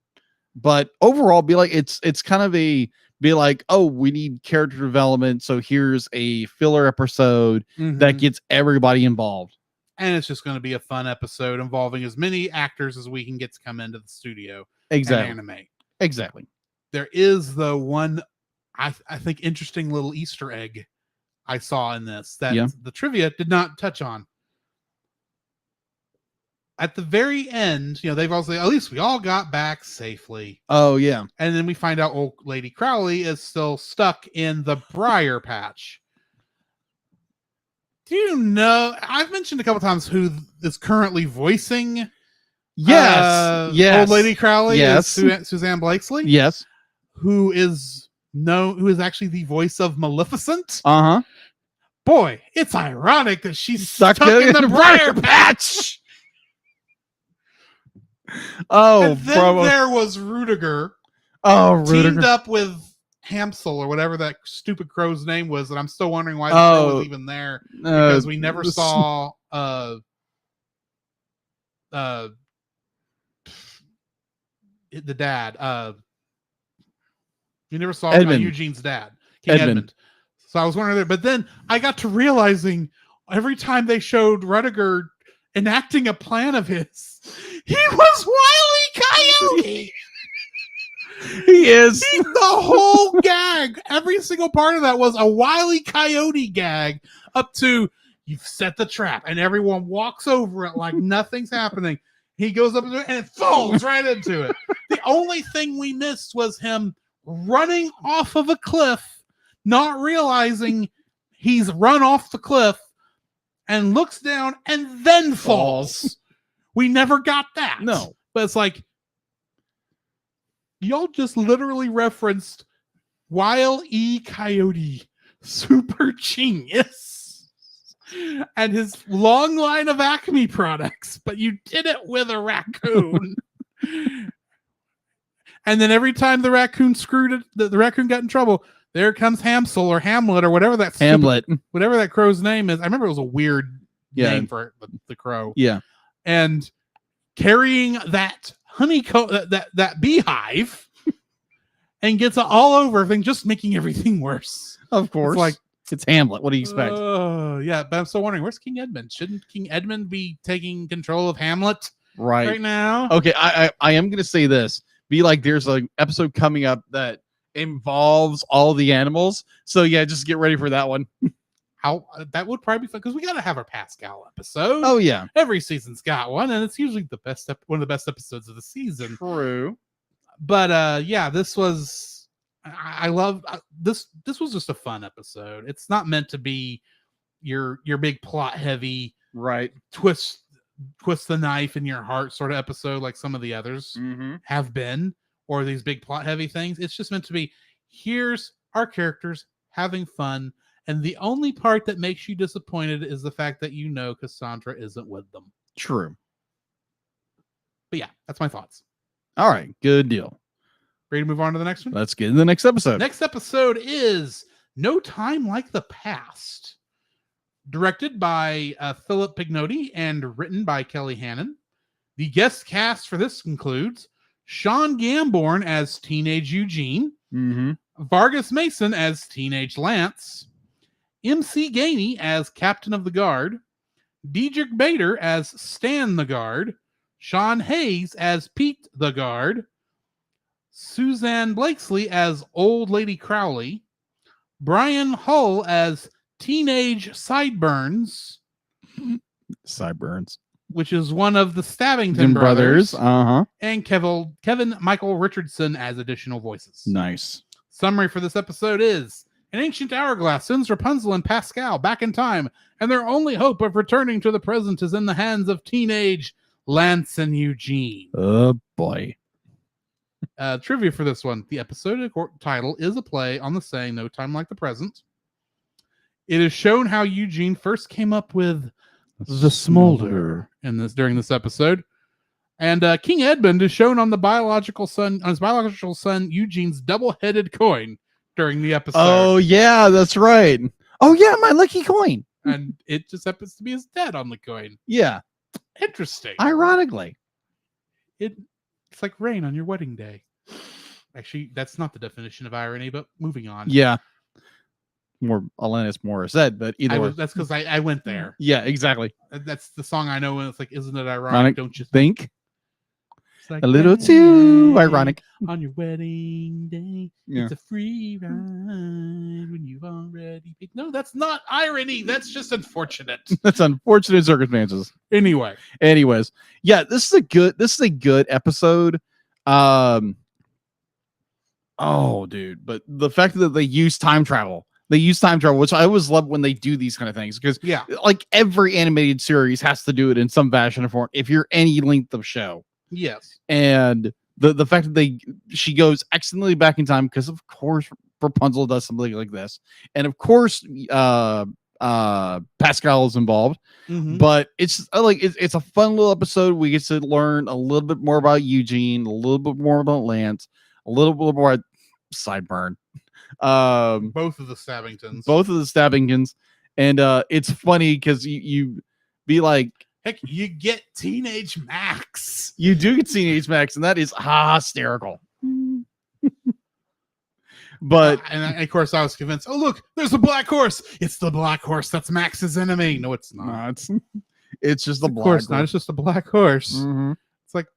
But overall, be like it's kind of be like, oh, we need character development, so here's a filler episode that gets everybody involved. And it's just going to be a fun episode involving as many actors as we can get to come into the studio Exactly. and animate. Exactly. There is the one I think interesting little Easter egg I saw in this that the trivia did not touch on. At the very end, they've also, at least we all got back safely. Oh, yeah. And then we find out old Lady Crowley is still stuck in the briar patch. Do you know, I've mentioned a couple times who is currently voicing yes. Old Lady Crowley? Yes. Is Suzanne Blakesley? Yes. Who is actually the voice of Maleficent? Uh-huh. Boy, it's ironic that she's stuck in the briar patch. Oh, and then there was Rudiger. Oh, Rudiger. Teamed up with Hamsel or whatever that stupid crow's name was, and I'm still wondering why the crow was even there because we never saw the dad. You never saw Eugene's dad, King Edmund. So I was wondering there, but then I got to realizing every time they showed Rudiger enacting a plan of his, he was Wile E. Coyote. He is. The whole gag, every single part of that was a Wile E. Coyote gag up to you've set the trap and everyone walks over it like nothing's happening. He goes up to it and it falls right into it. The only thing we missed was him running off of a cliff, not realizing he's run off the cliff and looks down and then falls. We never got that. No. But it's like, y'all just literally referenced Wile E. Coyote, super genius, and his long line of Acme products, but you did it with a raccoon. And then every time the raccoon screwed it, the raccoon got in trouble, there comes Hamsel or Hamlet or whatever that whatever that crow's name is. I remember it was a weird name for the crow. Yeah. And carrying that honeycomb, that beehive, and gets it all over everything, just making everything worse. Of course. It's Hamlet. What do you expect? Yeah, but I'm still wondering, where's King Edmund? Shouldn't King Edmund be taking control of Hamlet right now? Okay, I am going to say this. Be like, there's an episode coming up that involves all the animals. So yeah, just get ready for that one. That would probably be fun because we got to have our Pascal episode. Oh yeah, every season's got one, and it's usually the best one of the best episodes of the season. True, but yeah, this was I love this. This was just a fun episode. It's not meant to be your big plot heavy, right? Twist the knife in your heart sort of episode like some of the others have been, or these big plot heavy things. It's just meant to be, here's our characters having fun, and the only part that makes you disappointed is the fact that Cassandra isn't with them. True. But yeah, that's my thoughts. All right, good deal. Ready to move on to the next one? Let's get in the next episode. Next episode is No Time Like the Past. Directed by Philip Pignotti and written by Kelly Hannon. The guest cast for this includes Sean Gamborn as teenage Eugene, Vargas Mason as teenage Lance, MC Gainey as captain of the guard, Diedrich Bader as Stan the guard, Sean Hayes as Pete the guard, Suzanne Blakesley as Old Lady Crowley, Brian Hull as Teenage Sideburns, which is one of the Stabbington brothers, and Kevin Michael Richardson as additional voices. Nice. Summary for this episode is: an ancient hourglass sends Rapunzel and Pascal back in time, and their only hope of returning to the present is in the hands of teenage Lance and Eugene. Oh boy. Trivia for this one: the episode title is a play on the saying "No Time Like the Present." It is shown how Eugene first came up with the smolder during this episode, and King Edmund is shown on his biological son Eugene's double-headed coin during the episode. Oh yeah, that's right. Oh yeah, my lucky coin. And it just happens to be his dad on the coin. Yeah, interesting. Ironically, it's like rain on your wedding day. Actually, that's not the definition of irony, but moving on. Yeah. More Alanis Morissette, but either way. That's because I went there. Yeah, exactly. That's the song I know, and it's like, isn't it ironic? Don't you think? It's like a little too ironic. On your wedding day, yeah. It's a free ride when you've already picked. No, that's not irony. That's just unfortunate. That's unfortunate circumstances. Anyways, yeah, this is a good episode. Oh, dude, but the fact that they use time travel. Which I always love when they do these kind of things, because like every animated series has to do it in some fashion or form if you're any length of show. Yes. And the fact that she goes accidentally back in time, because of course Rapunzel does something like this, and of course Pascal is involved. But it's like it's a fun little episode. We get to learn a little bit more about Eugene, a little bit more about Lance, a little bit more Sideburn. Both of the Stabbingtons, and it's funny because you be like, heck, you get teenage Max. You do get teenage Max, and that is hysterical. But and of course I was convinced, oh look, there's a black horse. It's the black horse that's Max's enemy. No, it's not. It's just a black horse. Not. It's just a black horse. It's like,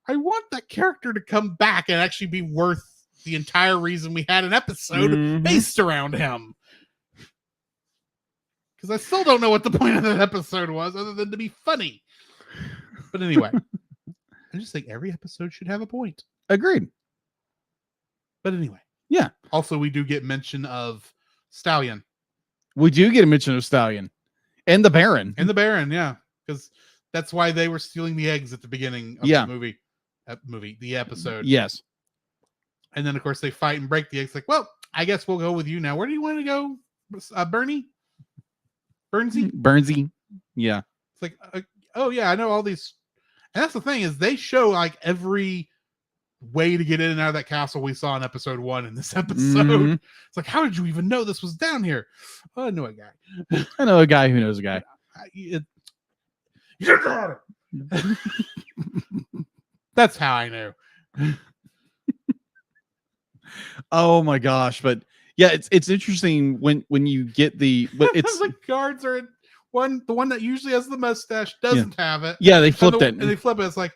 I want that character to come back and actually be worth the entire reason we had an episode based around him. Because I still don't know what the point of that episode was, other than to be funny. But anyway, I just think every episode should have a point. Agreed. But anyway. Yeah. Also, we do get mention of Stallion. We do get a mention of Stallion. And the Baron. Yeah. Because that's why they were stealing the eggs at the beginning of the episode. Yes. And then, of course, they fight and break the eggs. Like, well, I guess we'll go with you now. Where do you want to go, Bernie? Bernsey? Yeah. It's like, oh, yeah, I know all these. And that's the thing, is they show, like, every way to get in and out of that castle we saw in episode 1 in this episode. It's like, how did you even know this was down here? Oh, I know a guy. I know a guy who knows a guy. That's how I knew. Oh my gosh, but yeah, it's interesting when you get the, but it's the guards are the one that usually has the mustache doesn't have it. Yeah, they flipped it. And they flip it. It's like,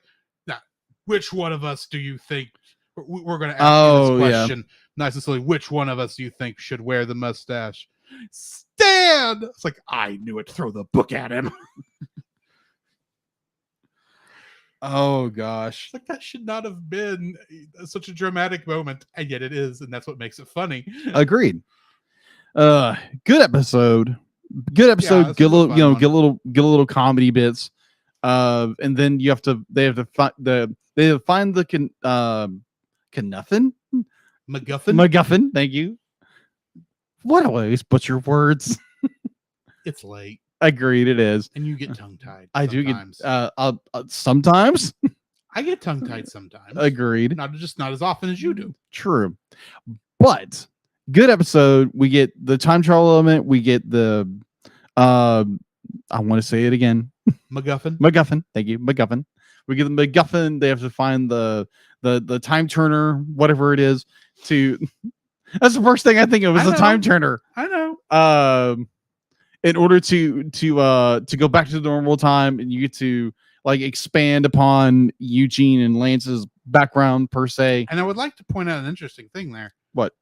nah, which one of us do you think we're going to ask you this question? Nice and silly. Which one of us do you think should wear the mustache? Stan! It's like, I knew it. Throw the book at him. Oh gosh, like that should not have been such a dramatic moment, and yet it is, and that's what makes it funny. Agreed. Good episode. Good episode. Yeah, get a little, get a little comedy bits. And then they have to find the MacGuffin. Thank you. What always butcher words. It's late. Agreed, it is. And you get tongue-tied. I do get sometimes. I get tongue tied sometimes. Agreed. Not as often as you do. True. But good episode. We get the time travel element. We get the I want to say it again. MacGuffin. Thank you. MacGuffin. We get the MacGuffin. They have to find the time turner, whatever it is, to that's the first thing I think of was the time turner. I know. In order to go back to the normal time, and you get to like expand upon Eugene and Lance's background per se. And I would like to point out an interesting thing there. What?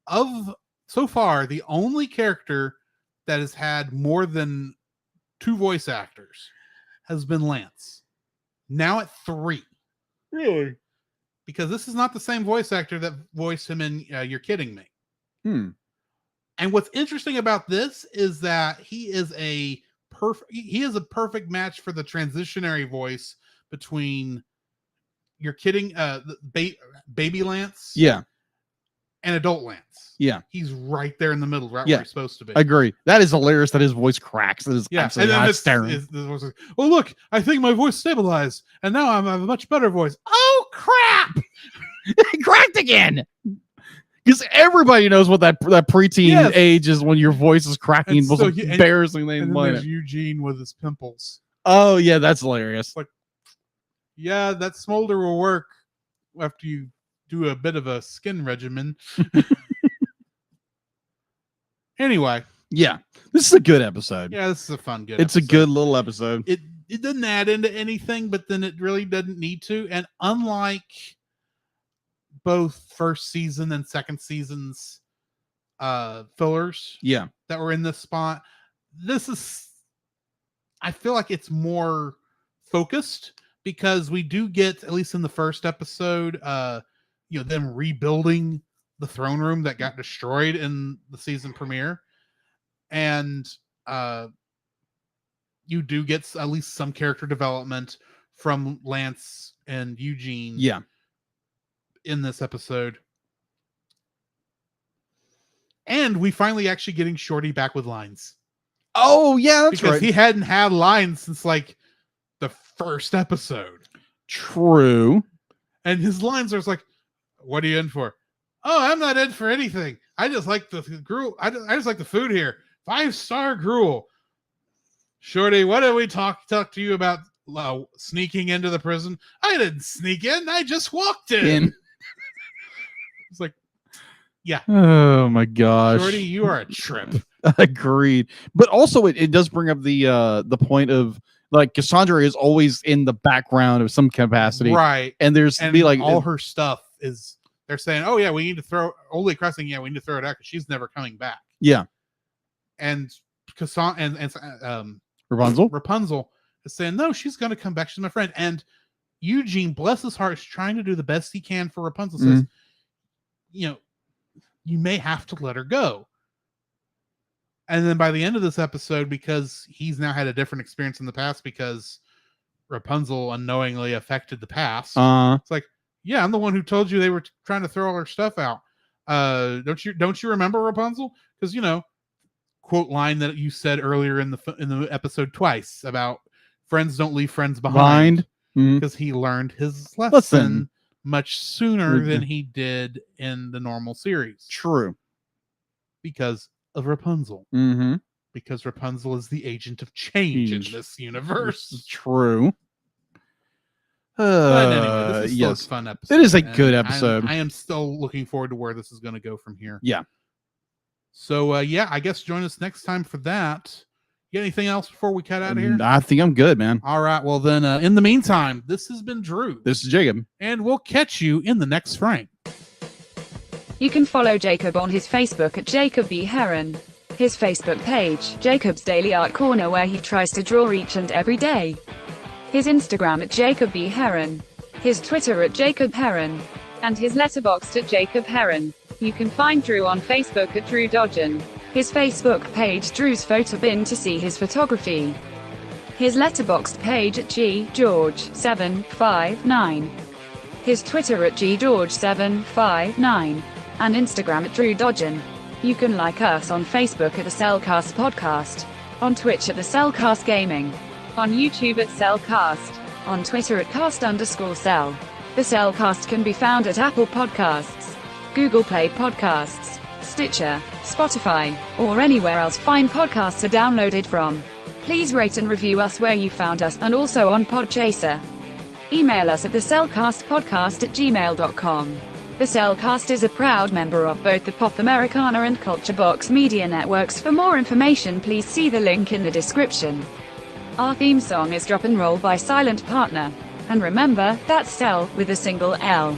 Of so far, the only character that has had more than 2 voice actors has been Lance. Now at 3. Really? Because this is not the same voice actor that voiced him in You're Kidding Me. And what's interesting about this is that he is a perfect match for the transitionary voice between You're Kidding baby Lance, and adult Lance. He's right there in the middle, right where he's supposed to be. I agree. That is hilarious that his voice cracks. That is absolutely hysterical. Oh, look, I think my voice stabilized, and now I have a much better voice. Oh, crap! It cracked again! Because everybody knows what that preteen age is when your voice is cracking. Most embarrassing thing. And then there's Eugene with his pimples. Oh, yeah, that's hilarious. Like, yeah, that smolder will work after you do a bit of a skin regimen. Anyway. Yeah, this is a good episode. Yeah, this is a fun good It's episode. a good little episode. It doesn't add into anything, but then it really doesn't need to. And unlike both first season and second season's fillers that were in this spot, I feel like it's more focused because we do get, at least in the first episode, them rebuilding the throne room that got destroyed in the season premiere. And you do get at least some character development from Lance and Eugene in this episode. And we finally actually getting Shorty back with lines. Oh, yeah, that's because right. he hadn't had lines since like the first episode. True. And his lines are like, what are you in for? Oh, I'm not in for anything. I just like the gruel. I just like the food here. 5-star gruel. Shorty, what did we talk to you about sneaking into the prison? I didn't sneak in. I just walked in. It's like, yeah. Oh my gosh. Shorty, you are a trip. Agreed. But also it does bring up the point of like Cassandra is always in the background of some capacity. Right. And there's all her stuff is they're saying, oh yeah, we need to throw Holy Crossing, we need to throw it out because she's never coming back. Yeah. And and Rapunzel is saying, no, she's gonna come back. She's my friend. And Eugene, bless his heart, is trying to do the best he can for Rapunzel. Says, you may have to let her go. And then by the end of this episode, because he's now had a different experience in the past because Rapunzel unknowingly affected the past. It's like, yeah, I'm the one who told you they were trying to throw all her stuff out. Don't you remember, Rapunzel? Because quote line that you said earlier in the episode twice about friends don't leave friends behind, because he learned his lesson much sooner than he did in the normal series. True. Because of Rapunzel. Because Rapunzel is the agent of change in this universe. True. But anyway, this is still a fun episode. It is a good episode. I am still looking forward to where this is going to go from here. Yeah. So, I guess join us next time for that. You got anything else before we cut out of here? I think I'm good, man. All right. Well, then, in the meantime, this has been Drew. This is Jacob. And we'll catch you in the next frame. You can follow Jacob on his Facebook at Jacob B. Heron. His Facebook page, Jacob's Daily Art Corner, where he tries to draw each and every day. His Instagram at Jacob B. Heron. His Twitter at Jacob Heron. And his Letterboxd at Jacob Heron. You can find Drew on Facebook at Drew Dodgen. His Facebook page, Drew's Photo Bin, to see his photography. His Letterboxd page at GGeorge759. His Twitter at GGeorge759. And Instagram at Drew Dodgen. You can like us on Facebook at the Cellcast Podcast. On Twitch at the Cellcast Gaming. On YouTube at Cellcast. On Twitter at @cast_cell. The Cellcast can be found at Apple Podcasts, Google Play Podcasts, Stitcher, Spotify, or anywhere else fine podcasts are downloaded from. Please rate and review us where you found us and also on Podchaser. Email us at thecellcastpodcast@gmail.com. The Cellcast is a proud member of both the Pop Americana and Culture Box media networks. For more information, please see the link in the description. Our theme song is Drop and Roll by Silent Partner. And remember, that's Cell with a single L.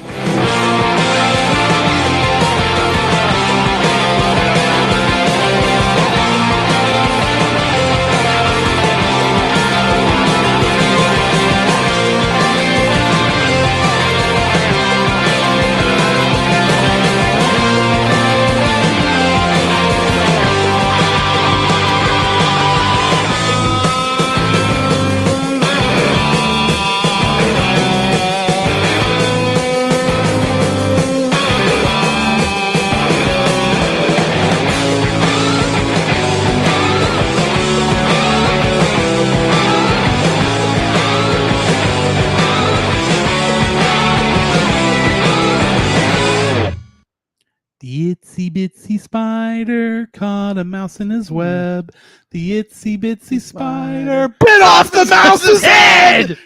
The itsy bitsy spider caught a mouse in his web. The itsy bitsy spider bit off the mouse's head!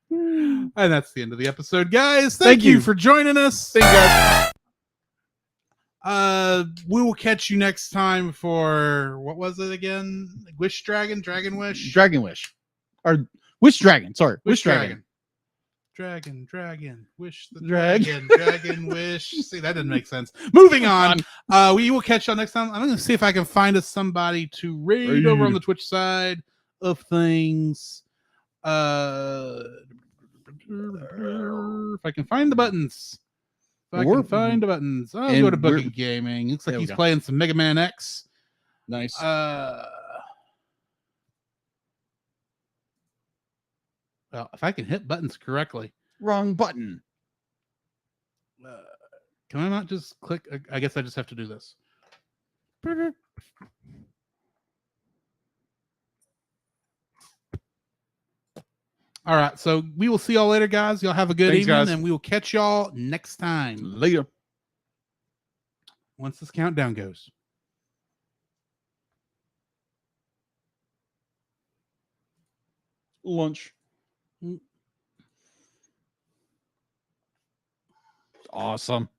And that's the end of the episode, guys. Thank you for joining us. Thank you, guys. We will catch you next time for, what was it again? Wish Dragon? Dragon Wish? Dragon Wish. Or Wish Dragon. Sorry. Wish Dragon. Dragon, wish the Drag. dragon, wish. See, that didn't make sense. Moving on. We will catch y'all next time. I'm going to see if I can find us somebody to raid over on the Twitch side of things. If I can find the buttons. Oh, go to Booking Gaming. Looks like he's playing some Mega Man X. Nice. Well, if I can hit buttons correctly. Wrong button. Can I not just click? I guess I just have to do this. All right. So we will see y'all later, guys. Y'all have a good evening, and we will catch y'all next time. Later. Once this countdown goes. Lunch. Awesome.